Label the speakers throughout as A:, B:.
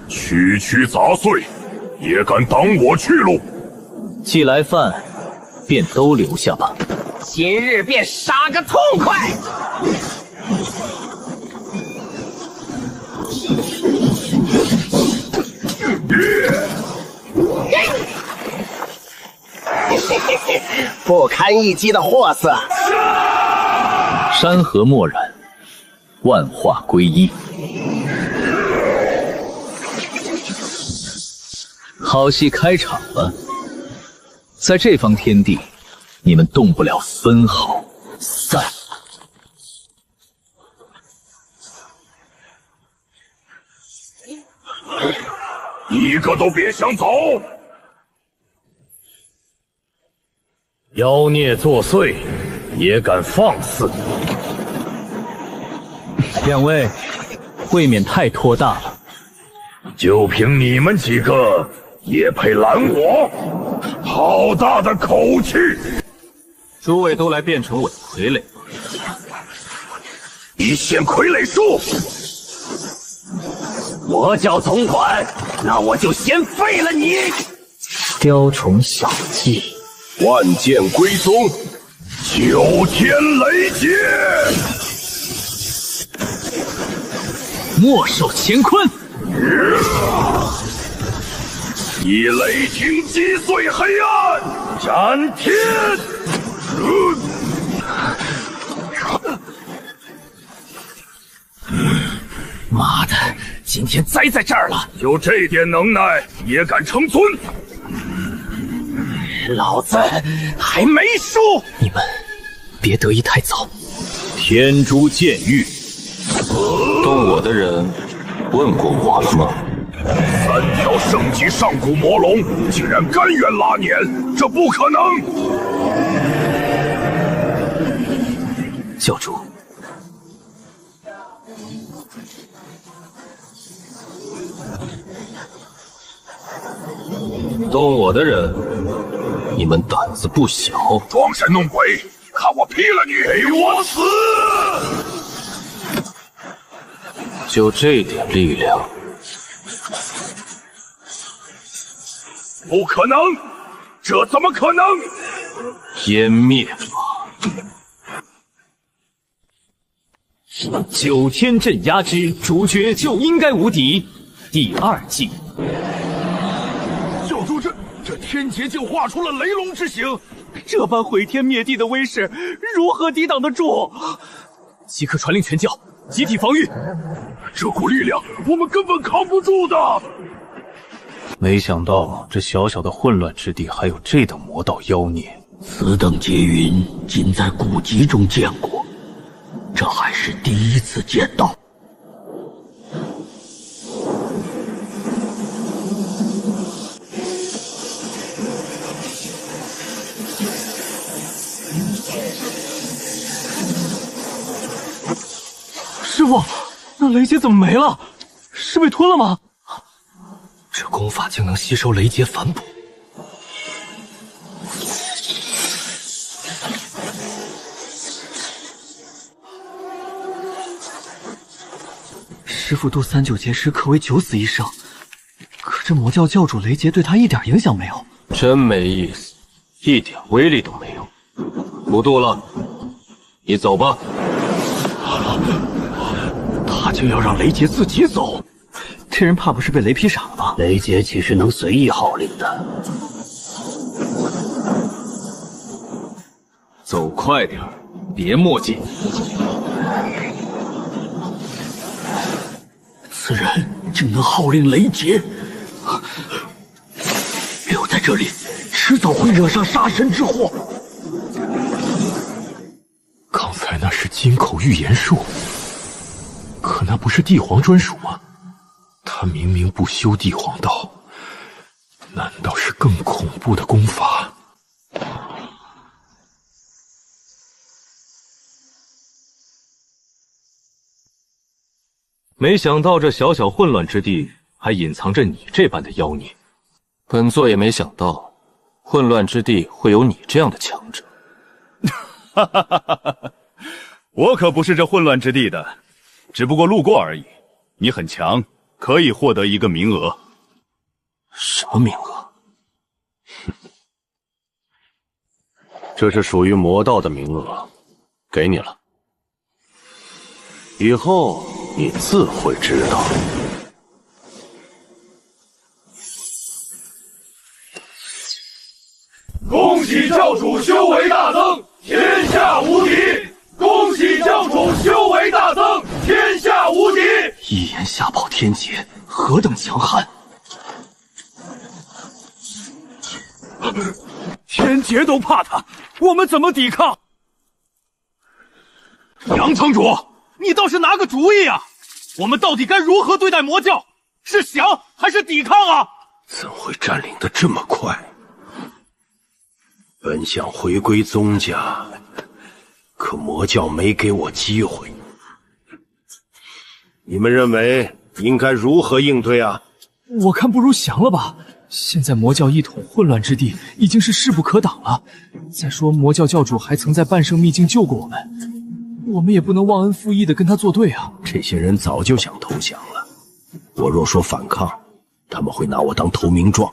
A: 区区杂碎，也敢挡我去路？
B: 既来犯，便都留下吧。
C: 今日便杀个痛快！不堪一击的货色。
B: 山河漠然，万化归一。好戏开场了，在这方天地，你们动不了分毫。散！
A: 一个都别想走！
D: 妖孽作祟，也敢放肆！
B: 两位，未免太托大了。
A: 就凭你们几个，也配拦我？好大的口气！
B: 诸位都来变成我的傀儡吗？
A: 你献傀儡术？
C: 我叫总管，那我就先废了你！
B: 雕虫小技，
A: 万剑归宗，九天雷劫，
B: 莫受乾坤！
A: 以雷霆击碎黑暗，斩天！
B: 妈的，今天栽在这儿了！
A: 就这点能耐，也敢称尊？
C: 老子还没输！
B: 你们别得意太早。
D: 天诛剑狱，动我的人问过我了吗
A: 3条圣级上古魔龙竟然甘愿拉碾，这不可能！
B: 教主，
D: 动我的人，你们胆子不小。
A: 装神弄鬼，看我劈了你！给我死！
D: 就这点力量，
A: 不可能！这怎么可能？
D: 湮灭吧！
B: 九天镇压之主角就应该无敌。第2季。
A: 教主，这天劫竟化出了雷龙之形，
B: 这般毁天灭地的威势，如何抵挡得住？即刻传令全教，集体防御。
A: 这股力量，我们根本扛不住的。
D: 没想到这小小的混乱之地，还有这等魔道妖孽。
E: 此等劫云，仅在古籍中见过，这还是第一次见到。
B: 师傅，那雷劫怎么没了？是被吞了吗？
E: 这功法竟能吸收雷劫反哺。
F: 师傅渡39劫时可谓九死一生，可这魔教教主雷劫对他一点影响没有。
D: 真没意思，一点威力都没有。不渡了，你走吧。
E: 他竟要让雷劫自己走，
F: 这人怕不是被雷劈傻了吧？
E: 雷劫岂是能随意号令的？
B: 走快点，别墨迹。
E: 此人竟能号令雷劫，留在这里，迟早会惹上杀身之祸。
D: 刚才那是金口预言术，可那不是帝皇专属吗？他明明不修帝皇道，难道是更恐怖的功法？没想到这小小混乱之地还隐藏着你这般的妖孽，本座也没想到混乱之地会有你这样的强者。
G: 哈哈哈哈哈！我可不是这混乱之地的，只不过路过而已。你很强，可以获得一个名额。
D: 什么名额？
H: 这是属于魔道的名额，给你了。以后你自会知道。
A: 恭喜教主修为大增，天下无敌！恭喜教主修为大增，天下无敌！
F: 一言吓跑天劫，何等强悍！
G: 天劫都怕他，我们怎么抵抗？杨城主，你倒是拿个主意啊！我们到底该如何对待魔教？是降还是抵抗啊？
H: 怎会占领的这么快？本想回归宗家，可魔教没给我机会。你们认为应该如何应对啊？
F: 我看不如降了吧。现在魔教一统混乱之地，已经是势不可挡了。再说魔教教主还曾在半圣秘境救过我们，我们也不能忘恩负义的跟他作对啊。
H: 这些人早就想投降了，我若说反抗，他们会拿我当投名状。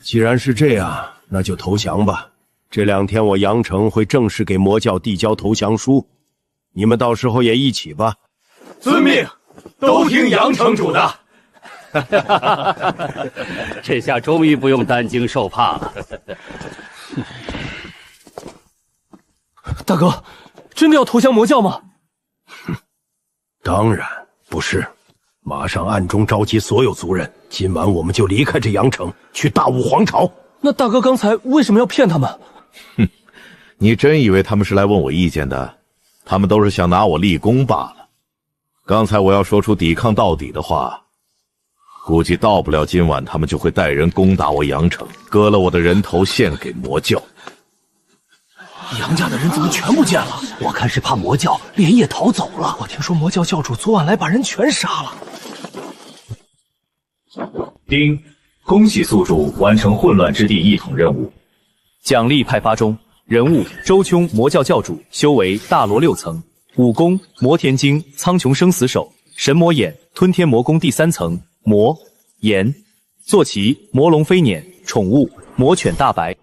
H: 既然是这样，那就投降吧。这2天我杨城会正式给魔教递交投降书，你们到时候也一起吧。
A: 遵命，都听杨城主的。
E: 这下终于不用担惊受怕了。
F: 大哥，真的要投降魔教吗？
H: 当然不是，马上暗中召集所有族人，今晚我们就离开这阳城，去大武皇朝。
F: 那大哥刚才为什么要骗他们？
I: 哼，你真以为他们是来问我意见的？他们都是想拿我立功罢了。刚才我要说出抵抗到底的话，估计到不了今晚，他们就会带人攻打我阳城，割了我的人头献给魔教。
F: 杨家的人怎么全不见了？
E: 我看是怕魔教连夜逃走了。
F: 我听说魔教教主昨晚来把人全杀了。
B: 丁，恭喜宿主完成混乱之地一统任务，奖励派发中。人物：周琼，魔教教主，修为大罗6层，武功魔田经、苍穹生死手、神魔眼、吞天魔功第3层，魔炎。坐骑魔龙飞辇，宠物魔犬大白。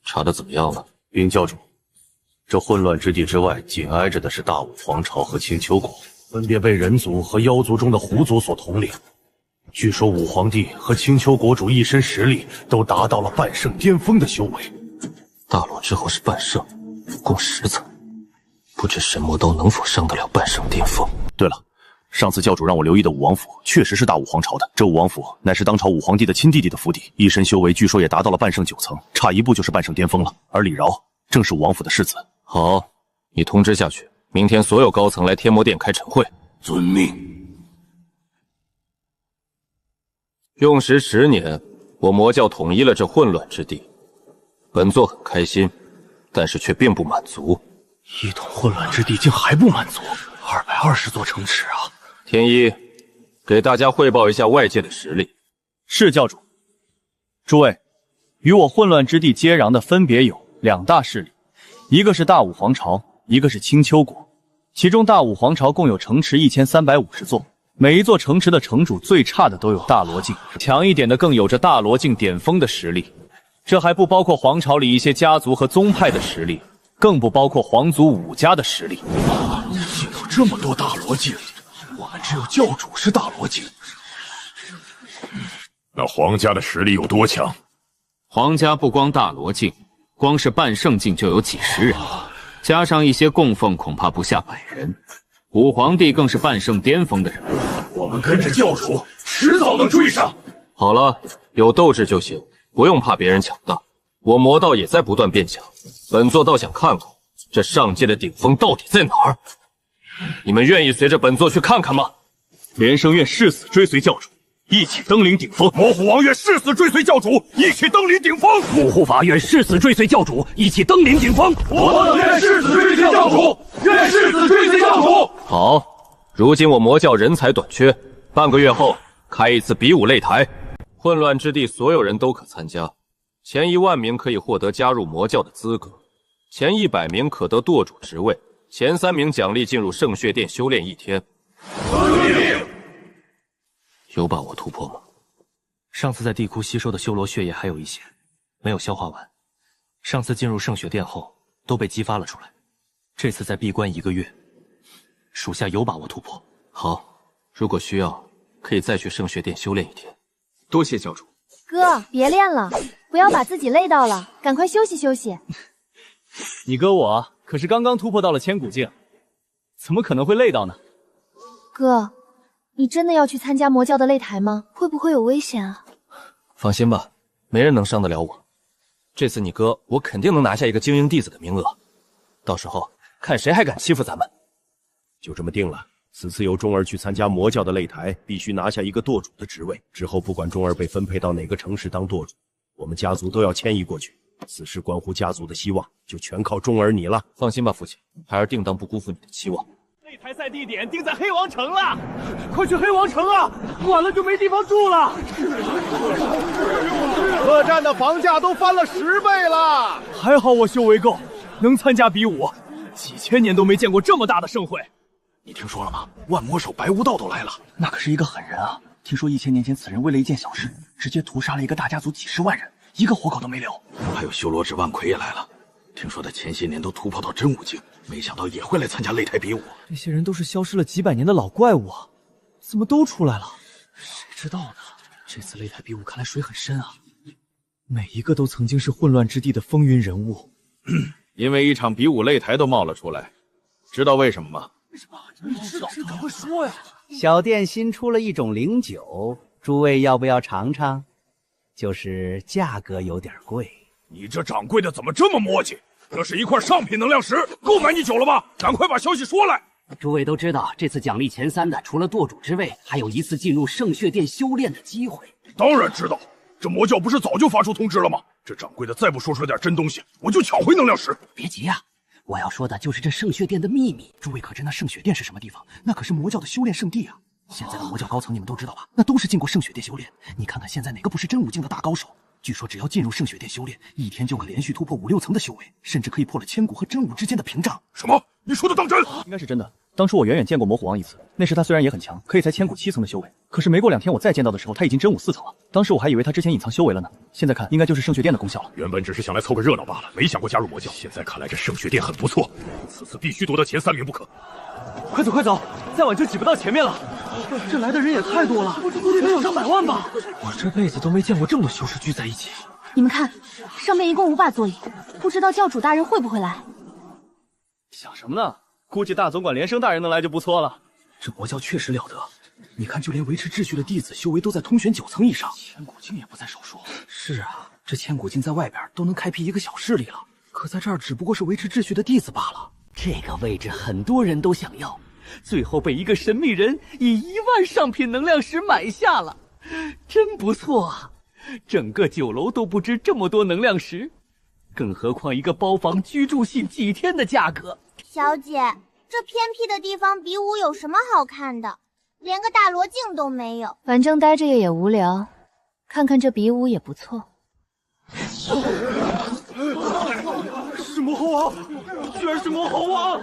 D: 查得怎么样了？云教主，这混乱之地之外，紧挨着的是大武皇朝和青丘国，分别被人族和妖族中的狐族所统领。据说武皇帝和青丘国主一身实力都达到了半圣巅峰的修为。
F: 大罗之后是半圣，武功10层，不知神魔刀能否伤得了半圣巅峰。
G: 对了，上次教主让我留意的武王府确实是大武皇朝的。这武王府乃是当朝武皇帝的亲弟弟的府邸，一身修为据说也达到了半圣9层，差一步就是半圣巅峰了。而李饶正是武王府的世子。
D: 好，你通知下去，明天所有高层来天魔殿开晨会。
H: 遵命。
D: 用时10年，我魔教统一了这混乱之地。本座很开心，但是却并不满足。
F: 一统混乱之地竟还不满足，220座城池啊！
D: 天一，给大家汇报一下外界的实力。
B: 是教主。诸位，与我混乱之地接壤的分别有2大势力，一个是大武皇朝，一个是青丘国。其中大武皇朝共有城池1350座，每一座城池的城主最差的都有大罗境，强一点的更有着大罗境巅峰的实力。这还不包括皇朝里一些家族和宗派的实力，更不包括皇族5家的实力。
F: 竟有这么多大罗境，我们只有教主是大罗境。
A: 那皇家的实力有多强？
J: 皇家不光大罗境，光是半圣境就有几十人，加上一些供奉，恐怕不下100人。武皇帝更是半圣巅峰的人，
A: 我们跟着教主，迟早能追上。
D: 好了，有斗志就行，不用怕别人抢大。我魔道也在不断变强，本座倒想看看这上界的顶峰到底在哪儿。你们愿意随着本座去看看吗？
G: 连生愿誓死追随教主，一起登临顶峰。
A: 魔虎王愿誓死追随教主，一起登临顶峰。
E: 木护法愿誓死追随教主，一起登临顶峰。
A: 我愿誓死追随教主，愿誓死追随教主。
D: 好，如今我魔教人才短缺，半个月后开一次比武擂台，混乱之地所有人都可参加，前1万名可以获得加入魔教的资格，
K: 前100名可得舵主职位，前3名奖励进入圣血殿修炼1天。
G: 有把握突破吗？上次在地窟吸收的修罗血液还有一些，没有消化完。上次进入圣血殿后都被激发了出来，这次再闭关1个月，属下有把握突破。
K: 好，如果需要，可以再去圣血殿修炼1天。
L: 多谢教主。
M: 哥，别练了，不要把自己累到了，赶快休息休息。
B: 你哥我可是刚刚突破到了千古境，怎么可能会累到呢？
M: 哥，你真的要去参加魔教的擂台吗？会不会有危险啊？
K: 放心吧，没人能伤得了我。这次你哥我肯定能拿下一个精英弟子的名额，到时候看谁还敢欺负咱们。
H: 就这么定了。此次由钟儿去参加魔教的擂台，必须拿下一个舵主的职位。之后不管钟儿被分配到哪个城市当舵主，我们家族都要迁移过去。此事关乎家族的希望，就全靠钟儿你了。
K: 放心吧，父亲，孩儿定当不辜负你的期望。
A: 擂台赛地点定在黑王城了，快去黑王城啊！晚了就没地方住了。
N: 客栈的房价都翻了10倍了。
F: 还好我修为够，能参加比武。几千年都没见过这么大的盛会。
N: 你听说了吗？万魔手白无道都来了。
F: 那可是一个狠人啊！听说1000年前此人为了一件小事，直接屠杀了一个大家族几10万人，一个活口都没留。
N: 还有修罗之万魁也来了，听说他前些年都突破到真武境，没想到也会来参加擂台比武。
F: 这些人都是消失了几百年的老怪物啊，怎么都出来了？谁知道呢？这次擂台比武看来水很深啊，每一个都曾经是混乱之地的风云人物。
O: 因为一场比武擂台都冒了出来，知道为什么吗？
F: 你知道，赶快说呀！
P: 小店新出了一种灵酒，诸位要不要尝尝？就是价格有点贵。
A: 你这掌柜的怎么这么磨叽？这是一块上品能量石，够买你酒了吧？赶快把消息说来！
C: 诸位都知道，这次奖励前3的，除了舵主之位，还有一次进入圣血殿修炼的机会。
A: 当然知道，这魔教不是早就发出通知了吗？这掌柜的再不说出点真东西，我就抢回能量石。
C: 别急呀，我要说的就是这圣血殿的秘密。诸位可知那圣血殿是什么地方？那可是魔教的修炼圣地啊！现在的魔教高层你们都知道吧？那都是进过圣血殿修炼。你看看现在哪个不是真武境的大高手？据说只要进入圣血殿修炼，1天就可连续突破5、6层的修为，甚至可以破了千古和真武之间的屏障。
A: 什么？你说的当真？
B: 应该是真的。当初我远远见过魔虎王一次，那时他虽然也很强，可以才千古7层的修为，可是没过2天我再见到的时候，他已经真武4层了。当时我还以为他之前隐藏修为了呢，现在看应该就是圣血殿的功效了。
A: 原本只是想来凑个热闹罢了，没想过加入魔教。现在看来这圣血殿很不错，此次必须夺得前3名不可。
F: 快走快走，再晚就挤不到前面了。这来的人也太多了，得有上百万吧？我这辈子都没见过这么多修士聚在一起。
M: 你们看，上面一共5把座椅，不知道教主大人会不会来？
B: 想什么呢？估计大总管连生大人能来就不错了。
F: 这魔教确实了得，你看，就连维持秩序的弟子修为都在通玄9层以上，千古境也不在少数。是啊，这千古境在外边都能开辟一个小势力了，可在这儿只不过是维持秩序的弟子罢了。
C: 这个位置很多人都想要，最后被一个神秘人以1万上品能量石买下了，真不错啊！整个酒楼都不值这么多能量石，更何况一个包房居住系几天的价格。
Q: 小姐，这偏僻的地方比武有什么好看的？连个大罗镜都没有。
M: 反正待着也无聊，看看这比武也不错。
A: 是魔猴王，居然是魔猴王！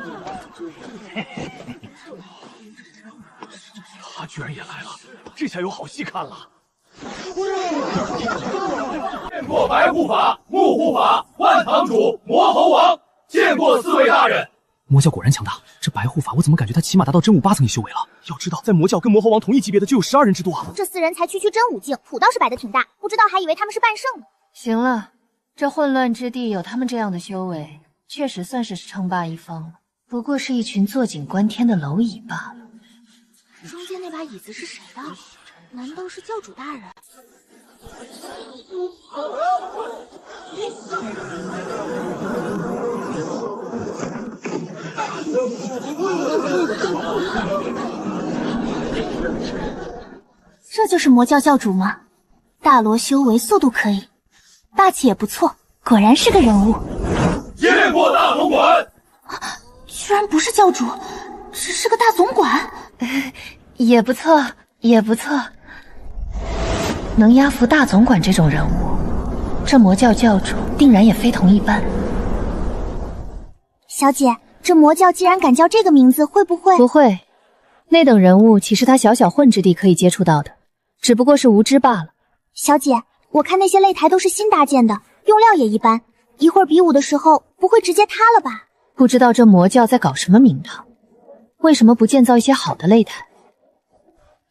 F: 他居然也来了，这下有好戏看了。
A: 见过白护法、木护法、万堂主、魔猴王，见过4位大人。
F: 魔教果然强大，这白护法我怎么感觉他起码达到真武8层修为了？要知道，在魔教跟魔猴王同一级别的就有12人之多啊！
Q: 这4人才区真武境，谱倒是摆得挺大，不知道还以为他们是半圣呢。
M: 行了，这混乱之地有他们这样的修为，确实算是称霸一方了。不过是一群坐井观天的蝼蚁罢了。
Q: 中间那把椅子是谁的？难道是教主大人？这就是魔教教主吗？大罗修为速度可以，霸气也不错，果然是个人物。
A: 见过大总管。
Q: 居然不是教主，只是个大总管。
M: 也不错，也不错。能压服大总管这种人物，这魔教教主定然也非同一般。
Q: 小姐，这魔教既然敢叫这个名字，会不会？
M: 不会，那等人物岂是他小小混之地可以接触到的？只不过是无知罢了。
Q: 小姐，我看那些擂台都是新搭建的，用料也一般，一会儿比武的时候不会直接塌了吧？
M: 不知道这魔教在搞什么名堂？为什么不建造一些好的擂台？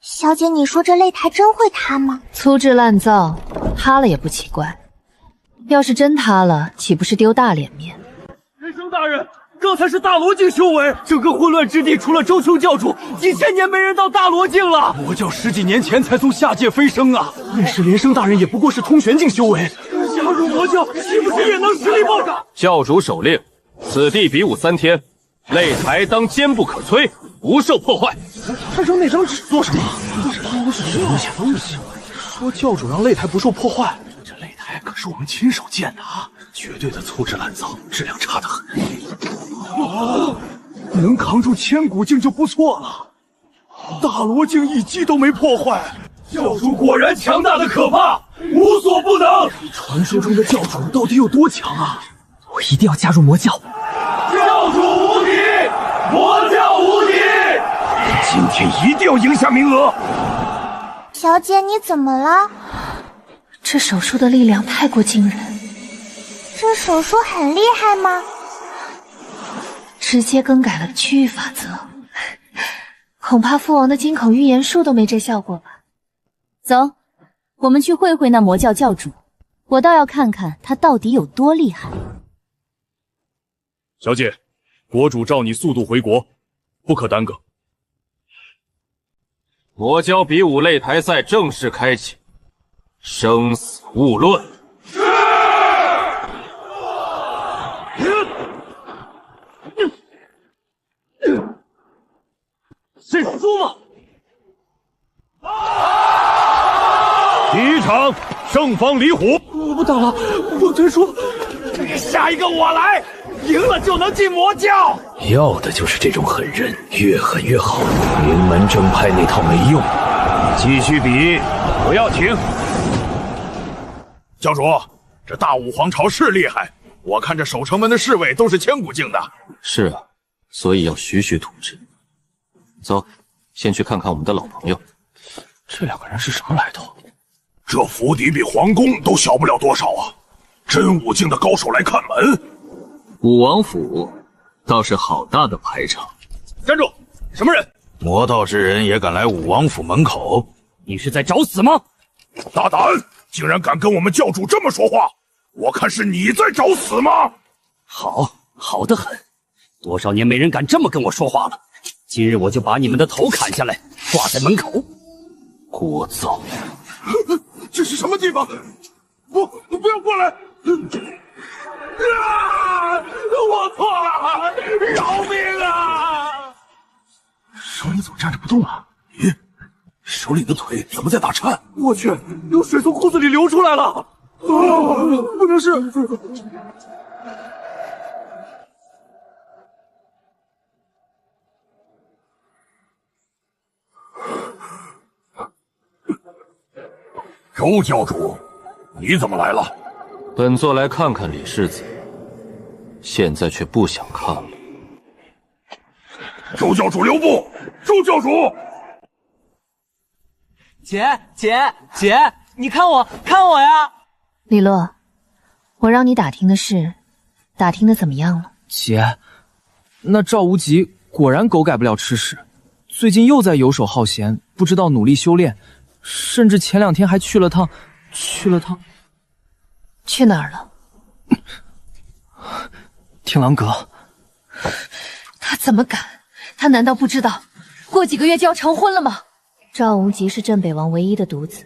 Q: 小姐，你说这擂台真会塌吗？
M: 粗制滥造，塌了也不奇怪。要是真塌了，岂不是丢大脸面？
A: 人生大人，刚才是大罗境修为，整个混乱之地除了周秋教主，几千年没人到大罗境了。魔教10几年前才从下界飞升啊！认识连生大人也不过是通玄境修为，加入魔教岂不是也能实力暴涨？
K: 教主手令，此地比武3天，擂台当坚不可摧，不受破坏。
A: 他扔那张纸做什么？都是什么东西？说教主让擂台不受破坏，这擂台可是我们亲手建的啊！绝对的粗制滥造，质量差得很。能扛住千古境就不错了。大罗境一击都没破坏，教主果然强大的可怕，无所不能。传说中的教主到底有多强啊？
C: 我一定要加入魔教。
A: 教主无敌，魔教无敌！今天一定要赢下名额。
Q: 小姐，你怎么了？
M: 这手术的力量太过惊人。
Q: 这手术很厉害吗？
M: 直接更改了区域法则，恐怕父王的金口预言术都没这效果吧。
L: 走，我们去会会那魔教教主，我倒要看看他到底有多厉害。
O: 小姐，国主召你速度回国，不可耽搁。
K: 魔教比武擂台赛正式开启，生死勿论。
A: 是输吗？
O: 第一场，胜方李虎。
A: 我不打了，我推出。下一个我来，赢了就能进魔教。
N: 要的就是这种狠人，越狠越好。名门正派那套没用，继续比，不要停。
O: 教主，这大武皇朝是厉害，我看这守城门的侍卫都是千古境的。
K: 是啊，所以要徐徐图之。走，先去看看我们的老朋友。
A: 这2个人是什么来头？
O: 这府邸比皇宫都小不了多少啊！真武境的高手来看门。
J: 武王府倒是好大的排场。
O: 站住！什么人？
N: 魔道之人也敢来武王府门口？
A: 你是在找死吗？
O: 大胆！竟然敢跟我们教主这么说话！我看是你在找死吗？
A: 好得很。多少年没人敢这么跟我说话了。今日我就把你们的头砍下来，挂在门口。
K: 聒噪！
O: 这是什么地方？不要过来！我错了，饶命啊！
A: 首领怎么站着不动啊？
N: 咦，首领的腿怎么在打颤？
A: 我去，有水从裤子里流出来了！不能是……
O: 周教主，你怎么来了？
K: 本座来看看李世子，现在却不想看了。
O: 周教主留步！周教主，
C: 姐，你看我呀！
M: 李洛，我让你打听的事，打听的怎么样了？
F: 姐，那赵无极果然狗改不了吃屎，最近又在游手好闲，不知道努力修炼。甚至前2天还去了趟。
M: 去哪儿了？
F: 天狼阁。
M: 他怎么敢？他难道不知道过几个月就要成婚了吗？赵无极是镇北王唯一的独子，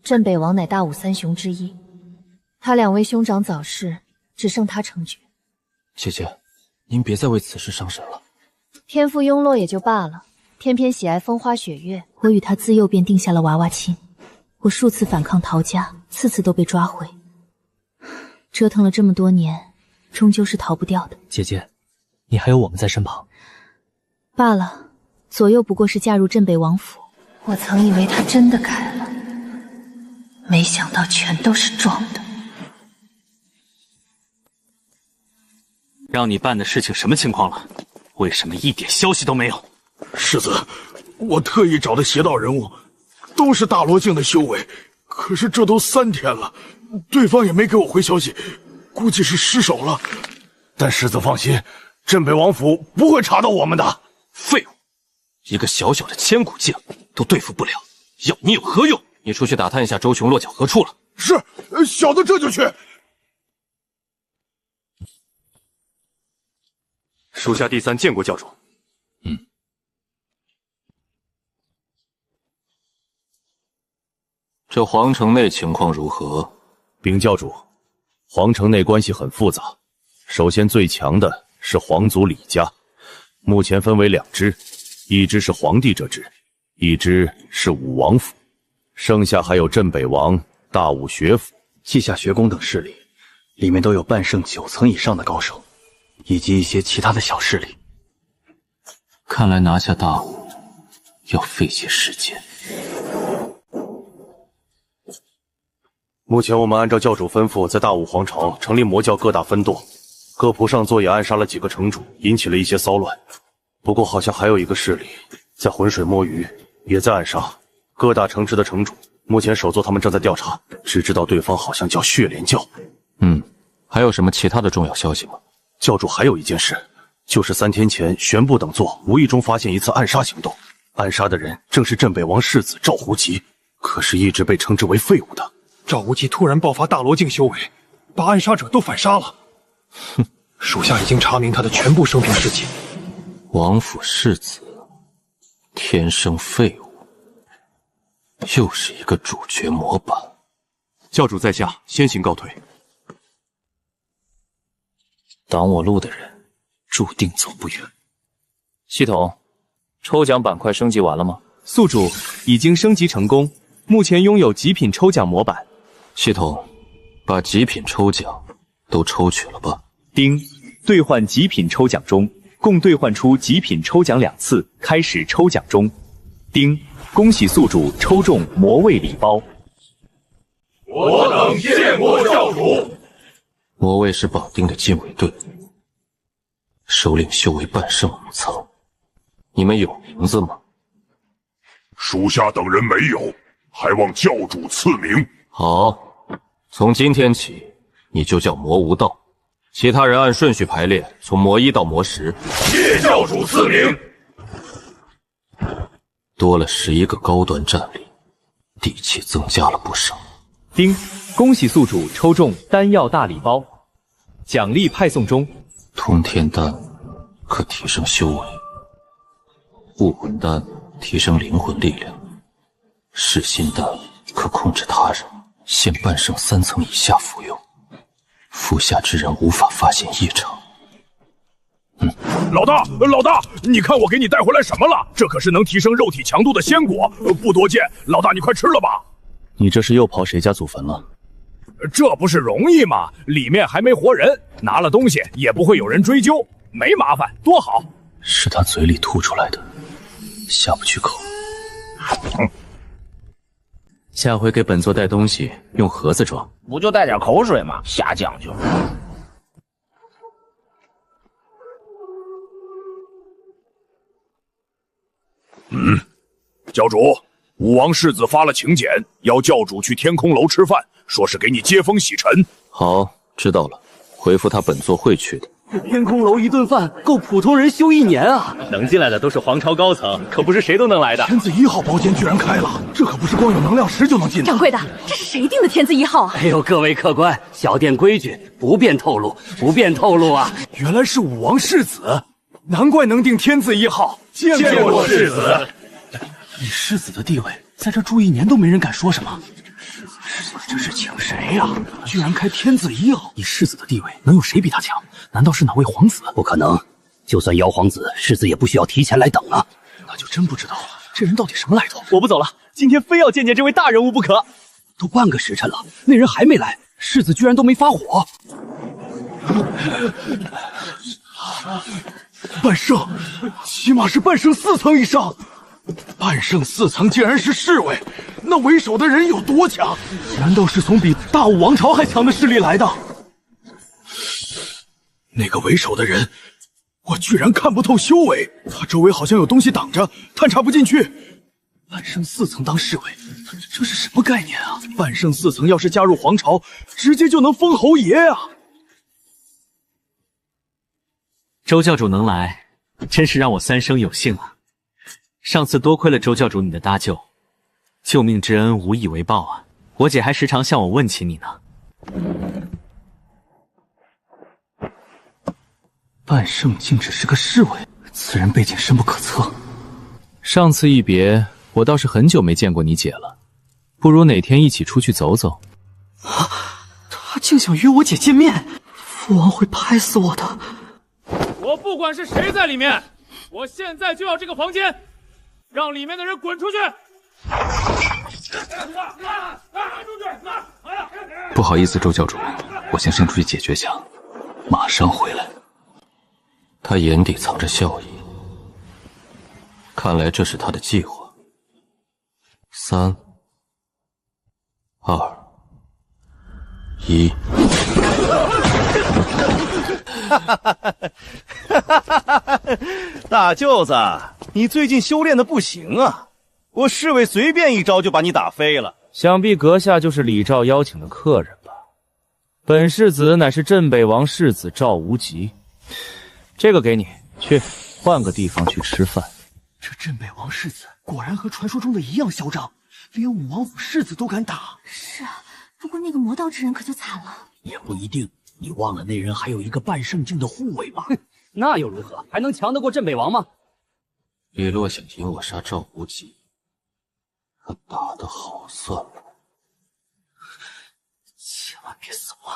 M: 镇北王乃大武3雄之一，他2位兄长早逝，只剩他承爵。
K: 姐姐，您别再为此事伤神了。
M: 天赋庸落也就罢了，偏偏喜爱风花雪月。
L: 我与他自幼便定下了娃娃亲，我数次反抗逃家，次次都被抓回，折腾了这么多年，终究是逃不掉的。
C: 姐姐，你还有我们在身旁。
L: 罢了，左右不过是嫁入镇北王府。
M: 我曾以为他真的改了，没想到全都是装的。
J: 让你办的事情什么情况了？为什么一点消息都没有？
O: 世子，我特意找的邪道人物，都是大罗境的修为，可是这都3天了，对方也没给我回消息，估计是失手了。但世子放心，镇北王府不会查到我们的。
K: 废物，一个小小的千古境都对付不了，要你有何用？你出去打探一下周雄落脚何处了。
O: 是，小的这就去。
G: 属下第3见过教主。
K: 这皇城内情况如何？
B: 禀教主，皇城内关系很复杂。首先最强的是皇族李家，目前分为2支，一支是皇帝这支，一支是武王府，剩下还有镇北王、大武学府、
A: 稷下学宫等势力，里面都有半圣9层以上的高手，以及一些其他的小势力。
J: 看来拿下大武要费些时间。
B: 目前我们按照教主吩咐，在大武皇朝成立魔教各大分舵，各仆上座也暗杀了几个城主，引起了一些骚乱。不过好像还有一个势力在浑水摸鱼，也在暗杀各大城池的城主。目前首座他们正在调查，只知道对方好像叫血莲教。
K: 还有什么其他的重要消息吗？
B: 教主还有一件事，就是3天前玄部等座无意中发现一次暗杀行动，暗杀的人正是镇北王世子赵无极，可是一直被称之为废物的。
D: 赵无极突然爆发大罗境修为，把暗杀者都反杀了。属下已经查明他的全部生平事迹。
K: 王府世子，天生废物，又是一个主角模板。
G: 教主在下，先行告退。
K: 挡我路的人，注定走不远。
F: 系统，抽奖板块升级完了吗？宿主已经升级成功，目前拥有极品抽奖模板。
K: 系统，把极品抽奖都抽取了吧。
F: 丁，兑换极品抽奖中，共兑换出极品抽奖2次，开始抽奖中。丁，恭喜宿主抽中魔卫礼包。
O: 我等见过教主。
K: 魔卫是绑定的禁卫队，首领修为半圣5层，你们有名字吗？
O: 属下等人没有，还望教主赐名。
K: 好，从今天起，你就叫魔无道，其他人按顺序排列，从魔1到魔10。
O: 谢教主赐名。
K: 多了11个高端战力，底气增加了不少。
F: 丁，恭喜宿主抽中丹药大礼包，奖励派送中。
K: 通天丹可提升修为，武魂丹提升灵魂力量，噬心丹可控制他人，限半圣3层以下服用，服下之人无法发现异常。
O: 老大，你看我给你带回来什么了？这可是能提升肉体强度的仙果，不多见。老大，你快吃了吧。
B: 你这是又刨谁家祖坟了？
O: 这不是容易吗？里面还没活人，拿了东西也不会有人追究，没麻烦，多好。
K: 是他嘴里吐出来的，下不去口。
J: 下回给本座带东西用盒子装，
R: 不就带点口水吗？瞎讲究。
O: 教主，武王世子发了请柬，要教主去天空楼吃饭，说是给你接风洗尘。
K: 好，知道了，回复他本座会去的。
A: 天空楼一顿饭够普通人修1年啊！
F: 能进来的都是皇朝高层，可不是谁都能来的。
O: 天子1号包间居然开了，这可不是光有能量石就能进的。
M: 掌柜的，这是谁定的天子1号啊？
R: 哎呦，各位客官，小店规矩，不便透露，不便透露啊！
O: 原来是武王世子，难怪能定天子1号。见过世子。
C: 以世子的地位，在这住1年都没人敢说什么。这是请谁呀？居然开天子1号！以世子的地位，能有谁比他强？难道是哪位皇子？
R: 不可能，就算姚皇子，世子也不需要提前来等啊。
C: 那就真不知道了，这人到底什么来头？
F: 我不走了，今天非要见见这位大人物不可。
C: 都半个时辰了，那人还没来，世子居然都没发火。
O: 半圣，起码是半圣4层以上。半圣4层竟然是侍卫，那为首的人有多强？难道是从比大武王朝还强的势力来的？那个为首的人，我居然看不透修为，他周围好像有东西挡着，探查不进去。
A: 半圣4层当侍卫，这是什么概念啊？半圣4层要是加入皇朝，直接就能封侯爷啊！
C: 周教主能来，真是让我三生有幸啊！上次多亏了周教主你的搭救，救命之恩无以为报啊！我姐还时常向我问起你呢。
F: 半圣竟只是个侍卫，此人背景深不可测。
B: 上次一别，我倒是很久没见过你姐了，不如哪天一起出去走走。
C: 他竟想约我姐见面，父王会拍死我的。
A: 我不管是谁在里面，我现在就要这个房间，让里面的人滚出去！
K: 不好意思，周教主，我先出去解决下，马上回来。他眼底藏着笑意，看来这是他的计划。3、2、1。
S: 大舅子，你最近修炼的不行啊！我侍卫随便一招就把你打飞了。
B: 想必阁下就是李兆邀请的客人吧？本世子乃是镇北王世子赵无极。这个给你，去换个地方去吃饭。
C: 这镇北王世子果然和传说中的一样嚣张，连武王府世子都敢打。
Q: 是啊，不过那个魔道之人可就惨了。
E: 也不一定，你忘了那人还有一个半圣境的护卫吗？
R: 那又如何？还能强得过镇北王吗？
K: 李洛想引我杀赵无极，他打得好算盘。
C: 千万别死我！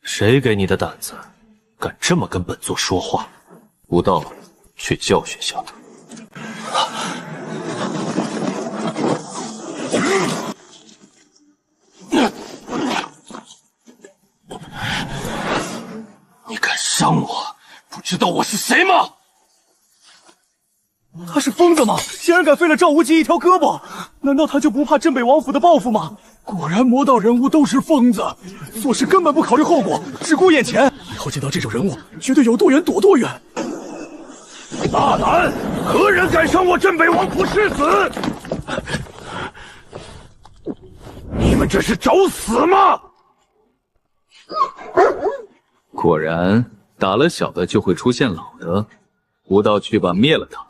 K: 谁给你的胆子，敢这么跟本座说话？武道，去教训下他。
N: 你敢伤我？不知道我是谁吗？
A: 他是疯子吗？竟然敢废了赵无极一条胳膊？难道他就不怕镇北王府的报复吗？果然魔道人物都是疯子，做事根本不考虑后果，只顾眼前。以后见到这种人物，绝对有多远躲多远。
N: 大胆！何人敢伤我镇北王府世子？你们这是找死吗？
K: 果然，打了小的就会出现老的。武道去吧，灭了他。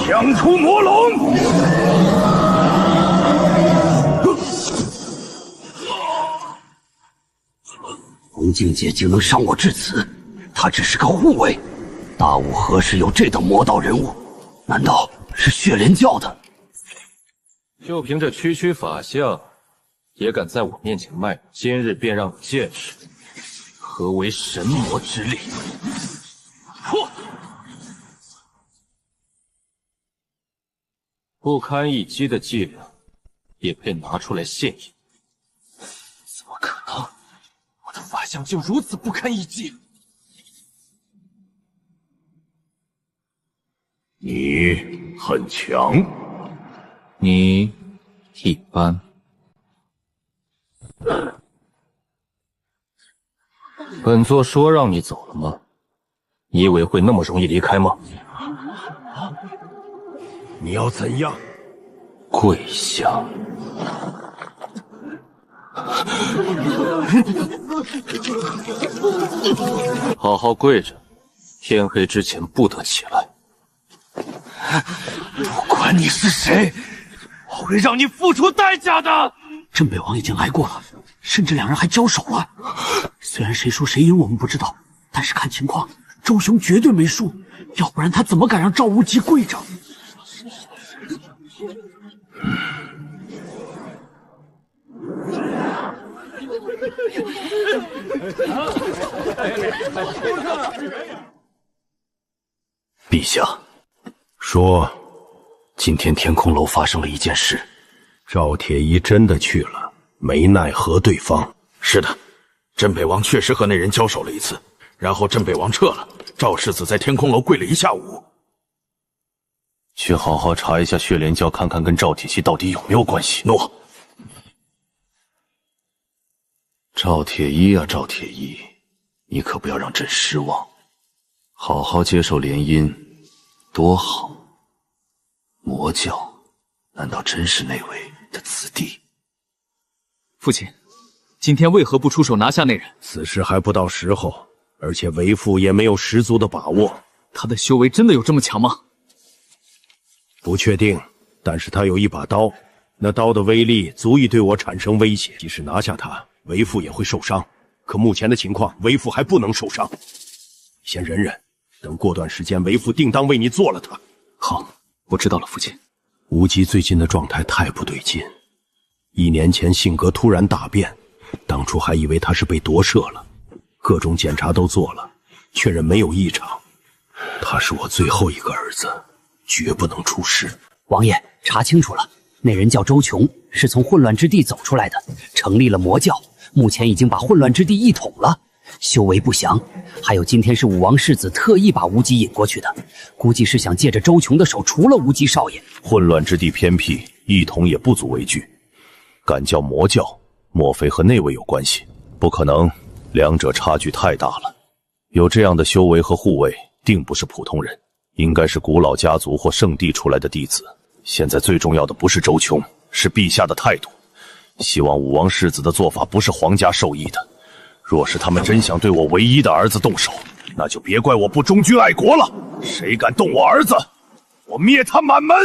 N: 抢出魔龙！
E: 洪境界竟能伤我至此，他只是个护卫。大武何时有这等魔道人物？难道是血莲教的？
K: 就凭这区区法相，也敢在我面前卖？今日便让你见识何为神魔之力！嚯！不堪一击的伎俩，也配拿出来现眼？
C: 怎么可能？我的法相就如此不堪一击？
N: 你很强，
K: 你一般。本座说让你走了吗？你以为会那么容易离开吗？
N: 你要怎样？
K: 跪下！好好跪着，天黑之前不得起来。
N: 不管你是谁，我会让你付出代价的。
E: 镇北王已经来过了，甚至两人还交手了。虽然谁输谁赢我们不知道，但是看情况，周雄绝对没输，要不然他怎么敢让赵无极跪着？
H: 陛下，说
N: 今天天空楼发生了一件事，
H: 赵铁一真的去了，没奈何对方。
O: 是的，镇北王确实和那人交手了一次，然后镇北王撤了，赵世子在天空楼跪了一下午。
G: 去好好查一下血莲教，看看跟赵体系到底有没有关系。
O: 诺。
N: 赵铁一啊，赵铁一，你可不要让朕失望，好好接受联姻，多好。魔教，难道真是那位的子弟？
F: 父亲，今天为何不出手拿下那人？
H: 此事还不到时候，而且为父也没有十足的把握。
F: 他的修为真的有这么强吗？
H: 不确定，但是他有一把刀，那刀的威力足以对我产生威胁。即使拿下他，为父也会受伤。可目前的情况，为父还不能受伤。先忍忍，等过段时间，为父定当为你做了他。
F: 好，我知道了，父亲。
H: 无极最近的状态太不对劲，1年前性格突然大变，当初还以为他是被夺舍了，各种检查都做了，确认没有异常。他是我最后一个儿子，绝不能出事。
R: 王爷，查清楚了，那人叫周琼，是从混乱之地走出来的，成立了魔教，目前已经把混乱之地一统了，修为不详。还有今天是武王世子特意把无极引过去的，估计是想借着周琼的手除了无极少爷。
G: 混乱之地偏僻，一统也不足为惧。敢叫魔教，莫非和那位有关系？不可能，两者差距太大了。有这样的修为和护卫，定不是普通人，应该是古老家族或圣地出来的弟子。现在最重要的不是周琼，是陛下的态度。希望武王世子的做法不是皇家授意的。若是他们真想对我唯一的儿子动手，那就别怪我不忠君爱国了。谁敢动我儿子，我灭他满门！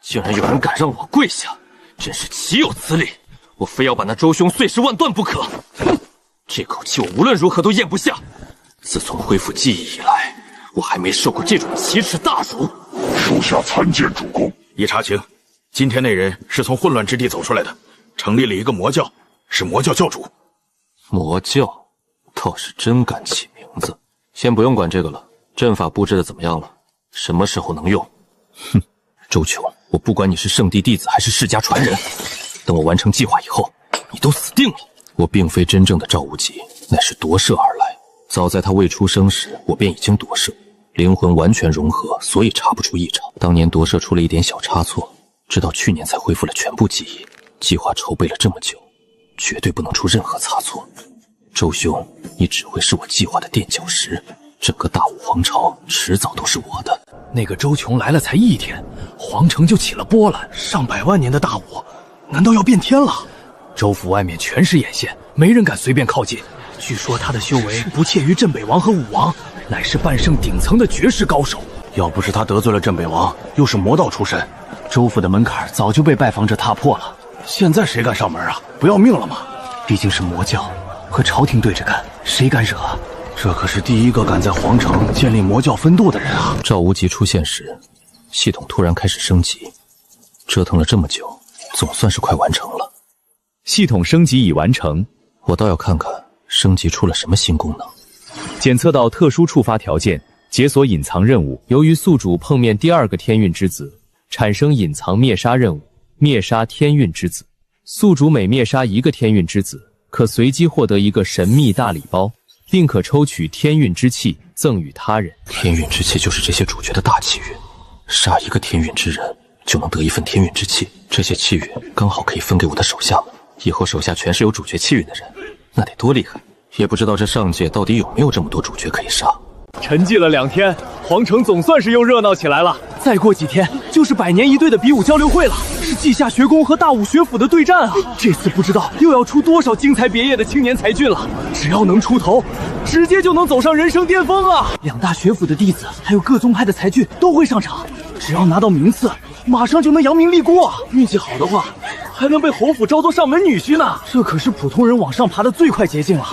K: 竟然有人敢让我跪下，真是岂有此理！我非要把那周兄碎尸万段不可！这口气我无论如何都咽不下。自从恢复记忆以来，我还没受过这种奇耻大辱。
O: 属下参见主公。已查清，今天那人是从混乱之地走出来的，成立了一个魔教，是魔教教主。
K: 魔教倒是真敢起名字。先不用管这个了，阵法布置的怎么样了？什么时候能用？哼，周琼，我不管你是圣地弟子还是世家传人，等我完成计划以后，你都死定了。我并非真正的赵无极，乃是夺舍而来。早在他未出生时，我便已经夺舍，灵魂完全融合，所以查不出异常。当年夺舍出了一点小差错，直到去年才恢复了全部记忆。计划筹备了这么久，绝对不能出任何差错。周兄，你只会是我计划的垫脚石，整个大武皇朝迟早都是我的。
F: 那个周琼来了才1天，皇城就起了波澜，上百万年的大武，难道要变天了？州府外面全是眼线，没人敢随便靠近。据说他的修为不怯于镇北王和武王，乃是半圣顶层的绝世高手。
A: 要不是他得罪了镇北王，又是魔道出身，州府的门槛早就被拜访者踏破了。现在谁敢上门啊？不要命了吗？毕竟是魔教，和朝廷对着干，谁敢惹啊？这可是第一个敢在皇城建立魔教分舵的人啊！
K: 赵无极出现时，系统突然开始升级，折腾了这么久，总算是快完成了。
B: 系统升级已完成，
K: 我倒要看看升级出了什么新功能。
B: 检测到特殊触发条件，解锁隐藏任务。由于宿主碰面第2个天运之子，产生隐藏灭杀任务，灭杀天运之子。宿主每灭杀1个天运之子，可随机获得一个神秘大礼包，并可抽取天运之气赠予他人。
K: 天运之气就是这些主角的大气运，杀1个天运之人就能得1份天运之气，这些气运刚好可以分给我的手下们。以后手下全是有主角气运的人，那得多厉害！也不知道这上界到底有没有这么多主角可以杀。
F: 沉寂了2天，皇城总算是又热闹起来了。再过几天就是100年一对的比武交流会了，是稷下学宫和大武学府的对战啊！这次不知道又要出多少精彩别业的青年才俊了。只要能出头，直接就能走上人生巅峰啊！2大学府的弟子还有各宗派的才俊都会上场，只要拿到名次，马上就能扬名立孤啊！运气好的话，还能被侯府招做上门女婿呢。这可是普通人往上爬的最快捷径了。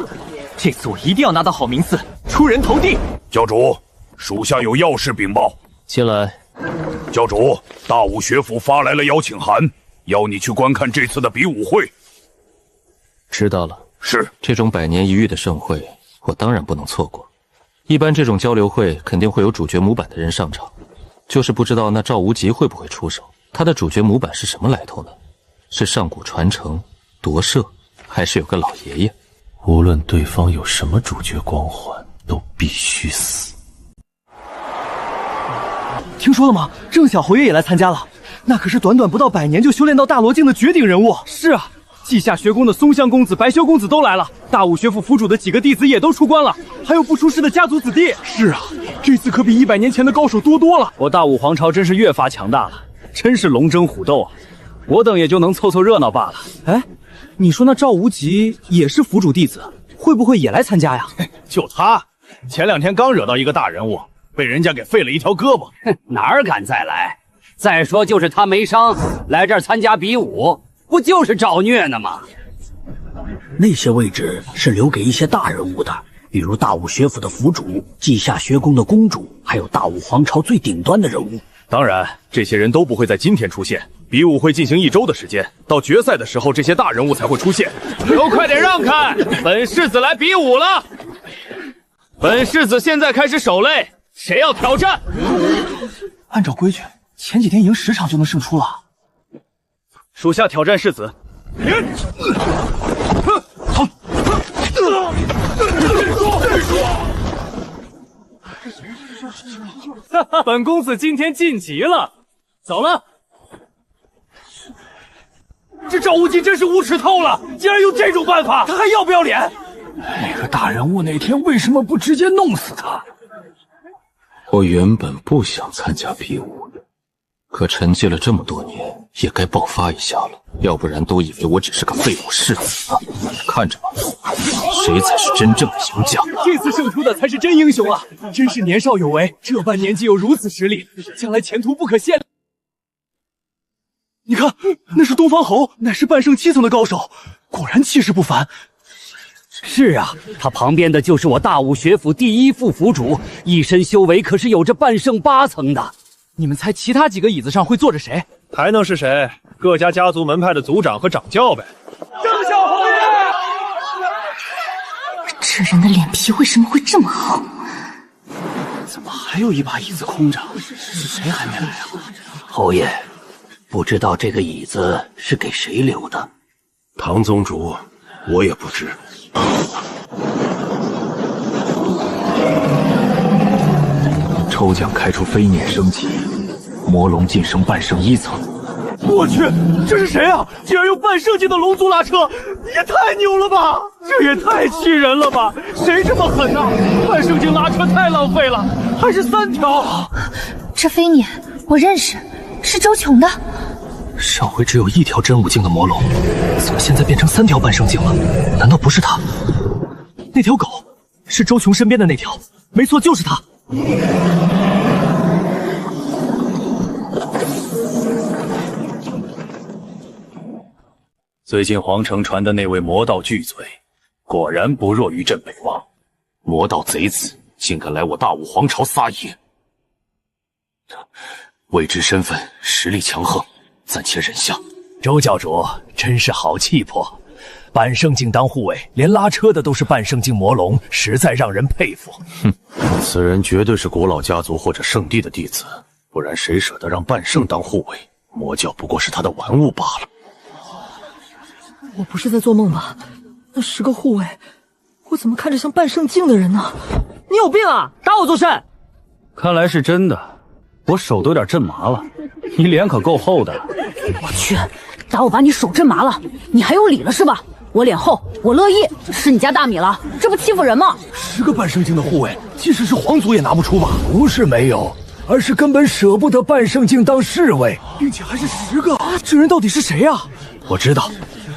F: 这次我一定要拿到好名次，出人头地。
O: 教主，属下有要事禀报。
K: 进来。
O: 教主，大武学府发来了邀请函，邀你去观看这次的比武会。
K: 知道了。
O: 是。
K: 这种100年一遇的盛会，我当然不能错过。一般这种交流会肯定会有主角模板的人上场，就是不知道那赵无极会不会出手。他的主角模板是什么来头呢？是上古传承、夺舍，还是有个老爷爷？
N: 无论对方有什么主角光环，都必须死。
A: 听说了吗？郑小侯爷也来参加了，那可是短短不到100年就修炼到大罗境的绝顶人物。是啊，稷下学宫的松香公子、白修公子都来了，大武学府府主的几个弟子也都出关了，还有不出世的家族子弟。是啊，这次可比100年前的高手多多了。
B: 我大武皇朝真是越发强大了，真是龙争虎斗啊！我等也就能凑凑热闹罢了。
A: 哎，你说那赵无极也是府主弟子，会不会也来参加呀？
B: 就他，前2天刚惹到一个大人物，被人家给废了一条胳膊。
R: 哪儿敢再来？再说就是他没伤，来这儿参加比武，不就是找虐呢吗？
E: 那些位置是留给一些大人物的，比如大武学府的府主、稷下学宫的公主，还有大武皇朝最顶端的人物。
B: 当然，这些人都不会在今天出现，比武会进行1周的时间，到决赛的时候，这些大人物才会出现。都快点让开，本世子来比武了！本世子现在开始守擂，谁要挑战？
A: 按照规矩，前几天赢10场就能胜出了。
B: 属下挑战世子。
A: 本公子今天晋级了，走了。这赵无极真是无耻透了，竟然用这种办法，他还要不要脸？
O: 那个大人物那天为什么不直接弄死他？
K: 我原本不想参加比武的，可沉寂了这么多年，也该爆发一下了，要不然都以为我只是个废物世子啊！看着吧，谁才是真正的赢家？
A: 这次胜出的才是真英雄啊！真是年少有为，这般年纪有如此实力，将来前途不可限量。你看，那是东方侯，乃是半圣7层的高手，果然气势不凡。
R: 是啊，他旁边的就是我大武学府第1副府主，一身修为可是有着半圣8层的。
A: 你们猜其他几个椅子上会坐着谁？
B: 还能是谁？各家家族门派的族长和掌教呗。
A: 郑小侯爷，
Q: 这人的脸皮为什么会这么厚？
E: 怎么还有一把椅子空着？是谁还没来啊？侯爷，不知道这个椅子是给谁留的？
H: 唐宗主，我也不知。
N: 抽奖开出飞辇升级，魔龙晋升半圣1层。
A: 我去，这是谁啊？竟然用半圣境的龙族拉车，也太牛了吧！这也太气人了吧！谁这么狠啊？半圣境拉车太浪费了，还是3条。
Q: 这飞辇我认识，是周琼的。
C: 上回只有1条真武境的魔龙，怎么现在变成3条半圣境了？难道不是他？
A: 那条狗是周琼身边的那条，没错，就是他。
B: 最近皇城传的那位魔道巨嘴，果然不弱于镇北王。
N: 魔道贼子竟敢来我大武皇朝撒野，未知身份，实力强横，暂且忍下。
C: 周教主真是好气魄，半圣境当护卫，连拉车的都是半圣境魔龙，实在让人佩服。
N: 哼，此人绝对是古老家族或者圣地的弟子，不然谁舍得让半圣当护卫？魔教不过是他的玩物罢了。
T: 我不是在做梦吧？那10个护卫，我怎么看着像半圣境的人呢？你有病啊！打我作甚？
B: 看来是真的，我手都有点震麻了。你脸可够厚的。
T: 我去，打我把你手震麻了，你还有理了是吧？我脸厚，我乐意，吃你家大米了，这不欺负人吗
O: ？10个半圣境的护卫，即使是皇族也拿不出吧？
C: 不是没有，而是根本舍不得半圣境当侍卫，
O: 并且还是10个。
A: 这人到底是谁啊？
C: 我知道。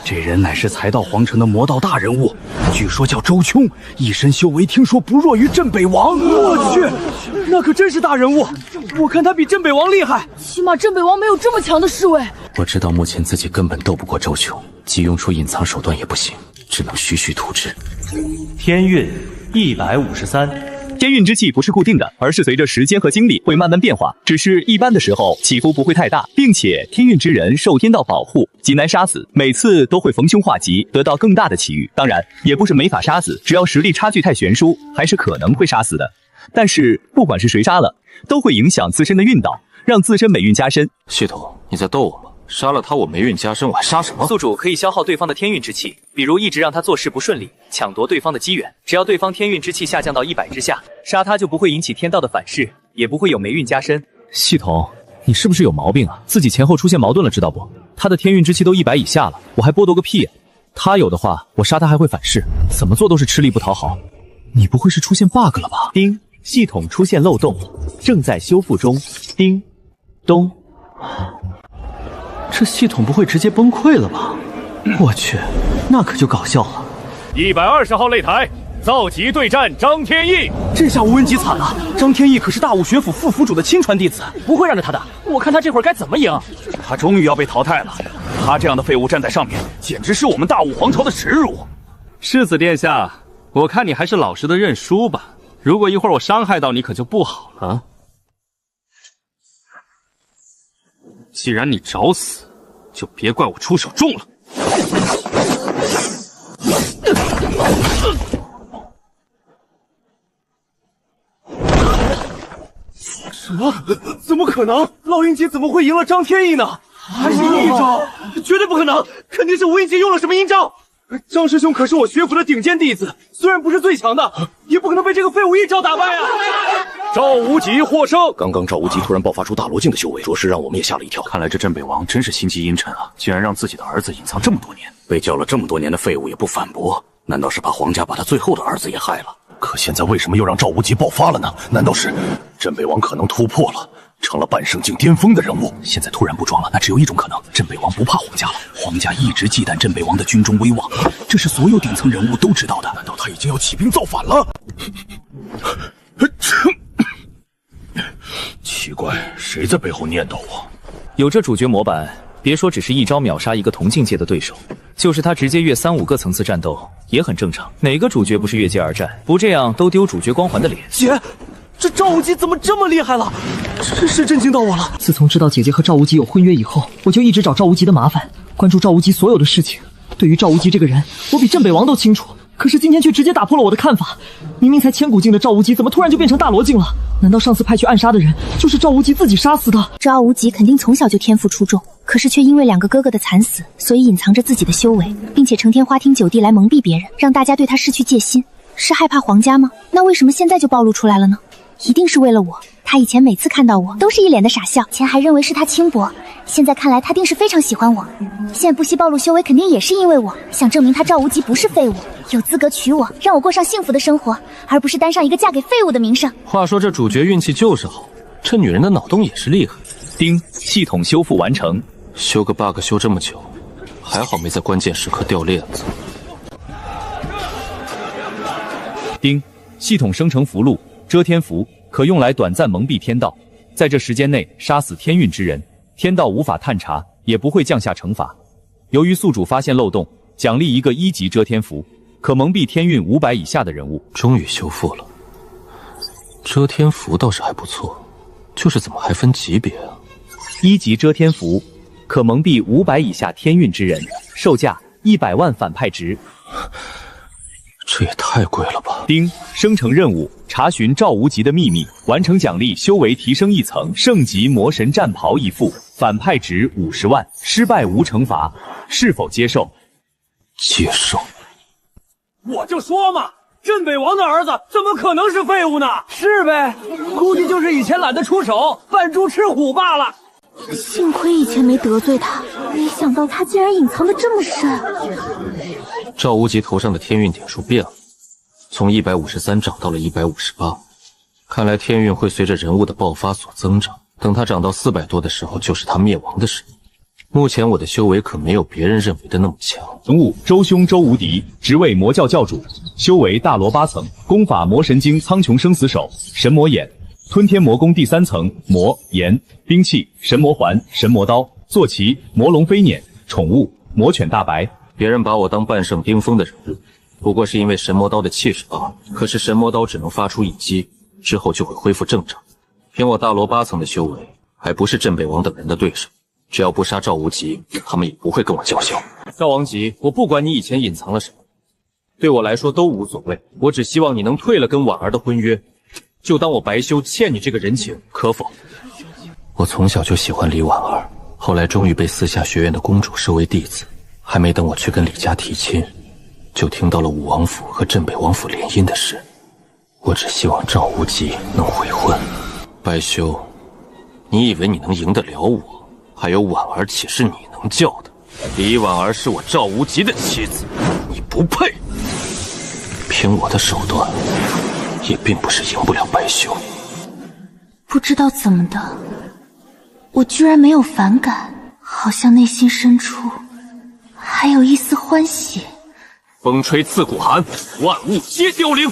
C: 这人乃是财道皇城的魔道大人物，据说叫周琼，一身修为听说不弱于镇北王。
A: 我去，那可真是大人物！我看他比镇北王厉害，
T: 起码镇北王没有这么强的侍卫。
K: 我知道目前自己根本斗不过周琼，即用出隐藏手段也不行，只能徐徐图之。
B: 天运153。
U: 天运之气不是固定的，而是随着时间和精力会慢慢变化。只是一般的时候起伏不会太大，并且天运之人受天道保护，极难杀死，每次都会逢凶化吉，得到更大的奇遇。当然，也不是没法杀死，只要实力差距太悬殊，还是可能会杀死的。但是不管是谁杀了，都会影响自身的运道，让自身霉运加深。
K: 系统，你在逗我吗？杀了他我霉运加深，我还杀什么？
U: 宿主可以消耗对方的天运之气，比如一直让他做事不顺利，抢夺对方的机缘。只要对方天运之气下降到100之下，杀他就不会引起天道的反噬，也不会有霉运加深。
F: 系统，你是不是有毛病啊？自己前后出现矛盾了，知道不？他的天运之气都100以下了，我还剥夺个屁啊！他有的话，我杀他还会反噬，怎么做都是吃力不讨好。你不会是出现 bug 了吧？
U: 叮，系统出现漏洞，正在修复中。叮，咚。
E: 这系统不会直接崩溃了吧？我去，那可就搞笑了。
A: 120号擂台，造极对战张天翼。这下吴文吉惨了，张天翼可是大武学府副府主的亲传弟子，不会让着他的。我看他这会儿该怎么赢。他终于要被淘汰了，他这样的废物站在上面，简直是我们大武皇朝的耻辱。
J: 世子殿下，我看你还是老实的认输吧。如果一会儿我伤害到你，可就不好了。既然你找死，就别怪我出手重了。
A: 什么？怎么可能？烙印杰怎么会赢了张天翼呢？还是阴招？绝对不可能！肯定是吴印杰用了什么阴招。张师兄可是我学府的顶尖弟子，虽然不是最强的，也不可能被这个废物一招打败啊！赵无极获胜。
G: 刚刚赵无极突然爆发出大罗境的修为，着实让我们也吓了一跳。看来这镇北王真是心机阴沉啊，竟然让自己的儿子隐藏这么多年，被叫了这么多年的废物也不反驳，难道是怕皇家把他最后的儿子也害了？可现在为什么又让赵无极爆发了呢？难道是镇北王可能突破了，成了半圣境巅峰的人物？
C: 现在突然不装了，那只有一种可能：镇北王不怕皇家了。皇家一直忌惮镇北王的军中威望，这是所有顶层人物都知道的。
O: 难道他已经要起兵造反了？奇怪，谁在背后念叨我？
F: 有这主角模板，别说只是一招秒杀一个同境界的对手，就是他直接越3、5个层次战斗也很正常。哪个主角不是越界而战？不这样都丢主角光环的脸。
A: 姐，这赵无极怎么这么厉害了？真是震惊到我了。
T: 自从知道姐姐和赵无极有婚约以后，我就一直找赵无极的麻烦，关注赵无极所有的事情。对于赵无极这个人，我比镇北王都清楚。可是今天却直接打破了我的看法。明明才千古境的赵无极，怎么突然就变成大罗境了？难道上次派去暗杀的人就是赵无极自己杀死的？
L: 赵无极肯定从小就天赋出众，可是却因为2个哥哥的惨死，所以隐藏着自己的修为，并且成天花天酒地来蒙蔽别人，让大家对他失去戒心。是害怕皇家吗？那为什么现在就暴露出来了呢？一定是为了我。他以前每次看到我都是一脸的傻笑，以前还认为是他轻薄，现在看来他定是非常喜欢我。现在不惜暴露修为，肯定也是因为我想证明他赵无极不是废物，有资格娶我，让我过上幸福的生活，而不是担上一个嫁给废物的名声。
K: 话说这主角运气就是好，这女人的脑洞也是厉害。
U: 叮，系统修复完成。
K: 修个 bug 修这么久，还好没在关键时刻掉链子。
F: 叮，系统生成符箓遮天符，可用来短暂蒙蔽天道，在这时间内杀死天运之人，天道无法探查，也不会降下惩罚。由于宿主发现漏洞，奖励一个1级遮天符，可蒙蔽天运500以下的人物。
K: 终于修复了，遮天符倒是还不错，就是怎么还分级别啊
F: ？1级遮天符可蒙蔽500以下天运之人，售价100万反派值。
K: 这也太贵了吧！
F: 叮，生成任务，查询赵无极的秘密，完成奖励修为提升1层，圣级魔神战袍1副，反派值50万，失败无惩罚，是否接受？
K: 接受。
A: 我就说嘛，镇北王的儿子怎么可能是废物呢？是呗，估计就是以前懒得出手，扮猪吃虎罢了。
Q: 幸亏以前没得罪他，没想到他竟然隐藏得这么深。
K: 赵无极头上的天运点数变了，从153涨到了158，看来天运会随着人物的爆发所增长，等他涨到400多的时候，就是他灭亡的时候。目前我的修为可没有别人认为的那么强。
F: 人物周兄周无敌，职位魔教教主，修为大罗8层，功法魔神经苍穹生死手，神魔眼，吞天魔功第3层，魔炎，兵器神魔环、神魔刀，坐骑魔龙飞辇，宠物魔犬大白。
K: 别人把我当半圣巅峰的人物，不过是因为神魔刀的气势罢了。可是神魔刀只能发出一击，之后就会恢复正常。凭我大罗8层的修为，还不是镇北王等人的对手。只要不杀赵无极，他们也不会跟我叫嚣。
J: 赵王吉，我不管你以前隐藏了什么，对我来说都无所谓。我只希望你能退了跟婉儿的婚约，
F: 就当我白修欠你这个人情，可否？
K: 我从小就喜欢李婉儿，后来终于被私下学院的公主收为弟子，还没等我去跟李家提亲，就听到了武王府和镇北王府联姻的事。我只希望赵无极能悔婚。白修，你以为你能赢得了我？还有婉儿岂是你能叫的？李婉儿是我赵无极的妻子，你不配。凭我的手段，也并不是赢不了白修。
Q: 不知道怎么的，我居然没有反感，好像内心深处还有一丝欢喜。
J: 风吹刺骨寒，万物皆凋零。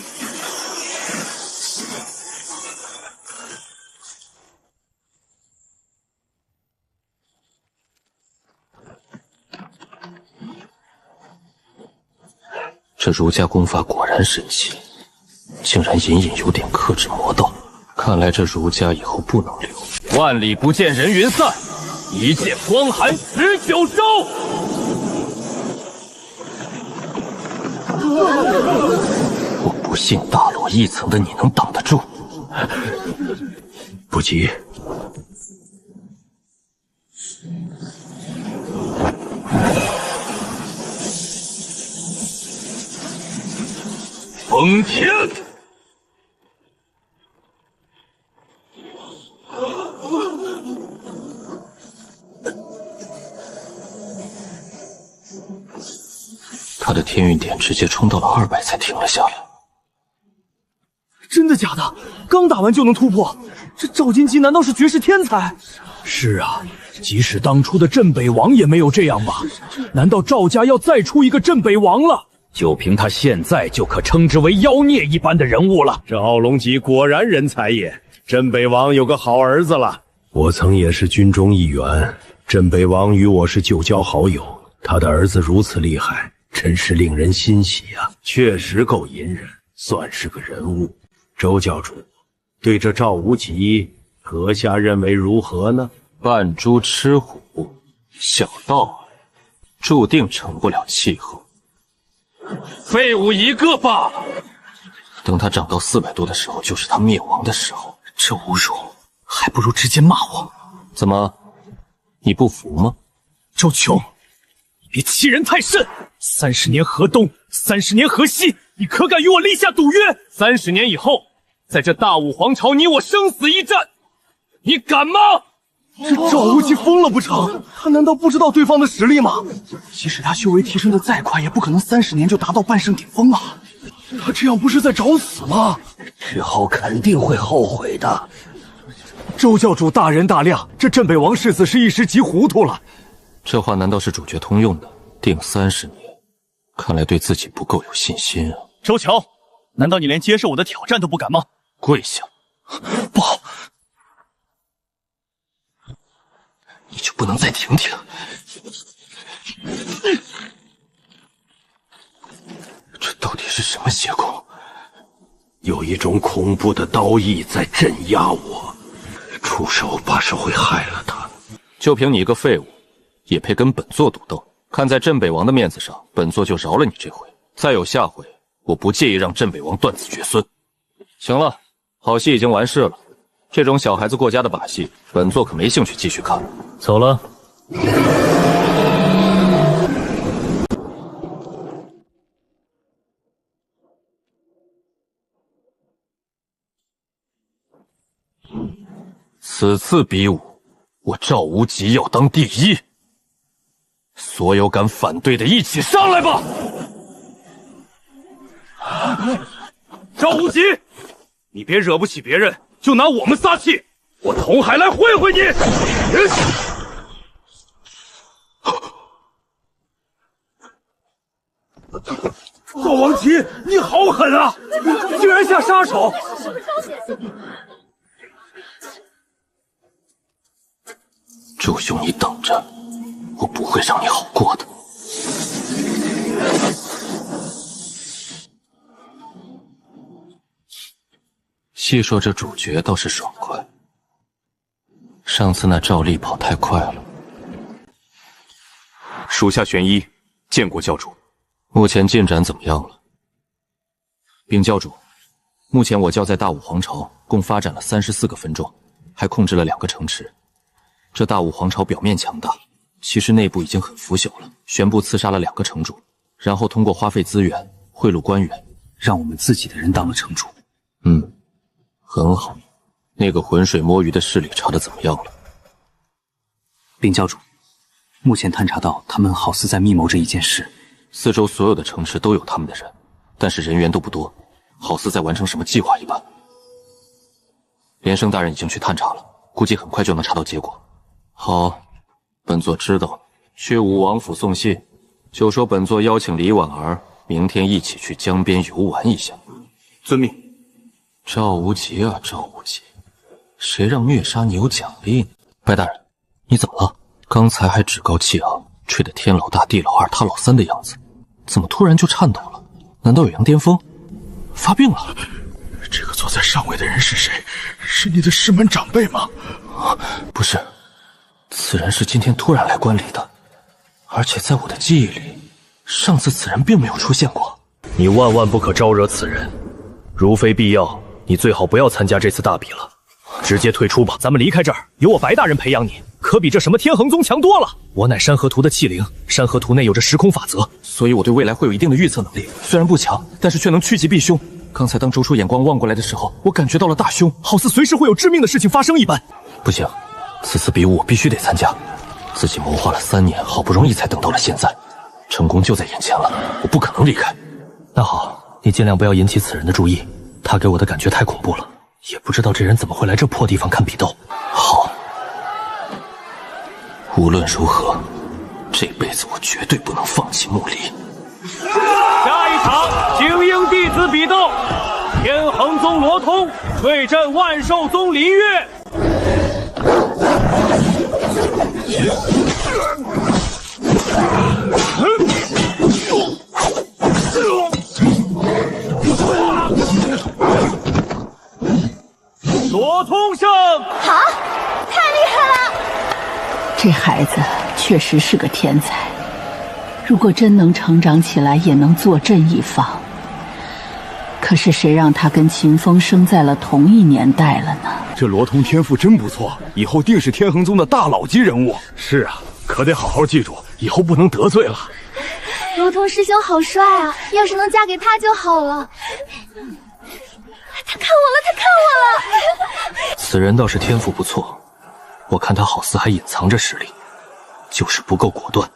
K: 这儒家功法果然神奇，竟然隐隐有点克制魔道。看来这儒家以后不能留。
J: 万里不见人云散，一剑光寒19州。
K: 我不信大罗一层的你能挡得住。
H: 不急。
J: 封天！
K: 他的天运点直接冲到了200才停了下来。
A: 真的假的？刚打完就能突破？这赵金基难道是绝世天才？
F: 是啊，即使当初的镇北王也没有这样吧？难道赵家要再出一个镇北王了？
I: 就凭他现在就可称之为妖孽一般的人物了。
H: 这奥龙吉果然人才也，镇北王有个好儿子了。我曾也是军中一员，镇北王与我是旧交好友，他的儿子如此厉害，真是令人欣喜啊！确实够隐忍，算是个人物。周教主，对这赵无极，阁下认为如何呢？
K: 扮猪吃虎，小道注定成不了气候。
J: 废物一个罢了。
K: 等他长到400多的时候，就是他灭亡的时候。
C: 这侮辱，还不如直接骂我。
K: 怎么，你不服吗？
F: 周琼，你别欺人太甚！30年河东，30年河西，你可敢与我立下赌约？30年以后，在这大武皇朝，你我生死一战，你敢吗？
A: 这赵无极疯了不成？他难道不知道对方的实力吗？
C: 即使他修为提升的再快，也不可能30年就达到半圣顶峰啊！
A: 他这样不是在找死吗？
C: 日后肯定会后悔的。
A: 周教主大人大量，这镇北王世子是一时急糊涂了。
K: 这话难道是主角通用的？定30年，看来对自己不够有信心啊！
B: 周乔，难道你连接受我的挑战都不敢吗？
K: 跪下！
C: 不好，你就不能再停停？
K: 这到底是什么邪功？
H: 有一种恐怖的刀意在镇压我，出手怕是会害了他。
K: 就凭你一个废物，也配跟本座赌斗？看在镇北王的面子上，本座就饶了你这回。再有下回，我不介意让镇北王断子绝孙。行了，好戏已经完事了。这种小孩子过家的把戏，本座可没兴趣继续看。
I: 走了。
K: 此次比武，我赵无极要当第一。所有敢反对的，一起上来吧！
A: 赵无极，你别惹不起别人，就拿我们撒气，我童海来会会你！赵王齐，你好狠啊！竟然下杀手！
K: 周兄，你等着，我不会让你好过的。细说这主角倒是爽快，上次那赵丽跑太快了。
J: 属下玄一见过教主。
K: 目前进展怎么样了？禀教主，目前我教在大武皇朝共发展了34个分庄，还控制了2个城池。这大武皇朝表面强大，其实内部已经很腐朽了。宣布刺杀了2个城主，然后通过花费资源贿赂官员，
C: 让我们自己的人当了城主。
K: 很好。那个浑水摸鱼的势力查得怎么样了？
C: 禀教主，目前探查到他们好似在密谋这一件事。
K: 四周所有的城池都有他们的人，但是人员都不多，好似在完成什么计划一般。连胜大人已经去探查了，估计很快就能查到结果。好，本座知道，去武王府送信，就说本座邀请李婉儿明天一起去江边游玩一下。
S: 遵命。
K: 赵无极啊，赵无极，谁让虐杀你有奖励呢？白大人，你怎么了？刚才还趾高气昂，吹得天老大地老二他老三的样子，怎么突然就颤抖了？难道有羊癫疯？发病了？
O: 这个坐在上位的人是谁？是你的师门长辈吗？
K: 不是，此人是今天突然来观礼的，而且在我的记忆里，上次此人并没有出现过。
G: 你万万不可招惹此人，如非必要，你最好不要参加这次大比了，直接退出吧。咱们离开这儿，有我白大人培养你，可比这什么天恒宗强多了。我乃山河图的器灵，山河图内有着时空法则，
K: 所以我对未来会有一定的预测能力。虽然不强，但是却能趋吉避凶。刚才当周初眼光望过来的时候，我感觉到了大凶，
G: 好似随时会有致命的事情发生一般。
K: 不行，此次比武我必须得参加。自己谋划了3年，好不容易才等到了现在，成功就在眼前了，我不可能离开。
G: 那好，你尽量不要引起此人的注意，他给我的感觉太恐怖了，也不知道这人怎么会来这破地方看比斗。
K: 好，无论如何，这辈子我绝对不能放弃木离。
A: 下一场精英弟子比斗，天恒宗罗通对阵万寿宗林月。罗通胜！
Q: 好，太厉害了！
E: 这孩子确实是个天才，如果真能成长起来，也能坐镇一方。可是谁让他跟秦风生在了同一年代了呢？
O: 这罗通天赋真不错，以后定是天恒宗的大佬级人物。是啊，可得好好记住，以后不能得罪了。
Q: 罗通师兄好帅啊，要是能嫁给他就好了。他看我了，他看我了！
K: 此人倒是天赋不错，我看他好似还隐藏着实力，就是不够果断。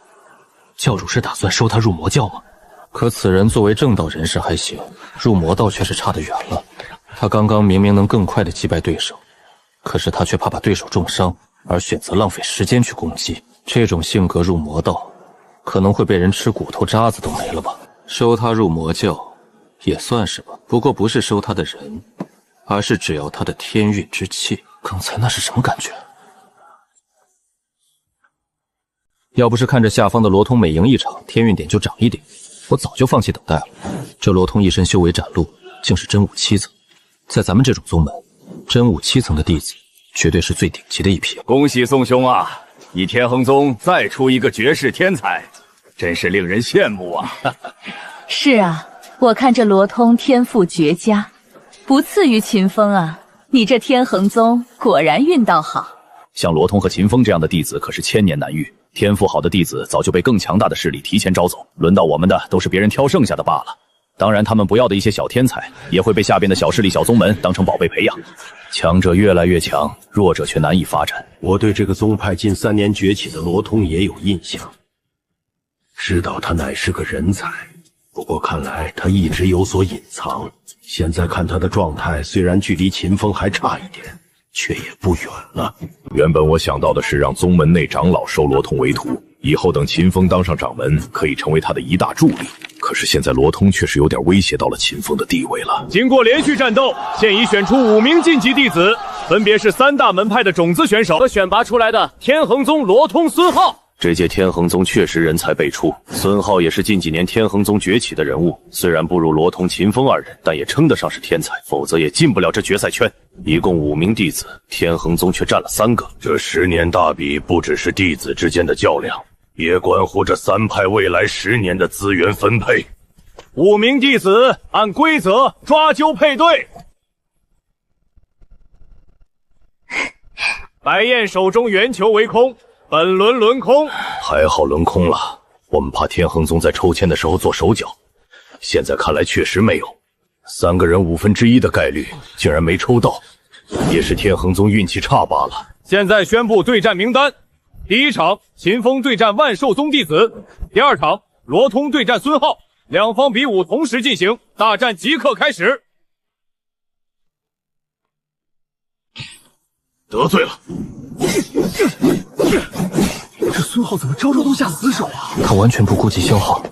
K: 教主是打算收他入魔教吗？可此人作为正道人士还行，入魔道却是差得远了。他刚刚明明能更快地击败对手，可是他却怕把对手重伤，而选择浪费时间去攻击。这种性格入魔道，可能会被人吃骨头渣子都没了吧。收他入魔教也算是吧，不过不是收他的人，而是只要他的天运之气。刚才那是什么感觉？要不是看着下方的罗通每赢一场天运点就涨一点，我早就放弃等待了。这罗通一身修为展露，竟是真武7层，在咱们这种宗门，真武7层的弟子绝对是最顶级的一批。
I: 恭喜宋兄啊！你天恒宗再出一个绝世天才，真是令人羡慕啊！
P: 是啊，我看这罗通天赋绝佳，不次于秦风啊！你这天恒宗果然运道好。
U: 像罗通和秦风这样的弟子可是千年难遇，天赋好的弟子早就被更强大的势力提前招走，轮到我们的都是别人挑剩下的罢了。当然，他们不要的一些小天才，也会被下边的小势力、小宗门当成宝贝培养。强者越来越强，弱者却难以发展。
H: 我对这个宗派近3年崛起的罗通也有印象，知道他乃是个人才。不过看来他一直有所隐藏。现在看他的状态，虽然距离秦风还差一点，却也不远了。
V: 原本我想到的是让宗门内长老收罗通为徒，以后等秦风当上掌门，可以成为他的一大助力。可是现在罗通确实有点威胁到了秦风的地位了。
A: 经过连续战斗，现已选出5名晋级弟子，分别是3大门派的种子选手和选拔出来的天恒宗罗通、孙浩。
G: 这届天恒宗确实人才辈出，孙浩也是近几年天恒宗崛起的人物，虽然不如罗通、秦风2人，但也称得上是天才，否则也进不了这决赛圈。一共5名弟子，天恒宗却占了3个。
V: 这10年大比不只是弟子之间的较量，也关乎这3派未来10年的资源分配。
A: 5名弟子按规则抓阄配对，
D: 白燕手中圆球为空，本轮轮空。
V: 还好轮空了，我们怕天恒宗在抽签的时候做手脚，现在看来确实没有。3个人1/5的概率竟然没抽到，也是天恒宗运气差罢了。
D: 现在宣布对战名单：第1场秦风对战万寿宗弟子，第2场罗通对战孙浩，两方比武同时进行，大战即刻开始。
O: 得罪了，
F: 这孙浩怎么招招都下死手啊？
K: 他完全不顾及消耗，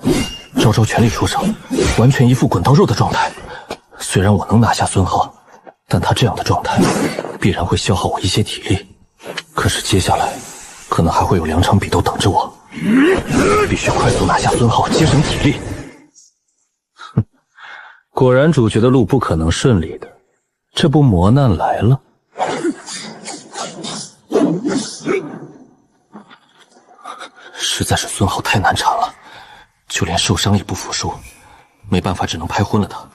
K: 招招全力出手，完全一副滚刀肉的状态。虽然我能拿下孙浩，但他这样的状态必然会消耗我一些体力。可是接下来可能还会有2场比斗等着我，必须快速拿下孙浩，节省体力。哼，果然主角的路不可能顺利的，这不磨难来了。实在是孙浩太难缠了，就连受伤也不服输，没办法，只能拍昏了他。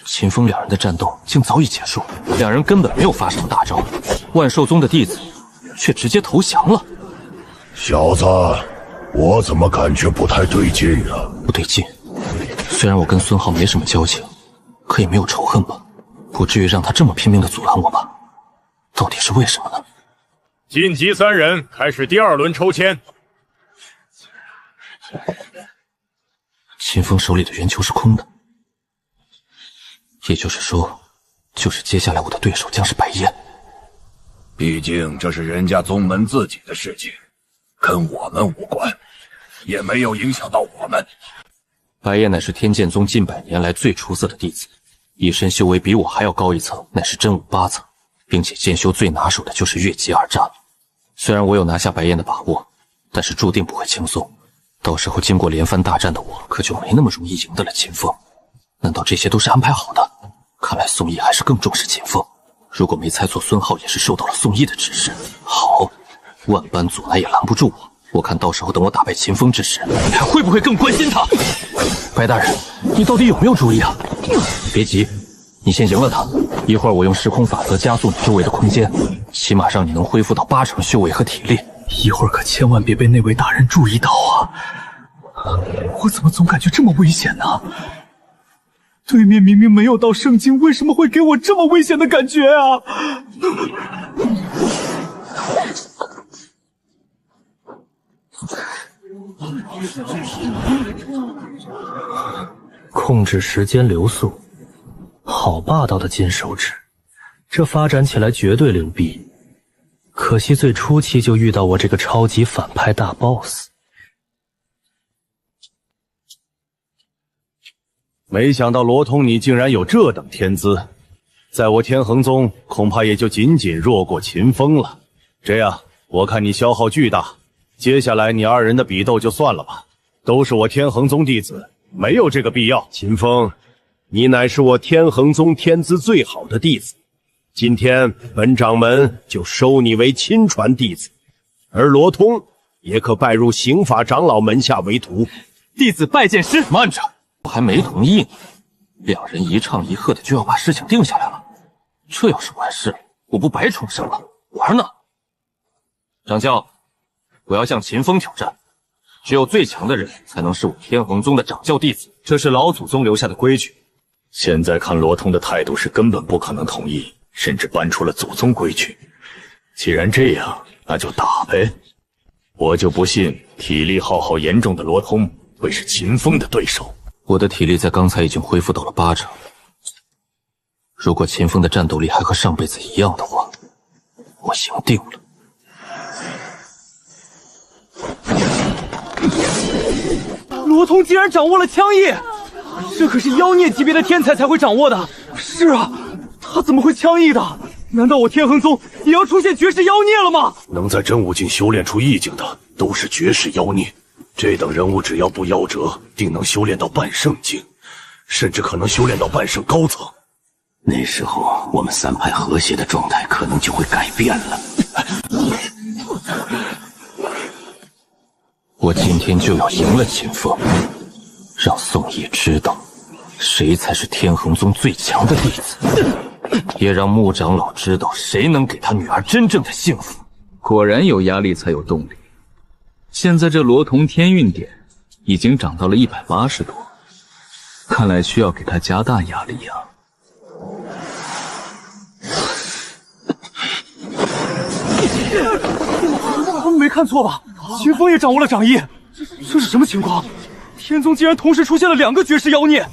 K: 秦风2人的战斗竟早已结束，2人根本没有发什么大招，万寿宗的弟子却直接投降了。
H: 小子，我怎么感觉不太对劲啊？
K: 不对劲。虽然我跟孙浩没什么交情，可也没有仇恨吧？不至于让他这么拼命的阻拦我吧？到底是为什么呢？
D: 晋级3人开始第2轮抽签。
K: 秦风手里的圆球是空的，也就是说，就是接下来我的对手将是白燕。
V: 毕竟这是人家宗门自己的事情，跟我们无关，也没有影响到我们。
K: 白燕乃是天剑宗近100年来最出色的弟子，一身修为比我还要高一层，乃是真武8层，并且剑修最拿手的就是越级而战。虽然我有拿下白燕的把握，但是注定不会轻松。到时候经过连番大战的我，可就没那么容易赢得了秦风。难道这些都是安排好的？看来宋义还是更重视秦风。如果没猜错，孙浩也是受到了宋义的指示。好，万般阻拦也拦不住我。我看到时候等我打败秦风之时，你还会不会更关心他？白大人，你到底有没有主意啊？别急，你先赢了他，一会儿我用时空法则加速你周围的空间，起码让你能恢复到8成修为和体力。
F: 一会儿可千万别被那位大人注意到啊！我怎么总感觉这么危险呢？对面明明没有到圣境，为什么会给我这么危险的感觉啊？
K: 控制时间流速，好霸道的金手指，这发展起来绝对牛逼。可惜最初期就遇到我这个超级反派大 boss。
B: 没想到罗通你竟然有这等天资，在我天恒宗恐怕也就仅仅弱过秦风了。这样，我看你消耗巨大，接下来你2人的比斗就算了吧，都是我天恒宗弟子，没有这个必要。
H: 秦风，你乃是我天恒宗天资最好的弟子，今天本掌门就收你为亲传弟子，而罗通也可拜入刑法长老门下为徒。
F: 弟子拜见师。
K: 慢着，我还没同意呢，2人一唱一和的就要把事情定下来了，这要是完事，我不白重生了？玩呢？掌教，我要向秦风挑战，只有最强的人才能是我天恒宗的掌教弟子，
I: 这是老祖宗留下的规矩。现在看罗通的态度是根本不可能同意，甚至搬出了祖宗规矩。既然这样，那就打呗！我就不信体力耗耗严重的罗通会是秦风的对手。
K: 我的体力在刚才已经恢复到了8成，如果秦风的战斗力还和上辈子一样的话，我赢定了。
A: 罗通竟然掌握了枪艺，这可是妖孽级别的天才才会掌握的。是啊，他怎么会枪艺的？难道我天恒宗也要出现绝世妖孽了吗？
H: 能在真武境修炼出意境的，都是绝世妖孽。这等人物只要不夭折，定能修炼到半圣境，甚至可能修炼到半圣高层。
R: 那时候，我们3派和谐的状态可能就会改变了。
K: 我今天就要赢了秦风，让宋义知道谁才是天恒宗最强的弟子，也让穆长老知道谁能给他女儿真正的幸福。
J: 果然有压力才有动力。现在这罗彤天运点已经涨到了180多，看来需要给他加大压力呀。
A: 没看错吧？秦风也掌握了掌印，这是什么情况？天宗竟然同时出现了2个绝世妖孽！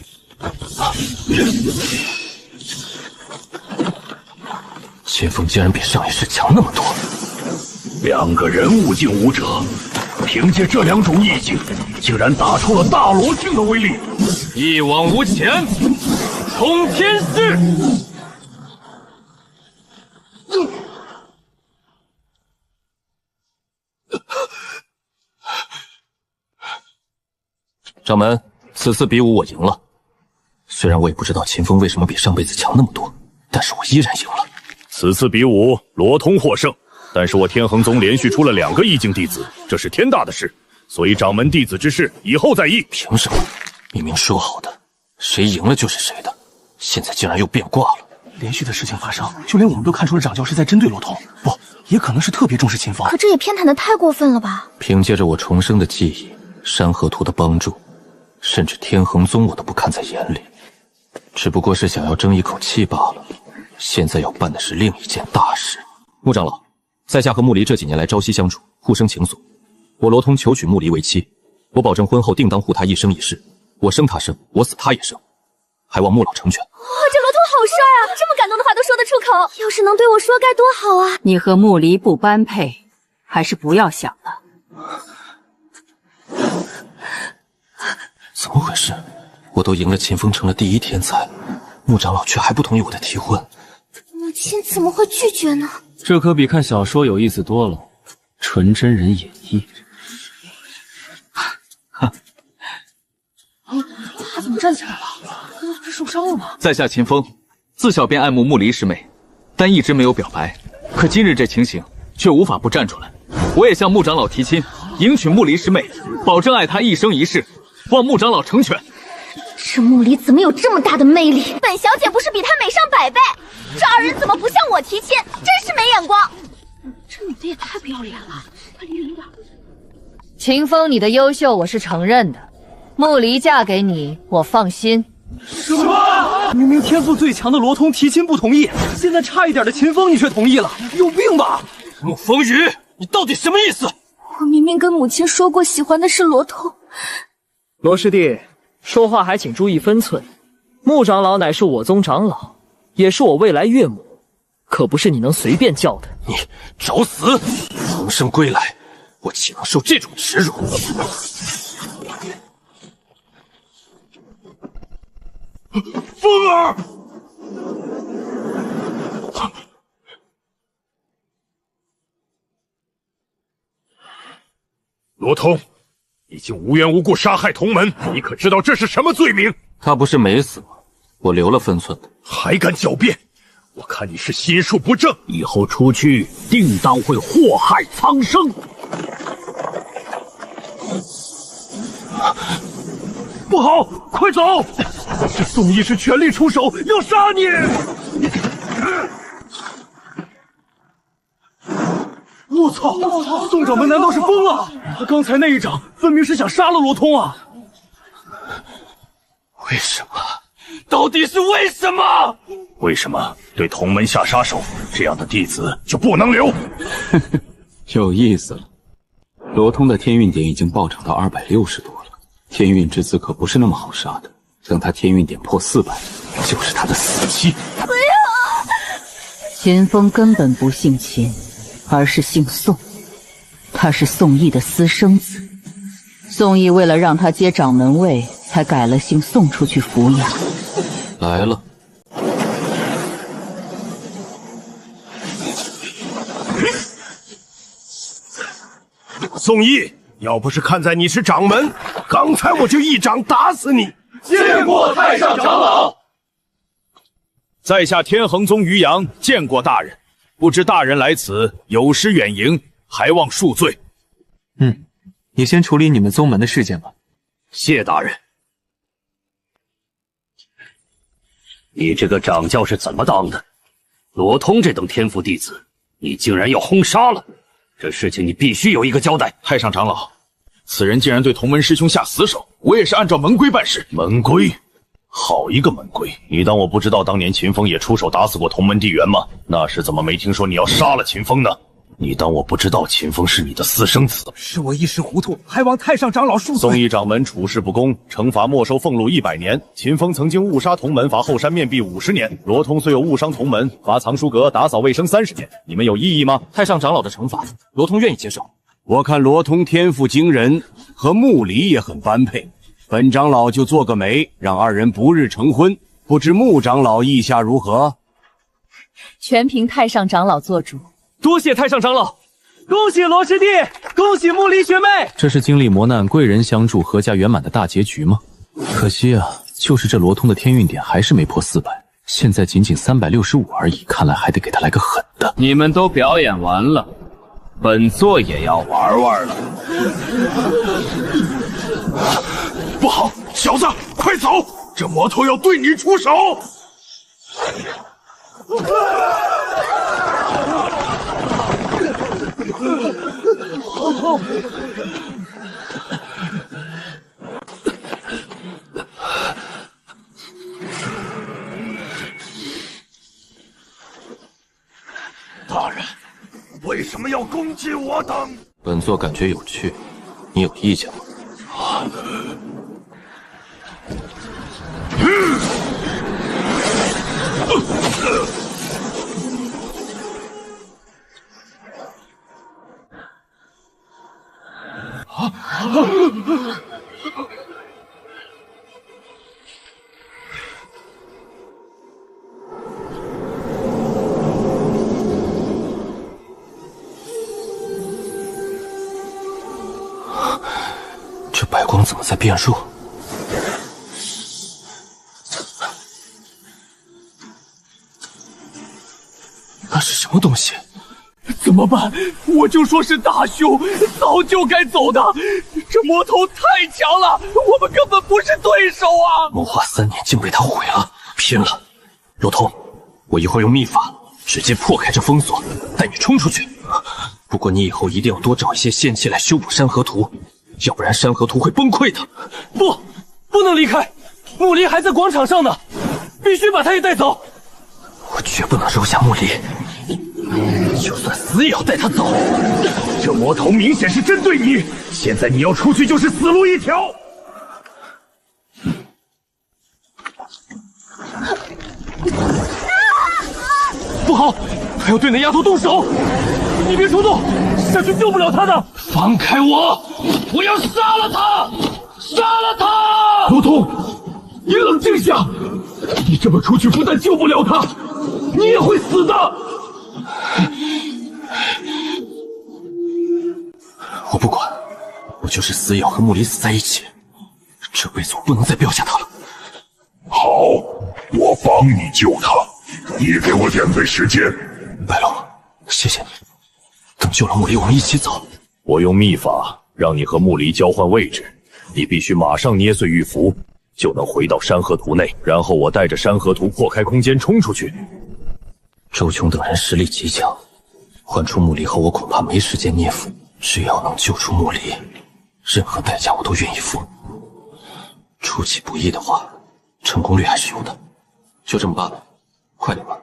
K: 秦风竟然比上一世强那么多
V: ，2个人物境武者，凭借这2种意境，竟然打出了大罗境的威力，
J: 一往无前，冲天势！
K: 掌门，此次比武我赢了。虽然我也不知道秦风为什么比上辈子强那么多，但是我依然赢了。
V: 此次比武，罗通获胜，但是我天恒宗连续出了2个意境弟子，这是天大的事，所以掌门弟子之事以后再议。
K: 凭什么？明明说好的，谁赢了就是谁的，现在竟然又变卦了。
C: 连续的事情发生，就连我们都看出了掌教是在针对罗通，不，也可能是特别重视秦风。
Q: 可这也偏袒的太过分了吧？
K: 凭借着我重生的记忆，山河图的帮助，甚至天恒宗我都不看在眼里，只不过是想要争一口气罢了。现在要办的是另一件大事。
M: 穆长老，在下和穆离这几年来朝夕相处，互生情愫。我罗通求娶穆离为妻，我保证婚后定当护她一生一世。我生她生，我死她也生，还望穆老成全。
L: 哇，这罗通好帅啊！这么感动的话都说得出口，要是能对我说该多好啊！
E: 你和穆离不般配，还是不要想了。
K: 怎么回事？我都赢了秦风，成了第1天才，穆长老却还不同意我的提婚。
Q: 母亲怎么会拒绝呢？
F: 这可比看小说有意思多了，纯真人演绎。
Q: 他怎么站起来了？刚刚不是受伤了吗？
J: 在下秦风，自小便爱慕穆离师妹，但一直没有表白。可今日这情形，却无法不站出来。我也向穆长老提亲，迎娶穆离师妹，保证爱她一生一世，望穆长老成全。
Q: 这穆离怎么有这么大的魅力？本小姐不是比他美上100倍？这2人怎么不向我提亲？真是没眼光！这女的也太不要脸了，快离远点。
P: 秦风，你的优秀我是承认的，穆离嫁给你，我放心。
A: 什么？明明天赋最强的罗通提亲不同意，现在差一点的秦风你却同意了，有病吧？
V: 穆风雨，你到底什么意思？
Q: 我明明跟母亲说过喜欢的是罗通。
T: 罗师弟，说话还请注意分寸。穆长老乃是我宗长老，也是我未来岳母，可不是你能随便叫的。
K: 你找死！重生归来，我岂能受这种耻辱？
V: 风儿，罗通，已经无缘无故杀害同门，你可知道这是什么罪名？
K: 他不是没死吗？我留了分寸的。
V: 还敢狡辩？我看你是心术不正，以后出去定当会祸害苍生。不好，快走！这宋义是全力出手，要杀你！
A: 我操！宋掌门难道是疯了？他刚才那一掌分明是想杀了罗通啊！
K: 为什么？
V: 到底是为什么？为什么对同门下杀手？这样的弟子就不能留？
J: 有意思了，罗通的天运点已经暴涨到260多了。天运之子可不是那么好杀的，等他天运点破400，就是他的死期。
Q: 不要！
E: 秦风根本不姓秦，而是姓宋，他是宋义的私生子。宋义为了让他接掌门位，才改了姓宋出去抚养。
K: 来了。
H: 宋义，要不是看在你是掌门，刚才我就一掌打死你。
V: 见过太上长老。在下天恒宗于阳，见过大人。不知大人来此有失远迎，还望恕罪。
F: 你先处理你们宗门的事件吧。
V: 谢大人。
N: 你这个掌教是怎么当的？罗通这等天赋弟子，你竟然要轰杀了？这事情你必须有一个交代。
O: 太上长老，此人竟然对同门师兄下死手，我也是按照门规办事。
V: 门规？好一个门规！你当我不知道当年秦风也出手打死过同门弟元吗？那时怎么没听说你要杀了秦风呢？你当我不知道秦风是你的私生子？
A: 是我一时糊涂，还望太上长老恕罪。
V: 宋义掌门处事不公，惩罚没收俸禄100年。秦风曾经误杀同门，罚后山面壁50年。罗通虽有误伤同门，罚藏书阁打扫卫生30年。你们有异议吗？
M: 太上长老的惩罚，罗通愿意接受。
H: 我看罗通天赋惊人，和穆离也很般配。本长老就做个媒，让2人不日成婚。不知穆长老意下如何？
P: 全凭太上长老做主。
F: 多谢太上长老，恭喜罗师弟，恭喜穆离学妹。
M: 这是经历磨难，贵人相助，阖家圆满的大结局吗？可惜啊，就是这罗通的天运点还是没破400，现在仅仅365而已，看来还得给他来个狠的。
N: 你们都表演完了，本座也要玩玩了。
O: 不好，小子，快走！这魔头要对你出手！大人，为什么要攻击我等？
M: 本座感觉有趣，你有意见吗？这白光怎么在变弱？那是什么东西？
F: 怎么办？我就说是大修，早就该走的。这魔头太强了，我们根本不是对手啊！
M: 谋划3年竟被他毁了，拼了！罗通，我一会儿用秘法直接破开这封锁，带你冲出去。不过你以后一定要多找一些仙器来修补山河图，要不然山河图会崩溃的。
F: 不能离开，穆离还在广场上呢，必须把他也带走。
M: 我绝不能扔下穆离，就算死也要带他走。
O: 这魔头明显是针对你，现在你要出去就是死路一条。
F: 不好，他要对那丫头动手！你别冲动，下去救不了他的。
O: 放开我！我要杀了他！杀了他！罗通，你冷静下！你这么出去，不但救不了他，你也会死的。
M: 我不管，我就是死也要和穆离死在一起。这辈子我不能再丢下他了。
S: 好，我帮你救他，你给我点费时间。
M: 白龙，谢谢你。等救了穆离，我们一起走。
V: 我用秘法让你和穆离交换位置，你必须马上捏碎玉符，就能回到山河图内。然后我带着山河图破开空间冲出去。
M: 周琼等人实力极强，换出穆离后，我恐怕没时间捏符。只要能救出穆离，任何代价我都愿意付。出其不意的话，成功率还是有的。就这么办了，快点吧。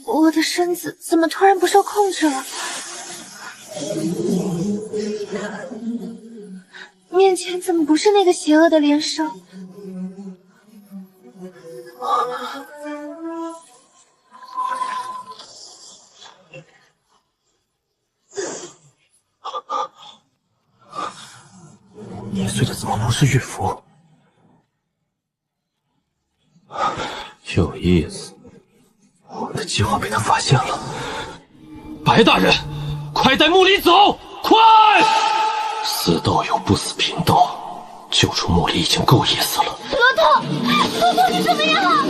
Q: 我的身子怎么突然不受控制了？面前怎么不是那个邪恶的连生？
M: 捏碎的怎么不是玉符？有意思，我们的计划被他发现了。白大人，快带穆离走！快！死道友不死贫道，救出穆离已经够意思了。
Q: 罗通，罗通，你怎么样了？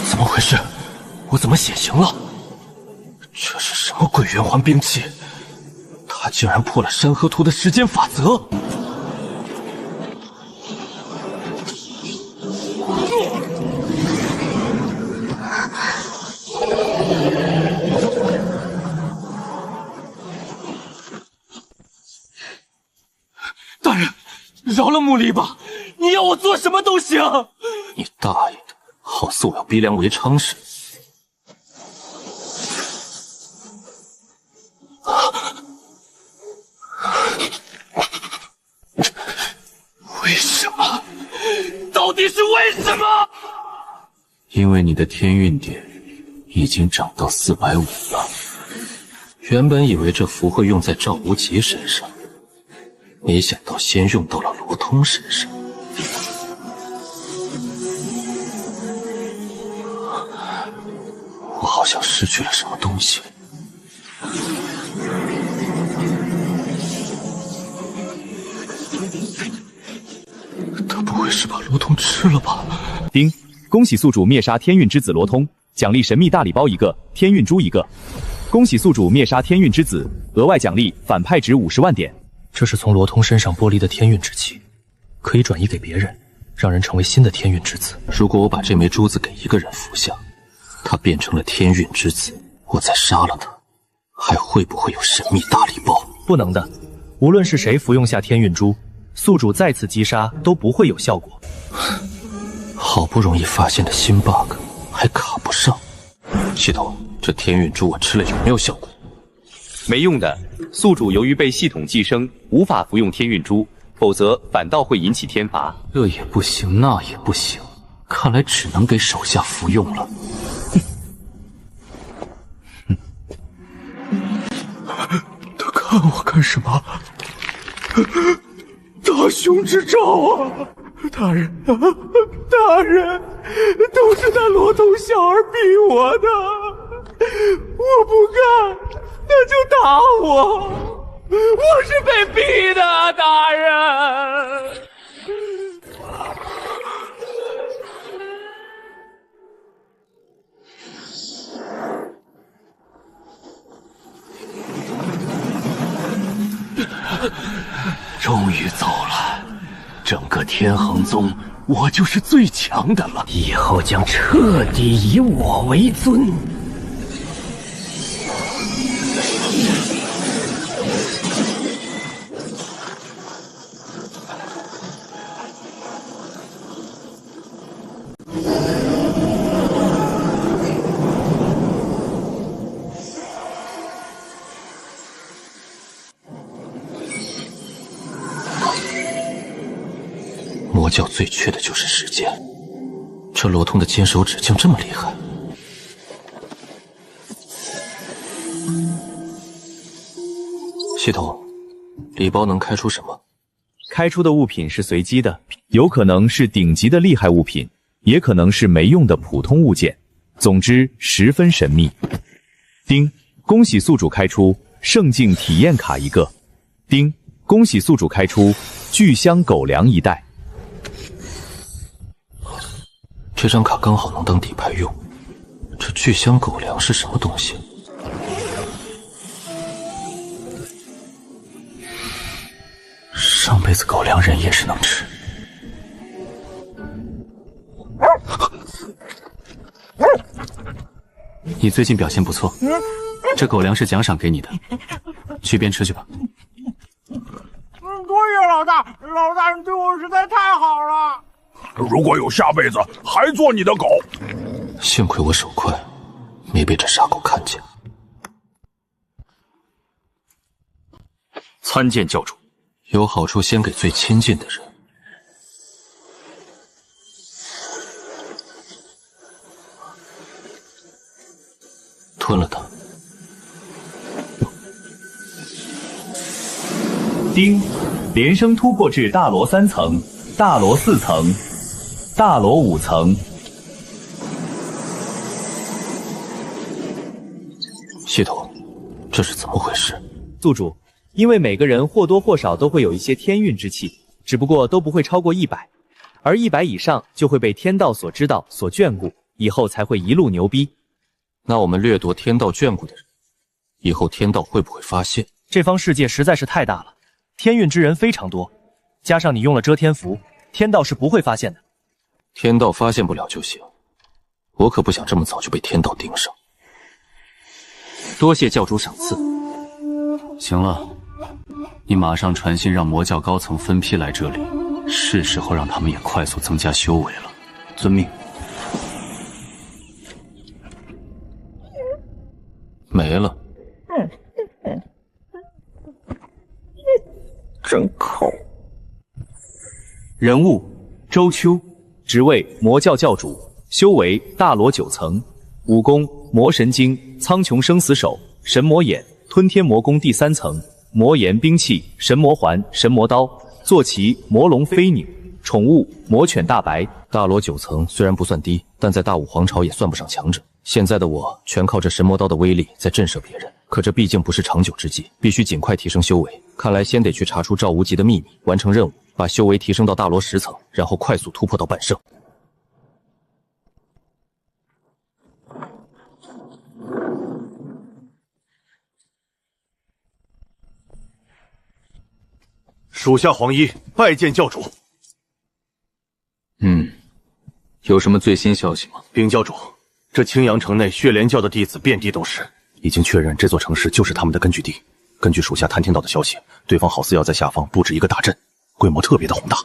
M: 怎么回事？我怎么显形了？这是什么鬼圆环兵器？他竟然破了山河图的时间法则！
F: 大人，饶了穆离吧！你要我做什么都行。
M: 你大爷的！好似我要逼良为娼似的。
F: 为什么？到底是为什么？
M: 因为你的天运点已经涨到450了。原本以为这符会用在赵无极身上，没想到先用到了罗通身上。我好像失去了什么东西。他不会是把罗通吃了吧？
B: 丁，恭喜宿主灭杀天运之子罗通，奖励神秘大礼包1个，天运珠1个。恭喜宿主灭杀天运之子，额外奖励反派值50万点。
M: 这是从罗通身上剥离的天运之气，可以转移给别人，让人成为新的天运之子。如果我把这枚珠子给一个人服下，他变成了天运之子，我再杀了他，还会不会有神秘大礼包？
B: 不能的，无论是谁服用下天运珠，宿主再次击杀都不会有效果。
M: 好不容易发现的新 bug 还卡不上。系统，这天运珠我吃了有没有效果？
G: 没用的，宿主由于被系统寄生，无法服用天运珠，否则反倒会引起天罚。
M: 这也不行，那也不行，看来只能给手下服用了。
O: 他看我干什么？大雄之兆啊！大人，大人，都是那罗通小儿逼我的，我不干，那就打我，我是被逼的，大人。
M: 终于走了，整个天衡宗，我就是最强的了。
R: 以后将彻底以我为尊。
M: 魔教最缺的就是时间，这罗通的金手指竟这么厉害。系统，礼包能开出什么？
B: 开出的物品是随机的，有可能是顶级的厉害物品，也可能是没用的普通物件。总之，十分神秘。丁，恭喜宿主开出圣境体验卡1个。丁，恭喜宿主开出聚香狗粮1袋。
M: 这张卡刚好能当底牌用。这聚香狗粮是什么东西？上辈子狗粮人也是能吃。
J: 你最近表现不错，这狗粮是奖赏给你的，去边吃去吧。
O: 多谢老大，老大人对我实在太好了。
S: 如果有下辈子，还做你的狗。
M: 幸亏我手快，没被这傻狗看见。
I: 参见教主。
M: 有好处先给最亲近的人。吞了它。
B: 丁，连升突破至大罗3层、大罗4层、大罗5层。
M: 系统，这是怎么回事？
B: 宿主，因为每个人或多或少都会有一些天运之气，只不过都不会超过100，而100以上就会被天道所知道、所眷顾，以后才会一路牛逼。
K: 那我们掠夺天道眷顾的人，以后天道会不会发现？
B: 这方世界实在是太大了，天运之人非常多，加上你用了遮天符，天道是不会发现的。
K: 天道发现不了就行，我可不想这么早就被天道盯上。
J: 多谢教主赏赐。行了，你马上传信让魔教高层分批来这里，是时候让他们也快速增加修为了。遵命。
K: 没了。
B: 真抠。人物：周秋，职位：魔教教主，修为：大罗9层，武功：魔神经、苍穹生死手、神魔眼、吞天魔功第3层，魔炎兵器：神魔环、神魔刀，坐骑：魔龙飞鸟，宠物：魔犬大白。
K: 大罗9层虽然不算低，但在大武皇朝也算不上强者。现在的我全靠这神魔刀的威力在震慑别人，可这毕竟不是长久之计，必须尽快提升修为。看来先得去查出赵无极的秘密，完成任务，把修为提升到大罗10层，然后快速突破到半圣。
H: 属下黄衣拜见教主。
J: 有什么最新消息吗？
H: 禀教主，这青阳城内血莲教的弟子遍地都是，已经确认这座城市就是他们的根据地。根据属下探听到的消息，对方好似要在下方布置一个大阵，规模特别的宏大。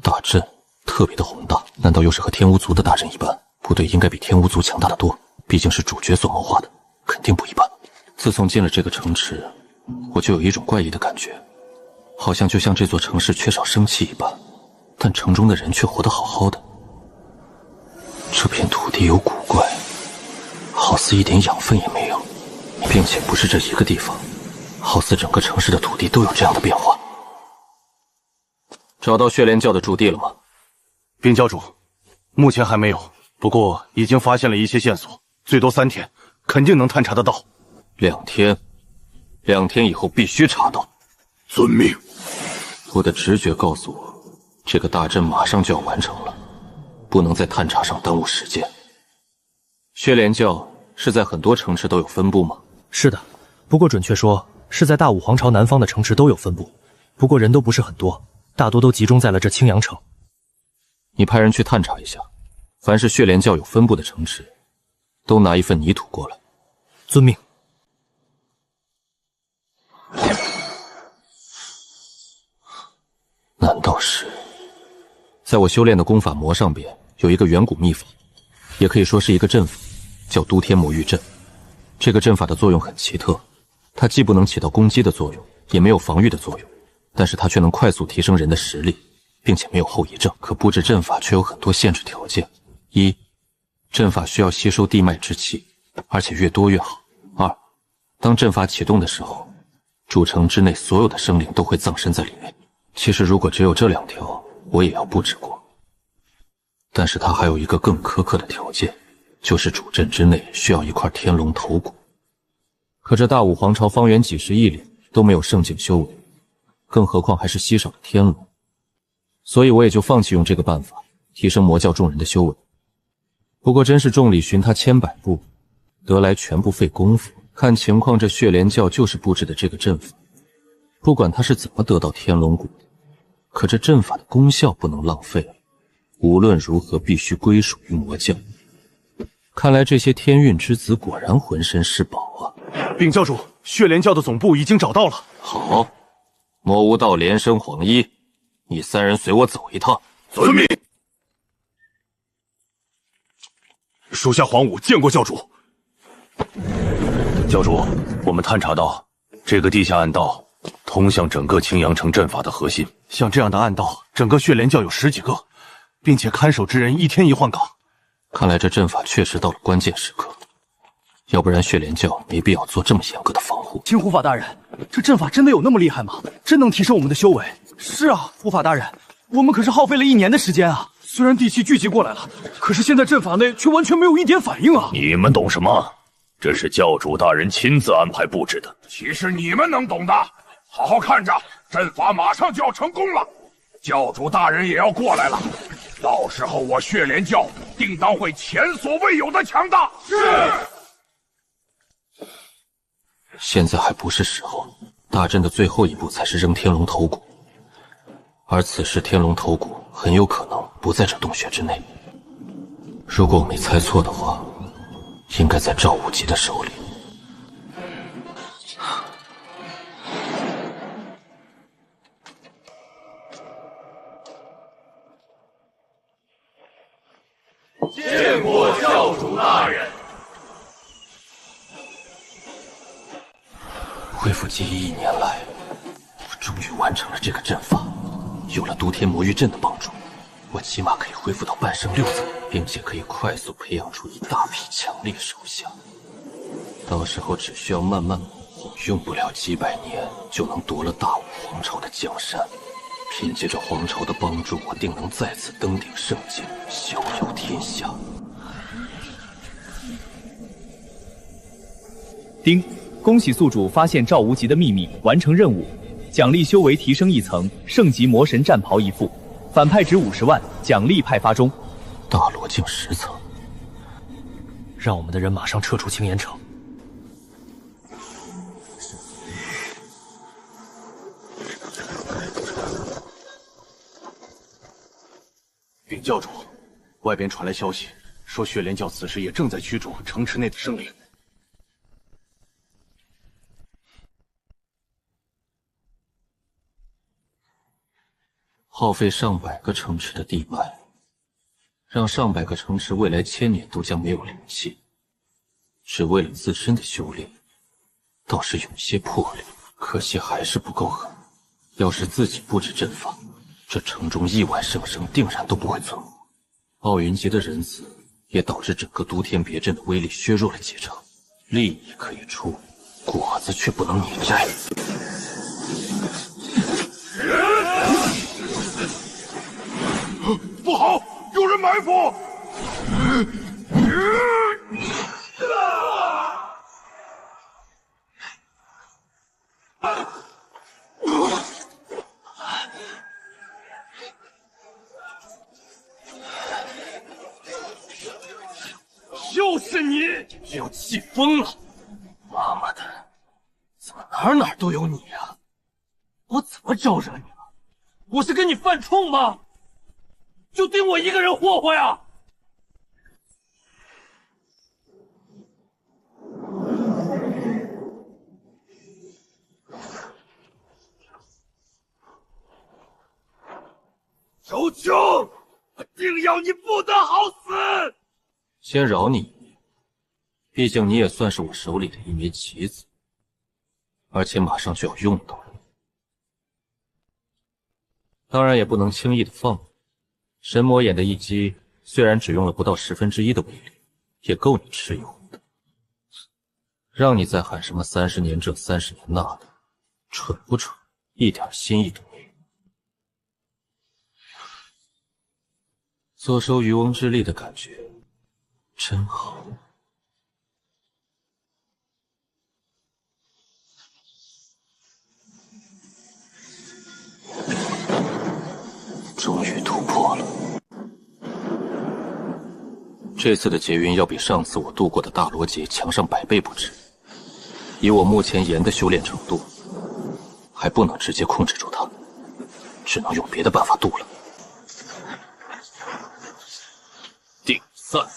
K: 大阵特别的宏大，难道又是和天巫族的大阵一般？部队应该比天巫族强大的多，毕竟是主角所谋划的，肯定不一般。自从进了这个城池，我就有一种怪异的感觉，好像就像这座城市缺少生气一般，但城中的人却活得好好的。这片土地有古怪，好似一点养分也没有，并且不是这一个地方，好似整个城市的土地都有这样的变化。找到血莲教的驻地了吗？
H: 禀教主，目前还没有，不过已经发现了一些线索，最多3天，肯定能探查得到。
K: 2天，2天以后必须查到。
S: 遵命。
K: 我的直觉告诉我，这个大阵马上就要完成了，不能在探查上耽误时间。血莲教是在很多城池都有分布吗？
B: 是的，不过准确说是在大武皇朝南方的城池都有分布，不过人都不是很多，大多都集中在了这青阳城。
K: 你派人去探查一下，凡是血莲教有分布的城池，都拿一份泥土过来。
B: 遵命。
K: 难道是……在我修炼的功法魔上边有一个远古秘法，也可以说是一个阵法，叫都天魔域阵。这个阵法的作用很奇特，它既不能起到攻击的作用，也没有防御的作用，但是它却能快速提升人的实力，并且没有后遗症。可布置阵法却有很多限制条件：一，阵法需要吸收地脉之气，而且越多越好；二，当阵法启动的时候，主城之内所有的生灵都会葬身在里面。其实如果只有这2条，我也要布置过，但是它还有一个更苛刻的条件，就是主阵之内需要一块天龙头骨。可这大武皇朝方圆几十亿里都没有圣境修为，更何况还是稀少的天龙，所以我也就放弃用这个办法提升魔教众人的修为。不过真是众里寻他千百步，得来全不费功夫。看情况，这血莲教就是布置的这个阵法，不管他是怎么得到天龙骨的，可这阵法的功效不能浪费，无论如何必须归属于魔教。看来这些天运之子果然浑身是宝啊！
H: 禀教主，血莲教的总部已经找到了。
K: 好，魔无道、连生、黄衣，你3人随我走一趟。
S: 遵命。
H: 属下黄武见过教主。教主，我们探查到这个地下暗道通向整个青阳城阵法的核心，像这样的暗道，整个血莲教有10几个，并且看守之人1天1换岗。
K: 看来这阵法确实到了关键时刻，要不然血莲教没必要做这么严格的防护。
A: 青护法大人，这阵法真的有那么厉害吗？真能提升我们的修为？是啊，护法大人，我们可是耗费了1年的时间啊！虽然地气聚集过来了，可是现在阵法内却完全没有一点反应啊！
S: 你们懂什么？这是教主大人亲自安排布置的。其实你们能懂的，好好看着，阵法马上就要成功了，教主大人也要过来了。到时候我血莲教定当会前所未有的强大。是。
M: 现在还不是时候，大阵的最后一步才是扔天龙头骨，而此时天龙头骨很有可能不在这洞穴之内。如果我没猜错的话，应该在赵无极的手里。
S: 见过教主大人。
M: 恢复记忆1年来，我终于完成了这个阵法。有了都天魔域阵的帮助，我起码可以恢复到半圣6层，并且可以快速培养出一大批强力手下。到时候只需要慢慢磨合，用不了几百年就能夺了大武皇朝的江山。凭借着皇朝的帮助，我定能再次登顶圣境，逍遥天下。
B: 丁，恭喜宿主发现赵无极的秘密，完成任务，奖励修为提升1层，圣级魔神战袍1副，反派值50万，奖励派发中。
M: 大罗境10层，
C: 让我们的人马上撤出青岩城。
O: 禀教主，外边传来消息，说血莲教此时也正在驱逐城池内的生灵。
M: 耗费上百个城池的地脉，让上百个城池未来1000年都将没有灵气，只为了自身的修炼，倒是有些魄力，可惜还是不够狠。要是自己布置阵法，这城中亿万圣生定然都不会存活。傲云劫的人死，也导致整个都天别阵的威力削弱了几成，利益可以出，果子却不能逆摘。
S: 不好，有人埋伏！
A: 就是你，
C: 要气疯了！妈妈的，怎么哪儿都有你呀？我怎么招惹你了？
A: 我是跟你犯冲吗？就盯我一个人霍霍呀？周琼，我定要你不得好死！
M: 先饶你一命，毕竟你也算是我手里的一枚棋子，而且马上就要用到了。当然也不能轻易的放过。神魔眼的一击虽然只用了不到1/10的威力，也够你吃一回的。让你再喊什么30年这30年那的，蠢不蠢？一点心意都没有。坐收渔翁之利的感觉真好。终于突破了。这次的劫运要比上次我度过的大罗劫强上100倍不止。以我目前炎的修炼程度，还不能直接控制住它，只能用别的办法渡了。定散。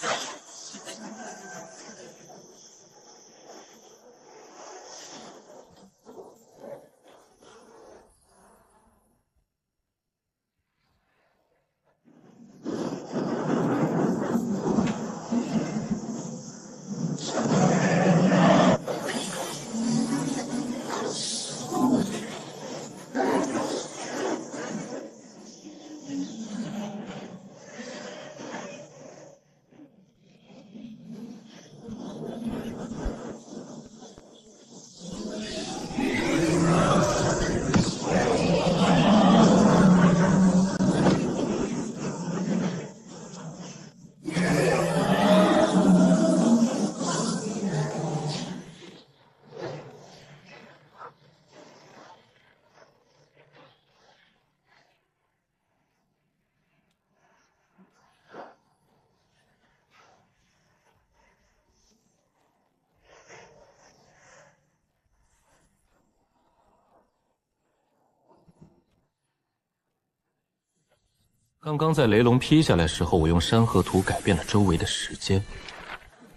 K: 刚刚在雷龙劈下来时候，我用山河图改变了周围的时间。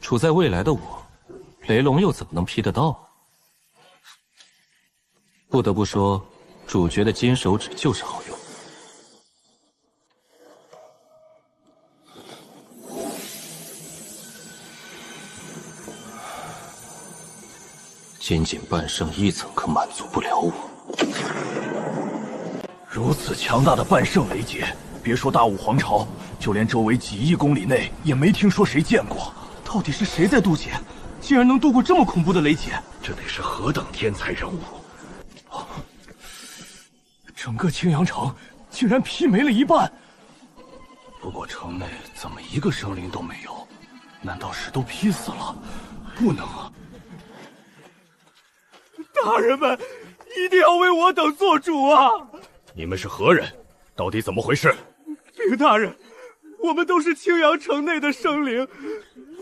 K: 处在未来的我，雷龙又怎么能劈得到？不得不说，主角的金手指就是好用。仅仅半圣1层可满足不了我。
A: 如此强大的半圣雷劫，别说大武皇朝，就连周围几亿公里内也没听说谁见过。到底是谁在渡劫，竟然能渡过这么恐怖的雷劫？
S: 这得是何等天才人物！
A: 整个青阳城竟然劈没了一半。
S: 不过城内怎么一个生灵都没有？难道是都劈死了？不能啊！
A: 大人们，一定要为我等做主啊！
S: 你们是何人？到底怎么回事？
A: 禀大人，我们都是青阳城内的生灵，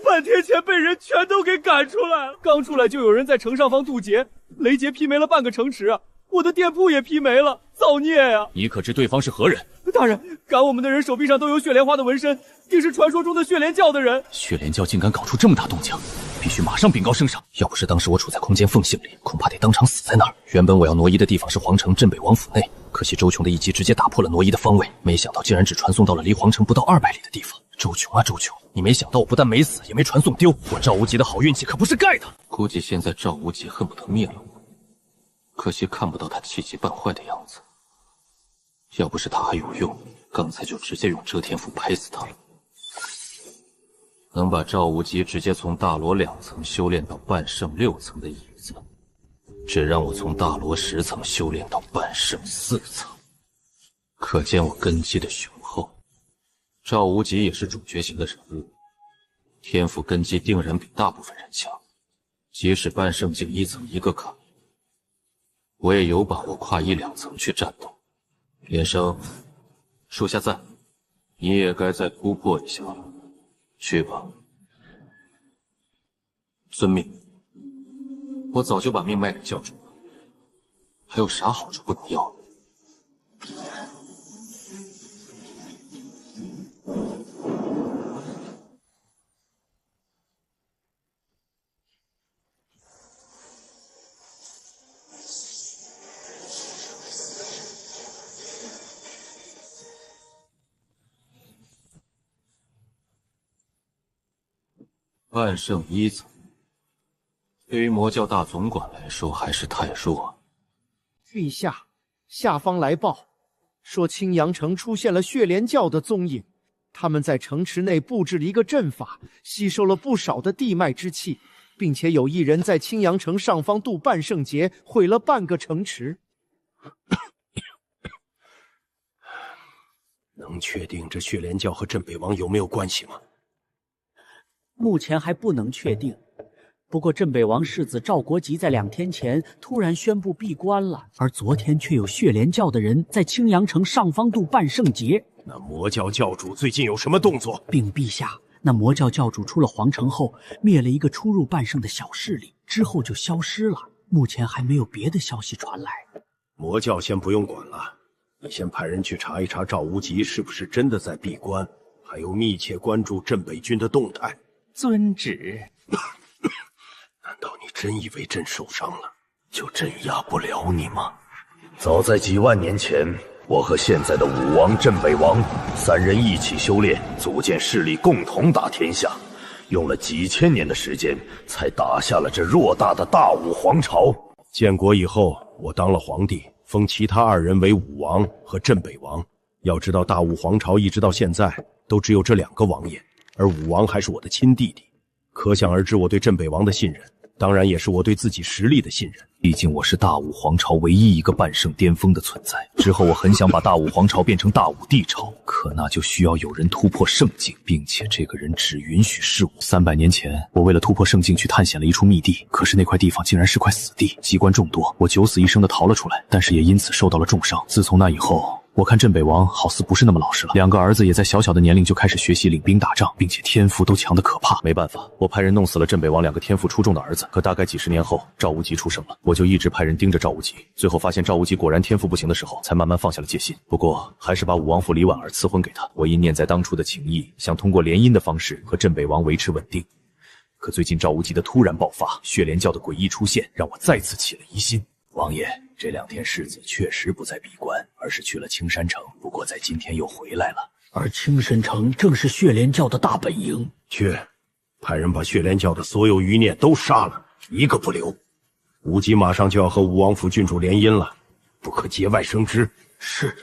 A: 半天前被人全都给赶出来了。刚出来就有人在城上方渡劫，雷劫劈没了半个城池，我的店铺也劈没了，造孽呀！
K: 你可知对方是何人？
A: 大人，赶我们的人手臂上都有血莲花的纹身，定是传说中的血莲教的人。
K: 血莲教竟敢搞出这么大动静，必须马上禀告圣上。要不是当时我处在空间缝隙里，恐怕得当场死在那儿。原本我要挪移的地方是皇城镇北王府内，可惜周琼的一击直接打破了挪移的方位，没想到竟然只传送到了离皇城不到200里的地方。周琼啊周琼，你没想到我不但没死，也没传送丢，我赵无极的好运气可不是盖的。估计现在赵无极恨不得灭了我，可惜看不到他气急败坏的样子。要不是他还有用，刚才就直接用遮天符拍死他了。能把赵无极直接从大罗2层修炼到半圣6层的椅子，只让我从大罗10层修炼到半圣4层，可见我根基的雄厚。赵无极也是主角型的人物，天赋根基定然比大部分人强，即使半圣境1层一个坎，我也有把握跨1、2层去战斗。连生，属下在，你也该再突破一下了。去吧，遵命。我早就把命脉给叫住了，还有啥好处不能要？半圣1层，对于魔教大总管来说还是太弱。
D: 陛下，下方来报，说青阳城出现了血莲教的踪影，他们在城池内布置了一个阵法，吸收了不少的地脉之气，并且有一人在青阳城上方渡半圣劫，毁了半个城池。
H: 能确定这血莲教和镇北王有没有关系吗？
C: 目前还不能确定，不过镇北王世子赵国吉在2天前突然宣布闭关了，而昨天却有血莲教的人在青阳城上方渡半圣劫。
H: 那魔教教主最近有什么动作？
C: 禀陛下，那魔教教主出了皇城后，灭了一个初入半圣的小势力，之后就消失了。目前还没有别的消息传来。
H: 魔教先不用管了，你先派人去查一查赵无极是不是真的在闭关，还有密切关注镇北军的动态。
C: 遵旨。
H: 难道你真以为朕受伤了，
S: 就镇压不了你吗？早在几万年前，我和现在的武王、镇北王3人一起修炼，组建势力，共同打天下，用了几千年的时间，才打下了这偌大的大武皇朝。
H: 建国以后，我当了皇帝，封其他2人为武王和镇北王。要知道，大武皇朝一直到现在都只有这2个王爷，而武王还是我的亲弟弟，可想而知我对镇北王的信任，当然也是我对自己实力的信任。
B: 毕竟我是大武皇朝唯一一个半圣巅峰的存在。之后我很想把大武皇朝变成大武帝朝，可那就需要有人突破圣境，并且这个人只允许是我。300年前，我为了突破圣境去探险了一处秘地，可是那块地方竟然是块死地，机关众多，我9死1生的逃了出来，但是也因此受到了重伤。自从那以后，
F: 我看镇北王好似不是那么老实了，2个儿子也在小小的年龄就开始学习领兵打仗，并且天赋都强得可怕。没办法，我派人弄死了镇北王2个天赋出众的儿子。可大概几10年后，赵无极出生了，我就一直派人盯着赵无极，最后发现赵无极果然天赋不行的时候，才慢慢放下了戒心。不过还是把武王府李婉儿赐婚给他。我因念在当初的情谊，想通过联姻的方式和镇北王维持稳定。可最近赵无极的突然爆发，血莲教的诡异出现，让我再次起了疑心。王爷，这2天世子确实不在闭关，而是去了青山城，不过在今天又回来了。
M: 而青山城正是血莲教的大本营。
H: 去，派人把血莲教的所有余孽都杀了，一个不留。无极马上就要和武王府郡主联姻了，不可节外生枝。
M: 是。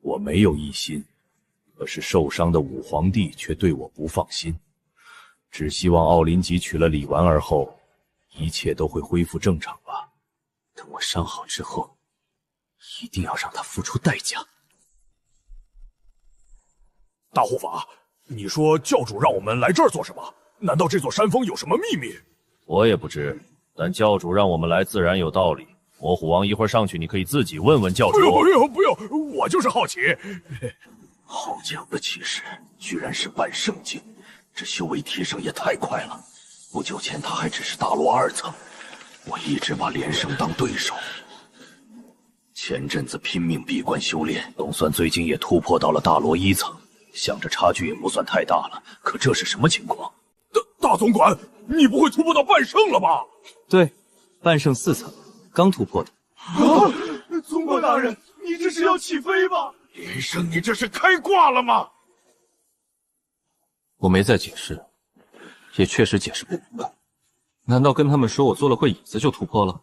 B: 我没有异心，可是受伤的武皇帝却对我不放心，只希望奥林吉娶了李婉儿后，一切都会恢复正常吧。
M: 等我伤好之后，一定要让他付出代价。
O: 大护法，你说教主让我们来这儿做什么？难道这座山峰有什么秘密？
B: 我也不知，但教主让我们来自然有道理。魔虎王一会儿上去，你可以自己问问教主。
O: 不用，我就是好奇。
M: 好强的气势，居然是半圣境，这修为提升也太快了。不久前他还只是大罗2层，我一直把连胜当对手。前阵子拼命闭关修炼，总算最近也突破到了大罗1层，想着差距也不算太大了。可这是什么情况？
O: 大总管，你不会突破到半圣了吧？
B: 对，半圣4层，刚突破的。
O: 总管大人，你这是要起飞吗？连胜，你这是开挂了吗？
J: 我没再解释，也确实解释不明白。难道跟他们说我做了块椅子就突破了？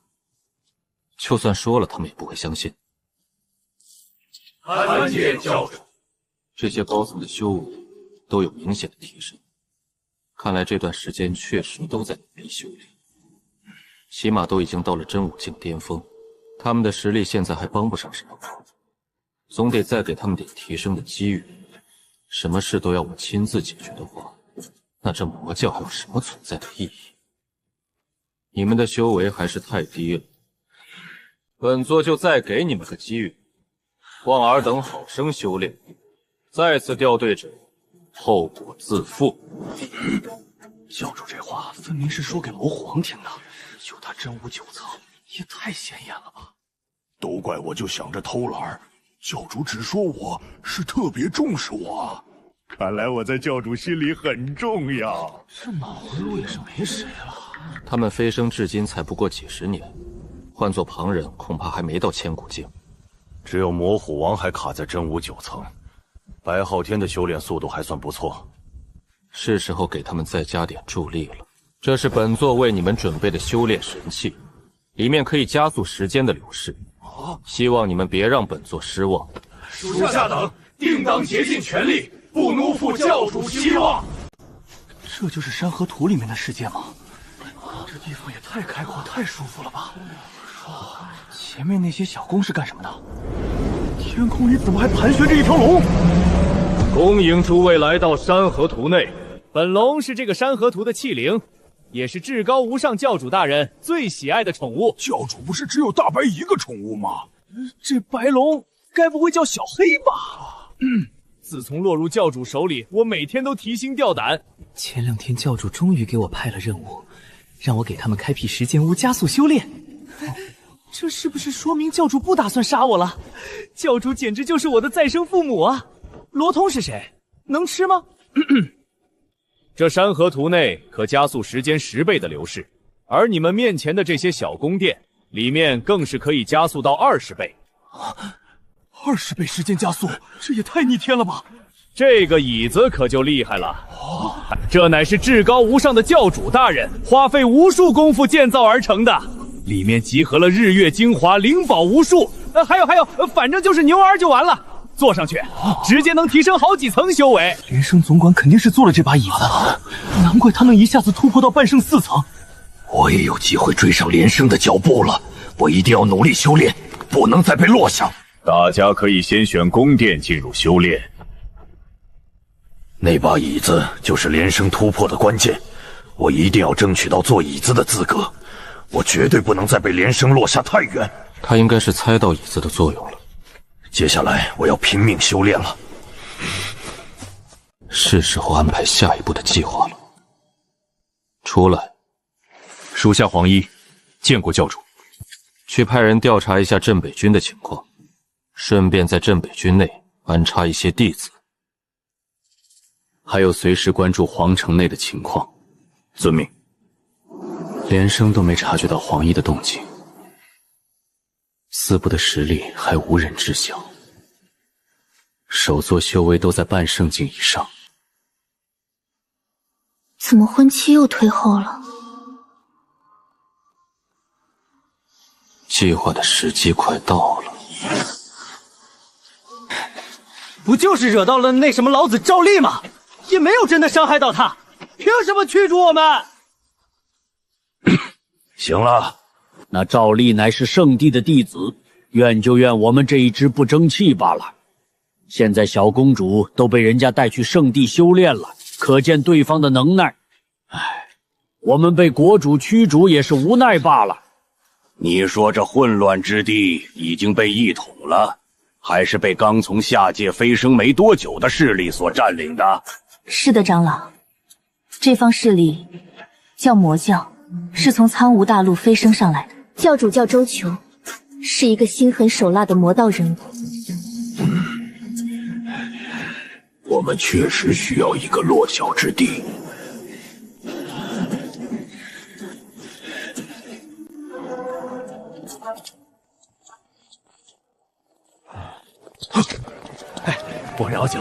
J: 就算说了，他们也不会相信。
O: 参见教主。
J: 这些高层的修为都有明显的提升，看来这段时间确实都在努力修炼，起码都已经到了真武境巅峰。他们的实力现在还帮不上什么忙，总得再给他们点提升的机遇。什么事都要我亲自解决的话，那这魔教还有什么存在的意义？你们的修为还是太低了，本座就再给你们个机遇，望尔等好生修炼，再次掉队者，后果自负。
C: 教主这话分明是说给魔虎王听的，就他真武9层，也太显眼了吧！
O: 都怪我就想着偷懒，教主只说我是特别重视我，看来我在教主心里很重要。
C: 这脑回路也是没谁了。
J: 他们飞升至今才不过几10年，换做旁人恐怕还没到千古境。
V: 只有魔虎王还卡在真武9层，白昊天的修炼速度还算不错。
J: 是时候给他们再加点助力了。这是本座为你们准备的修炼神器，里面可以加速时间的流逝，希望你们别让本座失望。
O: 属下等定当竭尽全力，不辜负教主希望。
C: 这就是山河图里面的世界吗？这地方也太开阔、太舒服了吧！前面那些小宫是干什么的？天空里怎么还盘旋着一条龙？
N: 恭迎诸位来到山河图内。本龙是这个山河图的器灵，也是至高无上教主大人最喜爱的宠物。
O: 教主不是只有大白一个宠物吗？
N: 这白龙该不会叫小黑吧？自从落入教主手里，我每天都提心吊胆。
C: 前2天教主终于给我派了任务，让我给他们开辟时间屋，加速修炼。这是不是说明教主不打算杀我了？教主简直就是我的再生父母啊！罗通是谁？能吃吗？
N: 这山河图内可加速时间10倍的流逝，而你们面前的这些小宫殿里面更是可以加速到20倍。
C: 20倍时间加速，这也太逆天了吧！
N: 这个椅子可就厉害了，这乃是至高无上的教主大人花费无数功夫建造而成的，里面集合了日月精华，灵宝无数。还有，反正就是牛儿就完了。坐上去，直接能提升好几层修为。
C: 连胜总管肯定是做了这把椅子，难怪他能一下子突破到半圣4层。
M: 我也有机会追上连胜的脚步了，我一定要努力修炼，不能再被落下。
V: 大家可以先选宫殿进入修炼。
M: 那把椅子就是连胜突破的关键，我一定要争取到坐椅子的资格，我绝对不能再被连胜落下太远。
K: 他应该是猜到椅子的作用了。
S: 接下来我要拼命修炼了，
K: 是时候安排下一步的计划了。出来，
G: 属下黄衣，见过教主。
K: 去派人调查一下镇北军的情况，顺便在镇北军内安插一些弟子，
G: 还有随时关注皇城内的情况。
S: 遵命。
G: 连生都没察觉到黄衣的动静，四部的实力还无人知晓，首座修为都在半圣境以上。
Q: 怎么婚期又推后了？
K: 计划的时机快到了。
A: 不就是惹到了那什么老子赵丽吗？也没有真的伤害到他，凭什么驱逐我们？
H: 行了，那赵丽乃是圣帝的弟子，怨就怨我们这一支不争气罢了。现在小公主都被人家带去圣地修炼了，可见对方的能耐。唉，我们被国主驱逐也是无奈罢了。你说这混乱之地已经被一统了，还是被刚从下界飞升没多久的势力所占领的？
P: 是的，长老，这方势力叫魔教，是从苍梧大陆飞升上来的。
Q: 教主叫周琼，是一个心狠手辣的魔道人物。
H: 我们确实需要一个落脚之地。
A: 哎，不了解。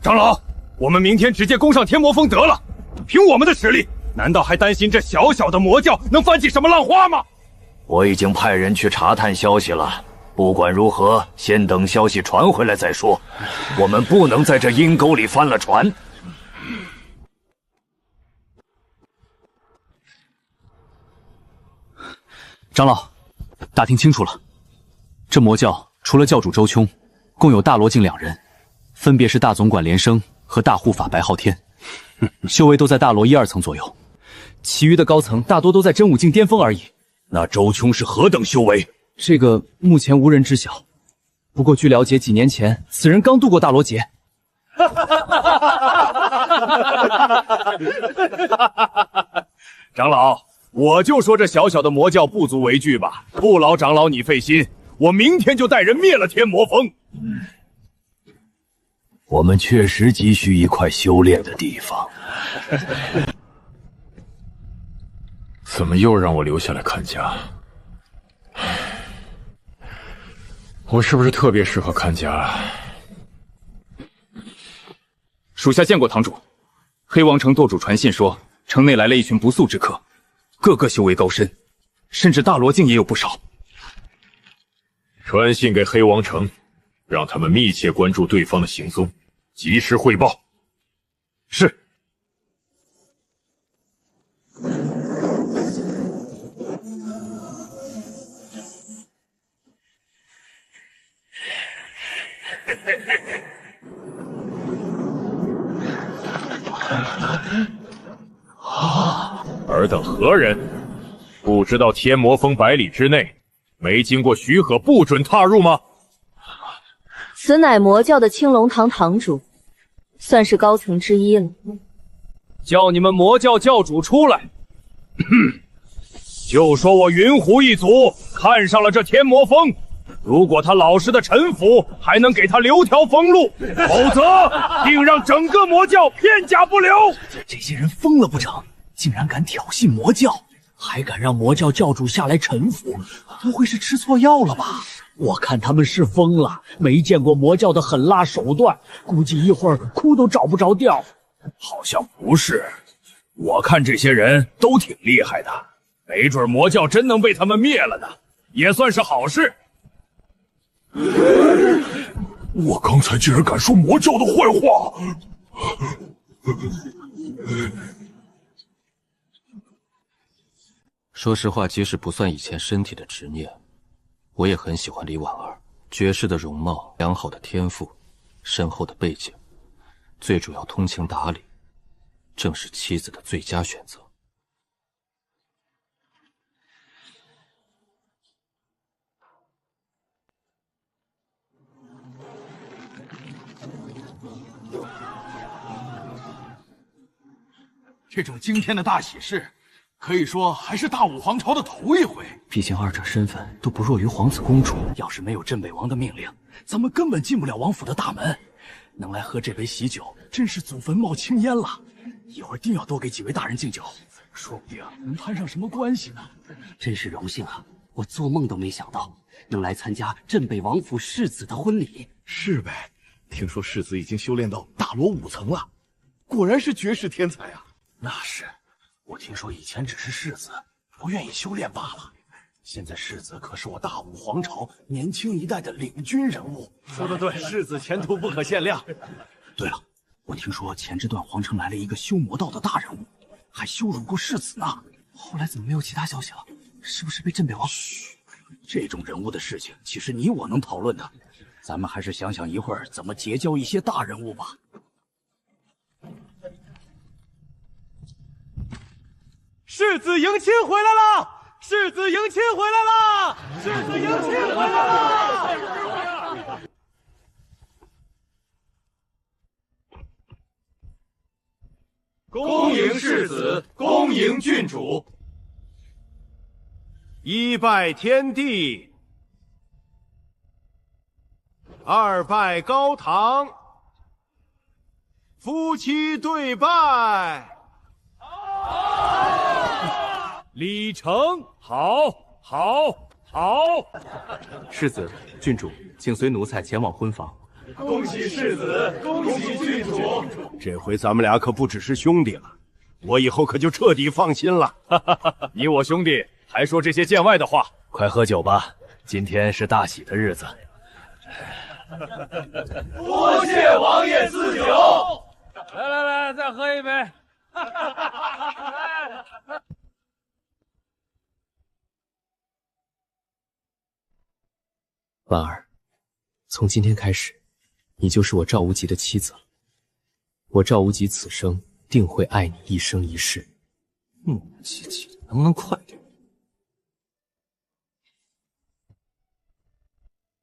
N: 长老，我们明天直接攻上天魔峰得了。凭我们的实力，难道还担心这小小的魔教能翻起什么浪花吗？
H: 我已经派人去查探消息了，不管如何，先等消息传回来再说。我们不能在这阴沟里翻了船。
B: 长老，打听清楚了，这魔教除了教主周琼，共有大罗境2人，分别是大总管连生和大护法白昊天，修为都在大罗1、2层左右，其余的高层大多都在真武境巅峰而已。
H: 那周琼是何等修为？
B: 这个目前无人知晓。不过据了解，几年前此人刚渡过大罗劫。
N: 长老，我就说这小小的魔教不足为惧吧，不劳长老你费心，我明天就带人灭了天魔峰。
H: 我们确实急需一块修炼的地方。
O: 怎么又让我留下来看家？我是不是特别适合看家？
J: 属下见过堂主，黑王城舵主传信说，城内来了一群不速之客，个个修为高深，甚至大罗境也有不少。
O: 传信给黑王城，让他们密切关注对方的行踪，及时汇报。
N: 是。尔等何人？不知道天魔峰100里之内，没经过许可不准踏入吗？
P: 此乃魔教的青龙堂堂主，算是高层之一了。
N: 叫你们魔教教主出来！就说我云湖一族看上了这天魔峰，如果他老实的臣服，还能给他留条封路，否则定让整个魔教片甲不留。
C: 这些人疯了不成？竟然敢挑衅魔教，还敢让魔教教主下来臣服，不会是吃错药了吧？我看他们是疯了，没见过魔教的狠辣手段，估计一会儿哭都找不着调。
N: 好像不是，我看这些人都挺厉害的，没准魔教真能被他们灭了呢，也算是好事。
O: 我刚才竟然敢说魔教的坏话！
K: 说实话，即使不算以前身体的执念，我也很喜欢李婉儿。绝世的容貌，良好的天赋，深厚的背景，最主要通情达理，正是妻子的最佳选择。
O: 这种惊天的大喜事，可以说还是大武皇朝的头一回。
C: 毕竟二者身份都不弱于皇子公主，要是没有镇北王的命令，咱们根本进不了王府的大门。能来喝这杯喜酒，真是祖坟冒青烟了。一会儿定要多给几位大人敬酒，说不定能攀上什么关系呢。真是荣幸啊！我做梦都没想到能来参加镇北王府世子的婚礼。
O: 是呗，听说世子已经修炼到大罗5层了，果然是绝世天才啊！
C: 那是，我听说以前只是世子，不愿意修炼罢了。现在世子可是我大武皇朝年轻一代的领军人物。
A: 说得对，世子前途不可限量。
C: 对了，我听说前这段皇城来了一个修魔道的大人物，还羞辱过世子呢。后来怎么没有其他消息了？是不是被镇北王？嘘，这种人物的事情，岂是你我能讨论的？咱们还是想想一会儿怎么结交一些大人物吧。
A: 世子迎亲回来了！世子迎亲回来了！世子迎亲回来了！
N: 恭迎世子，恭迎郡主。
H: 一拜天地，二拜高堂，夫妻对拜。
N: 礼成，好，好，好。
G: 世子、郡主，请随奴才前往婚房。
N: 恭喜世子，恭喜郡主。
H: 这回咱们俩可不只是兄弟了，我以后可就彻底放心了。
N: 你我兄弟还说这些见外的话，
B: 快喝酒吧，今天是大喜的日子。
N: 多谢王爷赐酒。来来来，再喝一杯。
L: 婉儿，从今天开始，你就是我赵无极的妻子了。我赵无极此生定会爱你一生一世。
M: 磨磨唧唧的，能不能快点？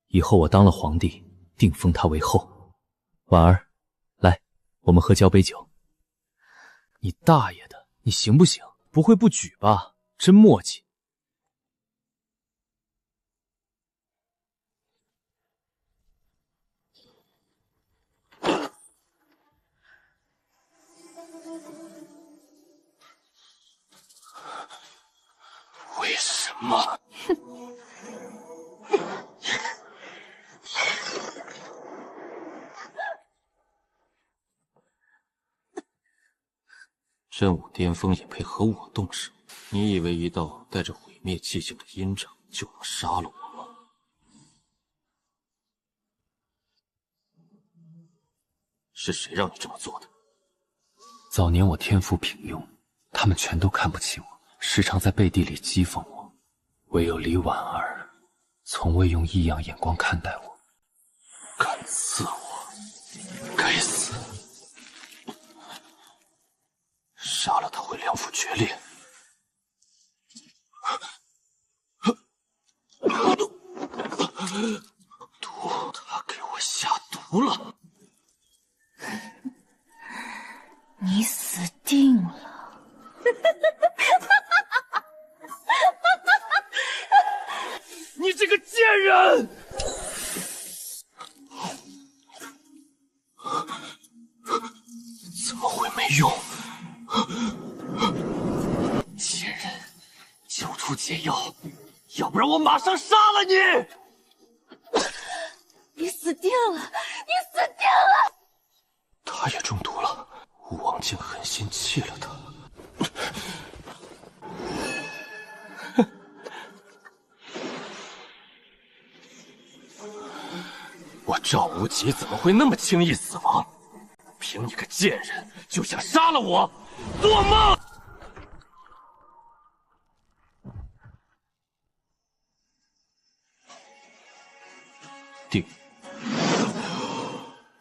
L: 以后我当了皇帝，定封他为后。婉儿，来，我们喝交杯酒。
B: 你大爷的，你行不行？不会不举吧？真磨叽。
M: 为什么？真武巅峰也配和我动手？你以为一道带着毁灭气息的阴掌就能杀了我吗？是谁让你这么做的？
L: 早年我天赋平庸，他们全都看不起我，时常在背地里讥讽我。唯有李婉儿，从未用异样眼光看待我。
M: 敢刺我，该死！杀了他会两府决裂。毒，他给我下毒了。
Q: 你死定了！
A: 你这个贱人！
M: 怎么会没用？贱人，救出解药，要不然我马上杀了你！
Q: 你死定了！你死定了！
M: 他也中毒了，武王竟狠心弃了他。我赵无极怎么会那么轻易死亡？凭你个贱人就想杀了我，做梦！定。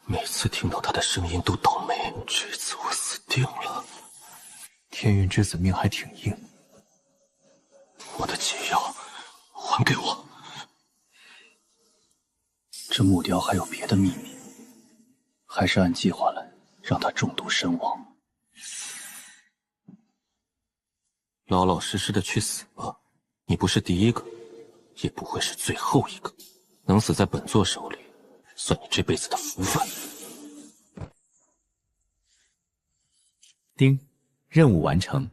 M: 每次听到他的声音都倒霉，这次我死定了。
L: 天云之子命还挺硬。
M: 我的解药还给我。
L: 这木雕还有别的秘密，还是按计划来，让他中毒身亡。
K: 老老实实的去死吧。你不是第一个，也不会是最后一个。能死在本座手里，算你这辈子的福分。
G: 丁，任务完成。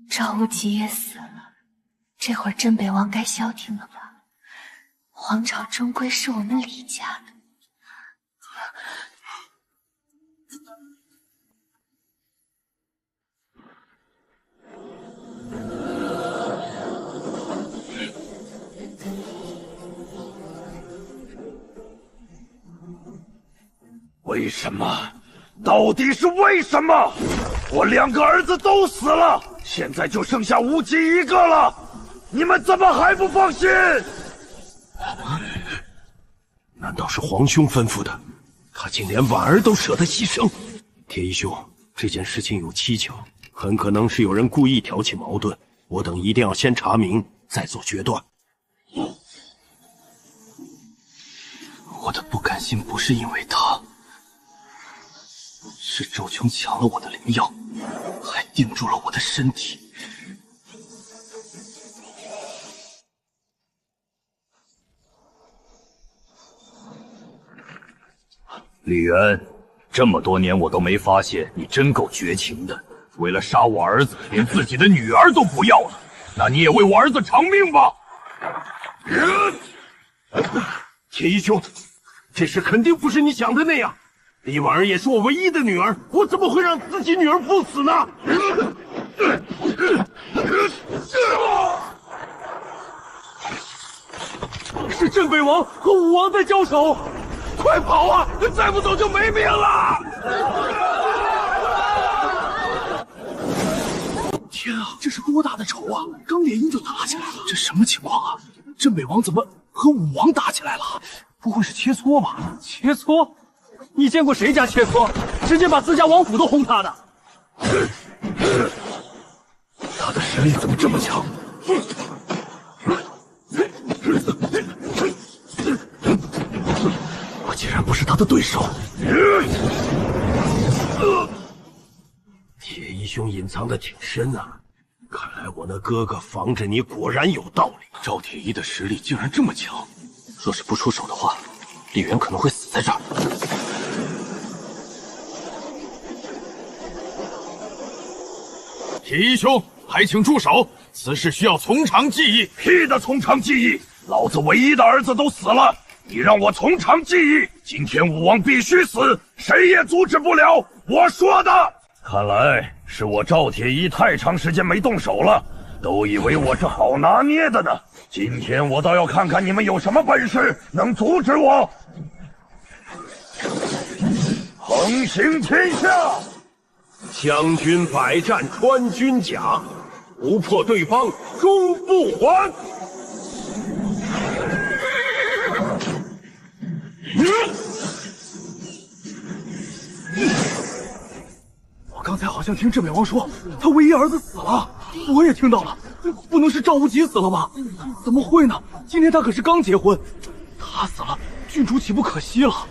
Q: 赵无极也死了，这会儿镇北王该消停了吧？皇朝终归是我们李家的。
S: 为什么？到底是为什么？我2个儿子都死了，现在就剩下无极1个了，你们怎么还不放心？
H: 难道是皇兄吩咐的？他竟连婉儿都舍得牺牲？铁一兄，这件事情有蹊跷，很可能是有人故意挑起矛盾。我等一定要先查明，再做决断。
K: 我的不甘心不是因为他。是周琼抢了我的灵药，还定住了我的身体。
V: 李渊，这么多年我都没发现你真够绝情的，为了杀我儿子，连自己的女儿都不要了。那你也为我儿子偿命吧！
H: 铁一兄，这事肯定不是你想的那样。李婉儿也是我唯一的女儿，我怎么会让自己女儿赴死呢？
A: 是镇北王和武王在交手，
H: 快跑啊！再不走就没命了！
F: 天啊，这是多大的仇啊！刚联姻就打起来了，这什么情况啊？镇北王怎么和武王打起来了？不会是切磋吧？
A: 切磋？你见过谁家切磋？直接把自家王府都轰塌的。
H: 他的实力怎么这么强？我竟然不是他的对手。铁一兄隐藏的挺深啊，看来我那哥哥防着你果然有道理。
K: 赵铁一的实力竟然这么强，若是不出手的话，李渊可能会死在这儿。
O: 铁一兄，还请住手！此事需要从长计议。
S: 屁的从长计议！老子唯一的儿子都死了，你让我从长计议？今天武王必须死，谁也阻止不了。我说的。看来是我赵铁一太长时间没动手了，都以为我是好拿捏的呢。今天我倒要看看你们有什么本事能阻止我。横行天下。
H: 将军百战穿军甲，不破对方终不还。
A: 我刚才好像听镇北王说，他唯一儿子死了，我也听到了。不能是赵无极死了吧？怎么会呢？今天他可是刚结婚，他死了，郡主岂不可惜了？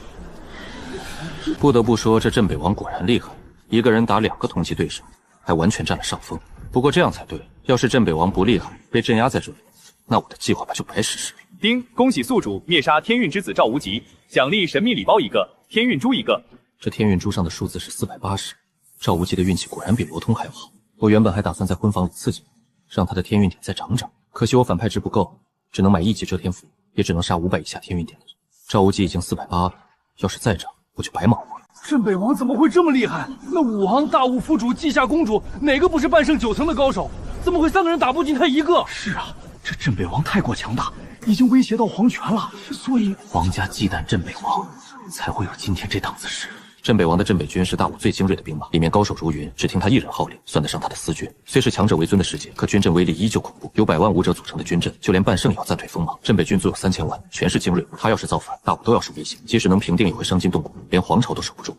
K: 不得不说，这镇北王果然厉害。一个人打2个同级对手，还完全占了上风。不过这样才对，要是镇北王不厉害，被镇压在这里，那我的计划就白实施了。
G: 丁，恭喜宿主灭杀天运之子赵无极，奖励神秘礼包1个，天运珠1个。
K: 这天运珠上的数字是480，赵无极的运气果然比罗通还要好。我原本还打算在婚房里刺激，让他的天运点再涨涨，可惜我反派值不够，只能买1级遮天符，也只能杀500以下天运点的人。赵无极已经480了，要是再涨，我就白忙活了。
A: 镇北王怎么会这么厉害？那武王、大武夫主、稷下公主，哪个不是半圣9层的高手？怎么会3个人打不进他一个？
F: 是啊，这镇北王太过强大，已经威胁到皇权了，所以
K: 皇家忌惮镇北王，才会有今天这档子事。镇北王的镇北军是大武最精锐的兵马，里面高手如云，只听他一人号令，算得上他的私军。虽是强者为尊的世界，可军阵威力依旧恐怖。有100万武者组成的军阵，就连半圣也要暂退锋芒。镇北军足有3000万，全是精锐，他要是造反，大武都要受威胁。即使能平定，也会伤筋动骨，连皇朝都守不住。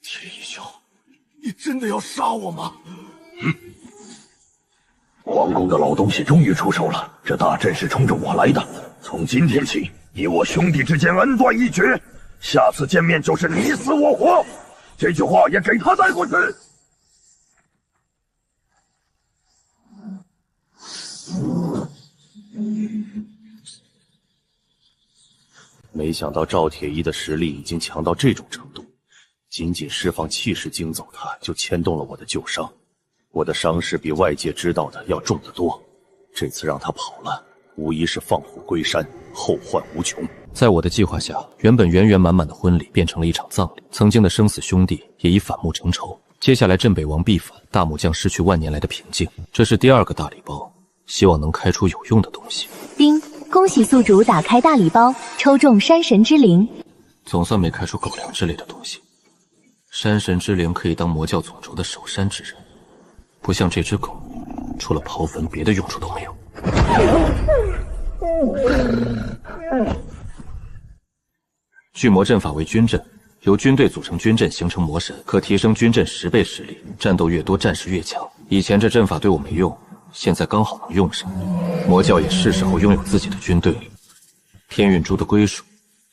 O: 天一兄，你真的要杀我吗？
S: 皇宫的老东西终于出手了，这大阵是冲着我来的。从今天起，你我兄弟之间恩断义绝，下次见面就是你死我活。这句话也给他带过去。
V: 没想到赵铁一的实力已经强到这种程度，仅仅释放气势惊走他，就牵动了我的旧伤。我的伤势比外界知道的要重得多，这次让他跑了，无疑是放虎归山，后患无穷。
K: 在我的计划下，原本圆圆满满的婚礼变成了一场葬礼，曾经的生死兄弟也已反目成仇。接下来镇北王必反，大母将失去万年来的平静。这是第2个大礼包，希望能开出有用的东西。
Q: 丁，恭喜宿主打开大礼包，抽中山神之灵。
K: 总算没开出狗粮之类的东西。山神之灵可以当魔教总轴的守山之人，不像这只狗，除了刨坟，别的用处都没有。巨魔阵法为军阵，由军队组成军阵，形成魔神，可提升军阵10倍实力，战斗越多，战士越强。以前这阵法对我没用，现在刚好能用上。魔教也是时候拥有自己的军队了。天运珠的归属，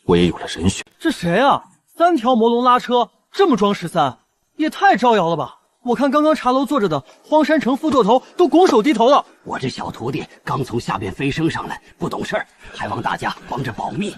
K: 我也有了人选。
A: 这谁啊？3条魔龙拉车，这么装13，也太招摇了吧！我看刚刚茶楼坐着的荒山城副舵头都拱手低头了。
R: 我这小徒弟刚从下边飞升上来，不懂事儿，还望大家帮着保密。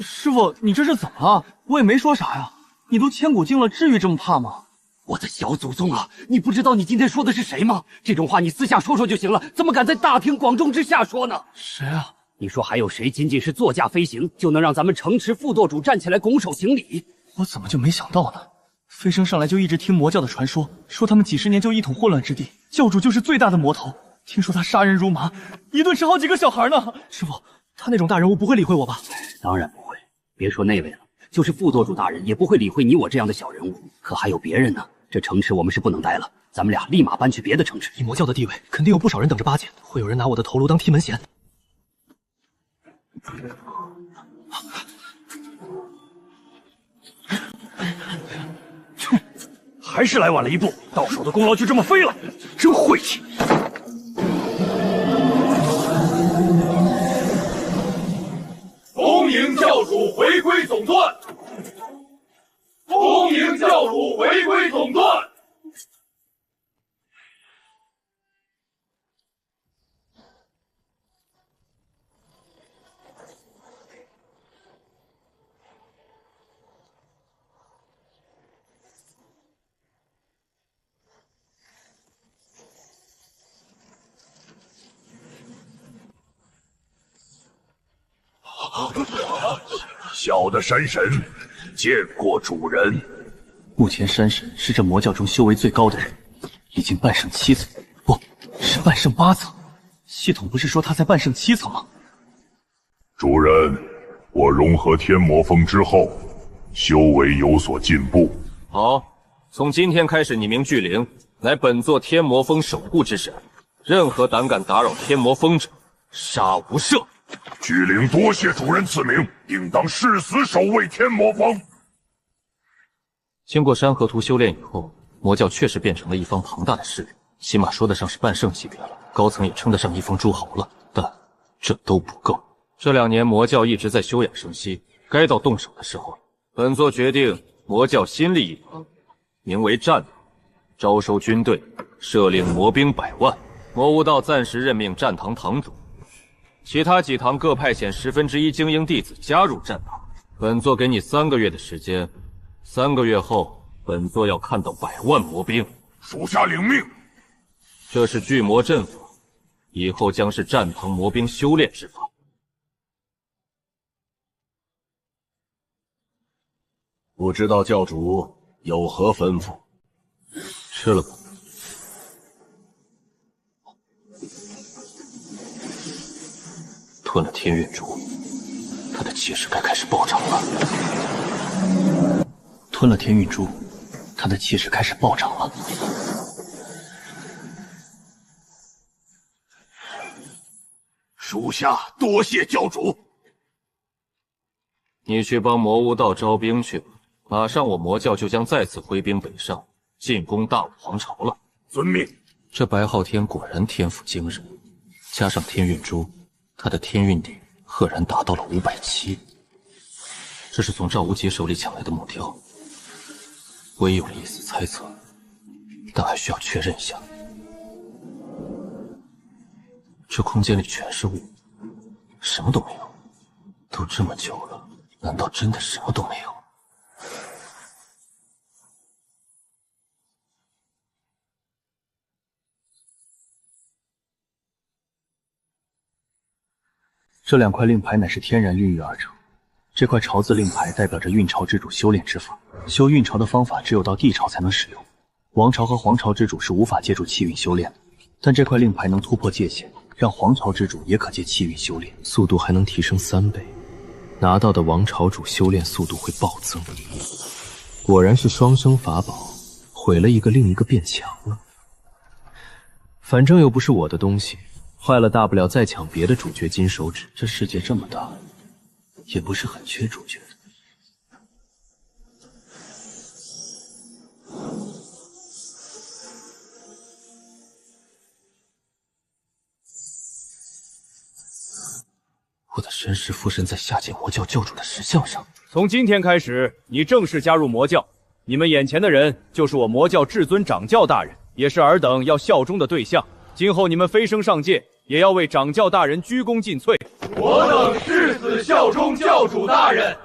A: 师傅，你这是怎么了？我也没说啥呀。你都千古境了，至于这么怕吗？
R: 我的小祖宗啊，你不知道你今天说的是谁吗？这种话你私下说说就行了，怎么敢在大庭广众之下说呢？
A: 谁啊？
R: 你说还有谁仅仅是座驾飞行，就能让咱们城池副舵主站起来拱手行礼？
A: 我怎么就没想到呢？飞升上来就一直听魔教的传说，说他们几十年就一统混乱之地，教主就是最大的魔头。听说他杀人如麻，一顿吃好几个小孩呢。师傅，他那种大人物不会理会我吧？
R: 当然不会，别说那位了，就是副舵主大人也不会理会你我这样的小人物。可还有别人呢，这城池我们是不能待了，咱们俩立马搬去别的城池。
C: 以魔教的地位，肯定有不少人等着巴结，会有人拿我的头颅当踢门弦。
N: 还是来晚了一步，到手的功劳就这么飞了，真晦气！
T: 恭迎教主回归总段！恭迎教主回归总段！
S: 小的山神见过主人。
F: 目前山神是这魔教中修为最高的人，已经半圣7层，不是半圣8层。系统不是说他在半圣7层吗？
U: 主人，我融合天魔峰之后，修为有所进步。
G: 好，从今天开始，你名巨灵，乃本座天魔峰守护之神。任何胆敢打扰天魔峰者，杀无赦。
U: 巨灵多谢主人赐名，应当誓死守卫天魔峰。
K: 经过山河图修炼以后，魔教确实变成了一方庞大的势力，起码说得上是半圣级别了，高层也称得上一方诸侯了。但这都不够。这2年魔教一直在休养生息，该到动手的时候了。本座决定，魔教新立一堂，名为战堂，招收军队，设令魔兵100万。魔悟道暂时任命战堂堂主，其他几堂各派遣1/10精英弟子加入战堂。本座给你3个月的时间，3个月后，本座要看到100万魔兵。
U: 属下领命。
K: 这是巨魔阵法，以后将是战堂魔兵修炼之法。
S: 不知道教主有何吩咐？
K: 吃了吧。吞了天运珠，他的气势该开始暴涨了。
B: 吞了天运珠，他的气势开始暴涨了。
T: 属下多谢教主。
G: 你去帮魔巫道招兵去吧，马上我魔教就将再次挥兵北上，进攻大武皇朝了。
T: 遵命。
K: 这白昊天果然天赋惊人，加上天运珠，他的天运鼎赫然达到了570。这是从赵无极手里抢来的木雕，我也有了一丝猜测，但还需要确认一下。这空间里全是雾，什么都没有。都这么久了，难道真的什么都没有？
B: 这2块令牌乃是天然孕育而成。这块潮字令牌代表着运潮之主修炼之法，修运潮的方法只有到地潮才能使用。王朝和皇朝之主是无法借助气运修炼的，但这块令牌能突破界限，让皇朝之主也可借气运修炼，
L: 速度还能提升3倍，拿到的王朝主修炼速度会暴增。果然是双生法宝，毁了一个另一个变强了。反正又不是我的东西，坏了大不了再抢别的主角金手指。
B: 这世界这么大，也不是很缺主角的。
K: 我的身世附身在下界魔教教主的石像上。
N: 从今天开始，你正式加入魔教。你们眼前的人就是我魔教至尊掌教大人，也是尔等要效忠的对象。今后你们飞升上界，也要为掌教大人鞠躬尽瘁。
T: 我等誓死效忠教主大人！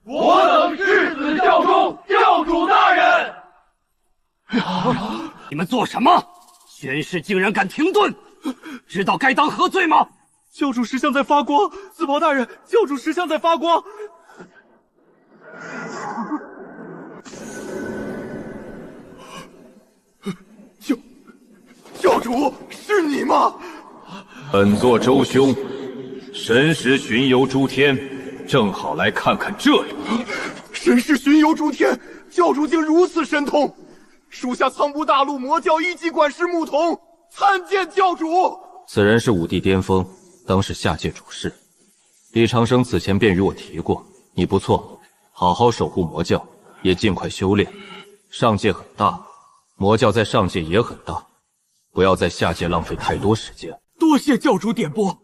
T: 我等誓死效忠教主大人！
R: 你们做什么？宣誓竟然敢停顿，知道该当何罪吗？
A: 教主石像在发光，自保大人，教主石像在发光。
T: 教主，是你吗？
G: 本座周兄，神识巡游诸天，正好来看看这里。
T: 神识巡游诸天，教主竟如此神通！属下苍梧大陆魔教一级管事牧童参见教主。
G: 此人是武帝巅峰，当是下界主事。李长生此前便与我提过，你不错，好好守护魔教，也尽快修炼。上界很大，魔教在上界也很大，不要在下界浪费太多时间。
A: 多谢教主点拨。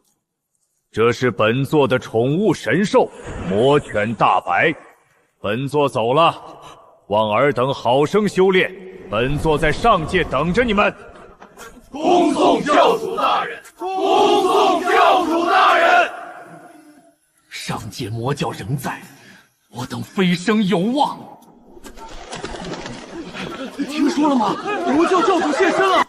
N: 这是本座的宠物神兽魔犬大白，本座走了，望尔等好生修炼，本座在上界等着你们。
T: 恭送教主大人！恭送教主大人！
R: 上界魔教仍在，我等飞升有望。
A: 听说了吗？魔教教主现身了！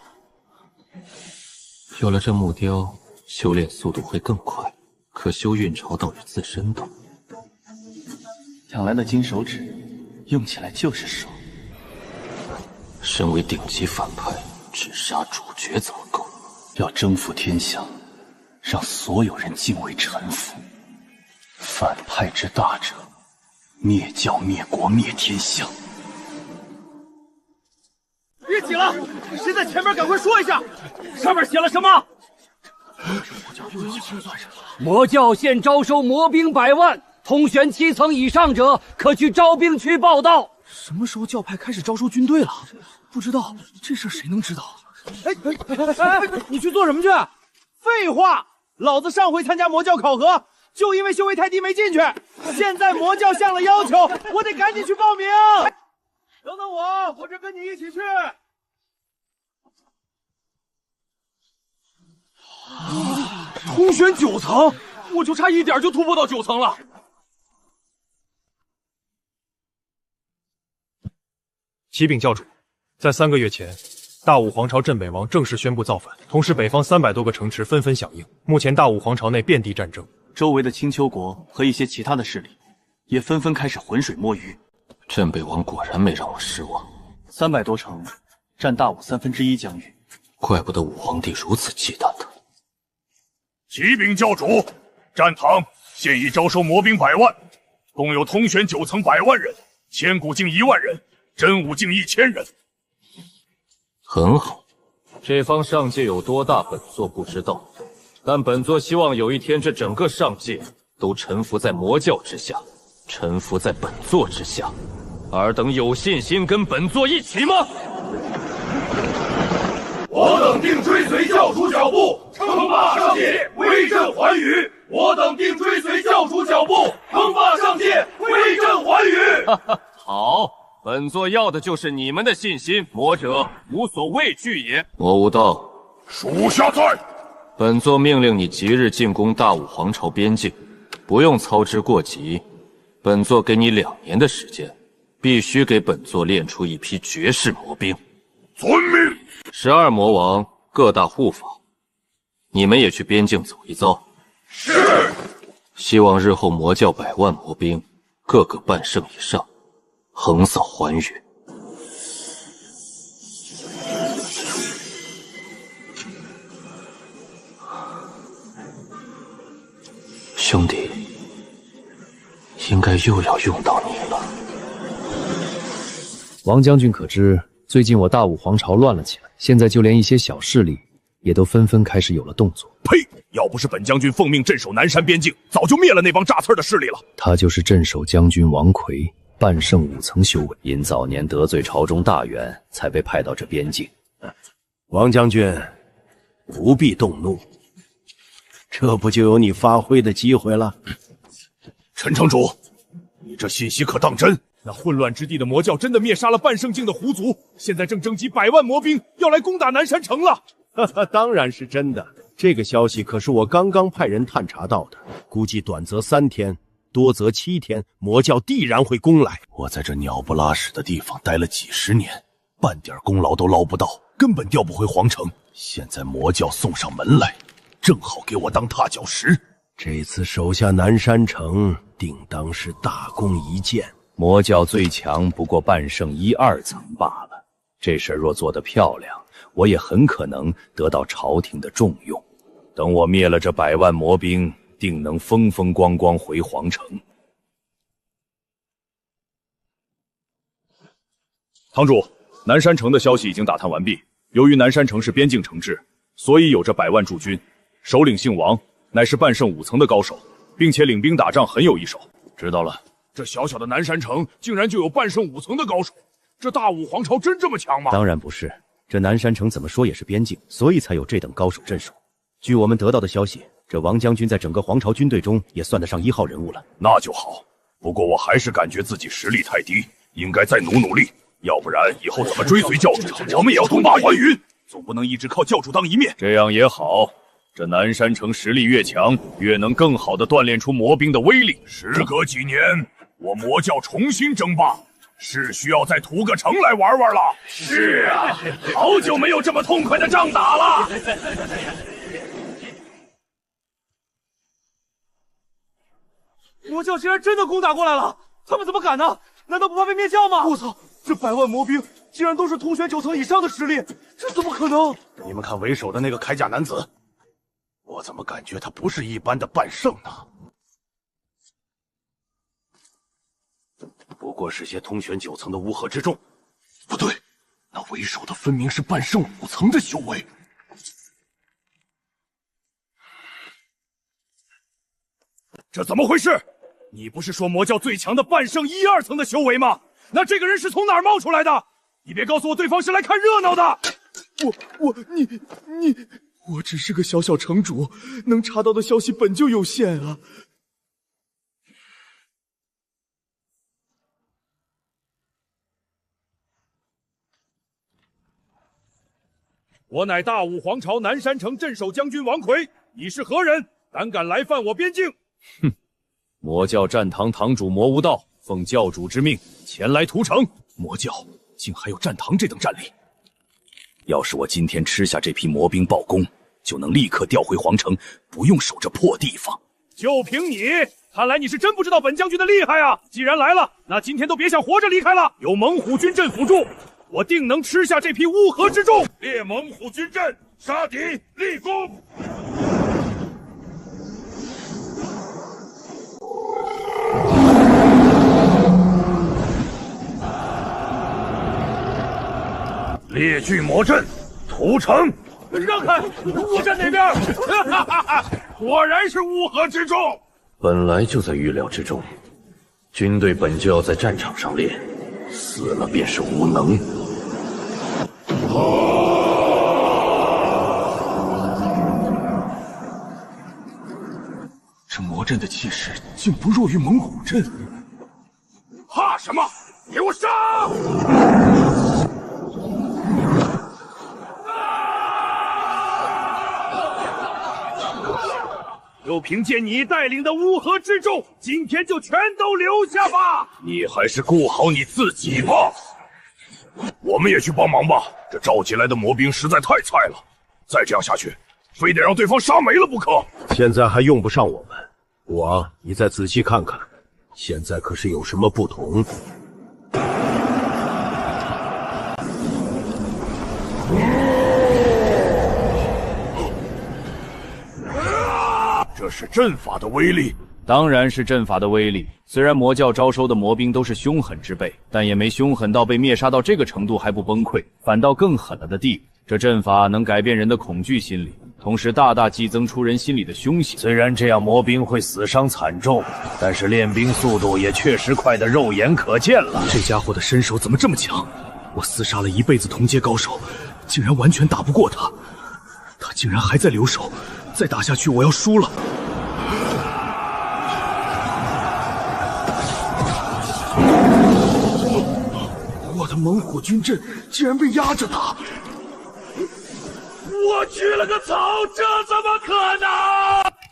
K: 有了这木雕，修炼速度会更快，可修运潮倒是自身的。
B: 抢来的金手指，用起来就是爽。
K: 身为顶级反派，只杀主角怎么够？
B: 要征服天下，让所有人敬畏臣服。反派之大者，灭教灭国灭天下。
A: 别挤了，谁在前面赶快说一下，上面写了什么？
R: 魔教现招收魔兵100万，通玄7层以上者可去招兵区报到。
F: 什么时候教派开始招收军队了？不知道，这事谁能知道？
A: 你去做什么去？废话，老子上回参加魔教考核，就因为修为太低没进去。现在魔教向了要求，我得赶紧去报名。等等我这跟你一起去。通玄9层，我就差一点就突破到9层了。
E: 启禀教主，在3个月前，大武皇朝镇北王正式宣布造反，同时北方300多个城池纷纷响应。目前大武皇朝内遍地战争，
B: 周围的青丘国和一些其他的势力也纷纷开始浑水摸鱼。
K: 镇北王果然没让我失望
B: ，300多城，占大武1/3疆域，
K: 怪不得武皇帝如此忌惮他。
T: 启禀教主，
U: 战堂现已招收魔兵100万，共有通玄9层100万人，千古境1万人，真武境1000人。
G: 很好，这方上界有多大，本座不知道，但本座希望有一天这整个上界都臣服在魔教之下，臣服在本座之下。尔等有信心跟本座一起吗？
U: 我等定追随教主脚步，称霸上界，威震寰宇。我等定追随教主脚步，称霸上界，威震寰宇。
G: 好，本座要的就是你们的信心，魔者无所畏惧也。魔无道，
U: 属下在。
G: 本座命令你即日进攻大武皇朝边境，不用操之过急。本座给你2年的时间，必须给本座练出一批绝世魔兵。
U: 遵命。
G: 12魔王各大护法，你们也去边境走一遭。
U: 是。
G: 希望日后魔教100万魔兵，个个半圣以上，横扫寰宇。
K: 兄弟，应该又要用到你了。
L: 王将军可知，最近我大武皇朝乱了起来，现在就连一些小势力也都纷纷开始有了动作。
U: 呸！要不是本将军奉命镇守南山边境，早就灭了那帮炸刺的势力了。
L: 他就是镇守将军王奎，半圣5层修为，因早年得罪朝中大员，才被派到这边境。
H: 王将军，不必动怒，这不就有你发挥的机会了？
U: 陈城主，你这信息可当真？
N: 那混乱之地的魔教真的灭杀了半圣境的狐族，现在正征集100万魔兵，要来攻打南山城了。
H: 当然是真的，这个消息可是我刚刚派人探查到的，估计短则3天，多则7天，魔教必然会攻来。
S: 我在这鸟不拉屎的地方待了几10年，半点功劳都捞不到，根本调不回皇城。现在魔教送上门来，正好给我当踏脚石。
H: 这次守下南山城，定当是大功一件。
L: 魔教最强不过半圣1、2层罢了，这事若做得漂亮，我也很可能得到朝廷的重用。等我灭了这100万魔兵，定能风风光光回皇城。
N: 堂主，南山城的消息已经打探完毕。由于南山城是边境城治，所以有着100万驻军，首领姓王，乃是半圣5层的高手，并且领兵打仗很有一手。
L: 知道了。
U: 这小小的南山城竟然就有半圣5层的高手，这大武皇朝真这么强吗？
L: 当然不是，这南山城怎么说也是边境，所以才有这等高手镇守。据我们得到的消息，这王将军在整个皇朝军队中也算得上1号人物了。
U: 那就好，不过我还是感觉自己实力太低，应该再努力，要不然以后怎么追随教主？我们也要东霸寰宇，总不能一直靠教主当一面。
N: 这样也好，这南山城实力越强，越能更好地锻炼出魔兵的威力。
U: 时隔几年，我魔教重新争霸，是需要再屠个城来玩玩了。是啊，好久没有这么痛快的仗打了。
A: 魔教竟然真的攻打过来了，他们怎么敢呢？难道不怕被灭教吗？我操，这100万魔兵竟然都是通玄9层以上的实力，这怎么可能？
O: 你们看为首的那个铠甲男子，我怎么感觉他不是一般的半圣呢？不过是些通玄9层的乌合之众。不对，那为首的分明是半圣5层的修为。
N: 这怎么回事？你不是说魔教最强的半圣1、2层的修为吗？那这个人是从哪儿冒出来的？你别告诉我对方是来看热闹的。
A: 我只是个小小城主，能查到的消息本就有限啊。
N: 我乃大武皇朝南山城镇守将军王奎，你是何人？胆敢来犯我边境？
L: 哼！魔教战堂堂主魔无道奉教主之命前来屠城，魔教竟还有战堂这等战力！要是我今天吃下这批魔兵报功，就能立刻调回皇城，不用守这破地方。
N: 就凭你，看来你是真不知道本将军的厉害啊！既然来了，那今天都别想活着离开了。有猛虎军阵辅助，我定能吃下这批乌合之众。
U: 列猛虎军阵，杀敌立功。列聚魔阵，屠城！让开！我站哪边？果然是乌合之众。
S: 本来就在预料之中，军队本就要在战场上练，死了便是无能。
U: 这魔阵的气势竟不弱于猛虎阵，怕什么？给我杀！就凭借你带领的乌合之众，今天就全都留下吧！你还是顾好你自己吧。我们也去帮忙吧。这召集来的魔兵实在太菜了，再这样下去，非得让对方杀没了不可。
H: 现在还用不上我们，武王，你再仔细看看，现在可是有什么不同？
U: 这是阵法的威力，
B: 当然是阵法的威力。虽然魔教招收的魔兵都是凶狠之辈，但也没凶狠到被灭杀到这个程度还不崩溃，反倒更狠了的地步。这阵法能改变人的恐惧心理，同时大大激增出人心里的凶性。
H: 虽然这样魔兵会死伤惨重，但是练兵速度也确实快得肉眼可见了。
F: 这家伙的身手怎么这么强？我厮杀了一辈子同阶高手，竟然完全打不过他。他竟然还在留手，再打下去我要输了。
O: 我的猛虎军阵竟然被压着打！
U: 我去了个草，这怎么可能？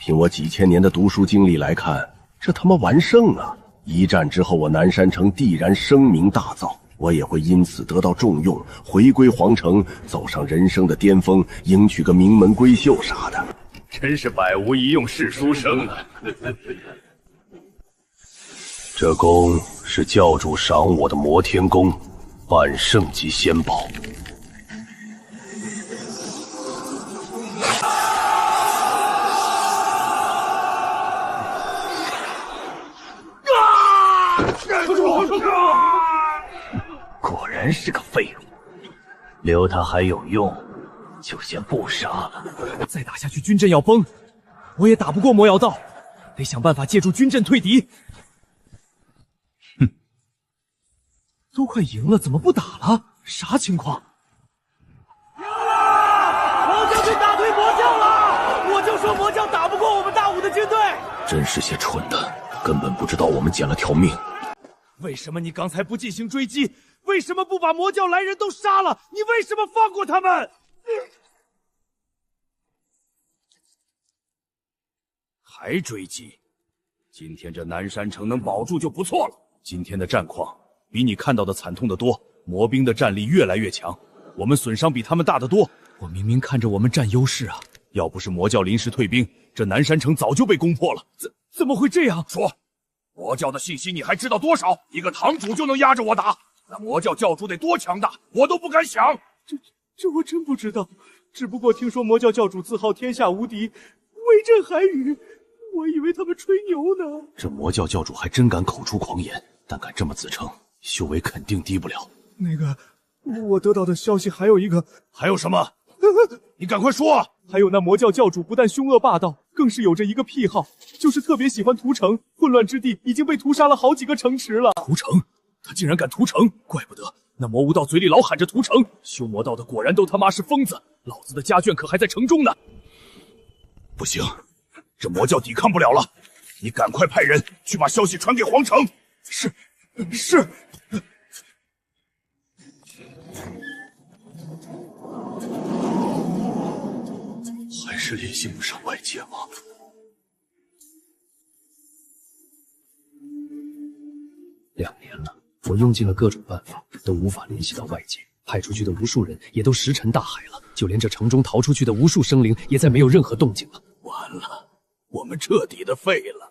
H: 凭我几千年的读书经历来看，这他妈完胜啊！一战之后，我南山城必然声名大噪，我也会因此得到重用，回归皇城，走上人生的巅峰，迎娶个名门闺秀啥的。
U: 真是百无一用是书生啊！
H: 这弓是教主赏我的摩天弓，半圣级仙宝。
R: 果然是个废物，留他还有用，就先不杀了。
F: 再打下去，军阵要崩，我也打不过魔妖道，得想办法借助军阵退敌。哼，都快赢了，怎么不打了？啥情况？
A: 魔教队打退魔教了！我就说魔教打不过我们大武的军队。
H: 真是些蠢的，根本不知道我们捡了条命。
A: 为什么你刚才不进行追击？为什么不把魔教来人都杀了？你为什么放过他们？
U: 还追击？今天这南山城能保住就不错了。
N: 今天的战况比你看到的惨痛得多，魔兵的战力越来越强，我们损伤比他们大得多。
F: 我明明看着我们占优势啊！
N: 要不是魔教临时退兵，这南山城早就被攻破了。
F: 怎么会这样？
U: 说，魔教的信息你还知道多少？一个堂主就能压着我打，那魔教教主得多强大，我都不敢想。
A: 这我真不知道，只不过听说魔教教主自号天下无敌，威震韩语，我以为他们吹牛呢。
H: 这魔教教主还真敢口出狂言，但敢这么自称，修为肯定低不了。
A: 那个，我得到的消息还有一个，
U: 还有什么？你赶快说啊！
A: 还有那魔教教主不但凶恶霸道，更是有着一个癖好，就是特别喜欢屠城。混乱之地已经被屠杀了好几个城池了。
N: 屠城？他竟然敢屠城，怪不得那魔无道嘴里老喊着屠城。修魔道的果然都他妈是疯子，老子的家眷可还在城中呢。
U: 不行，这魔教抵抗不了了，你赶快派人去把消息传给皇城。
A: 是。
H: 还是联系不上外界吗？2年了，我用尽了各种办法，都无法联系到外界。派出去的无数人也都石沉大海了，就连这城中逃出去的无数生灵，也再没有任何动静了。
U: 完了，我们彻底的废了。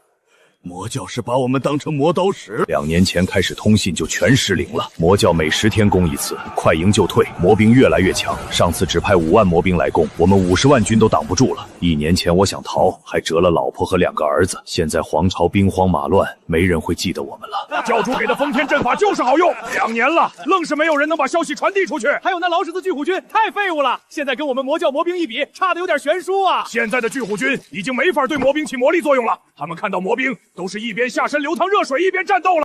U: 魔教是把我们当成磨刀石。
N: 2年前开始通信就全失灵了。魔教每10天攻一次，快赢就退，魔兵越来越强。上次只派5万魔兵来攻，我们50万军都挡不住了。
V: 1年前我想逃，还折了老婆和2个儿子。现在皇朝兵荒马乱，没人会记得我们了。
U: 教主给的封天阵法就是好用，2年了，愣是没有人能把消息传递出去。
A: 还有那老屎的巨虎军太废物了，现在跟我们魔教魔兵一比，差的有点悬殊啊！
U: 现在的巨虎军已经没法对魔兵起魔力作用了，他们看到魔兵都是一边下身流淌热水，一边战斗了。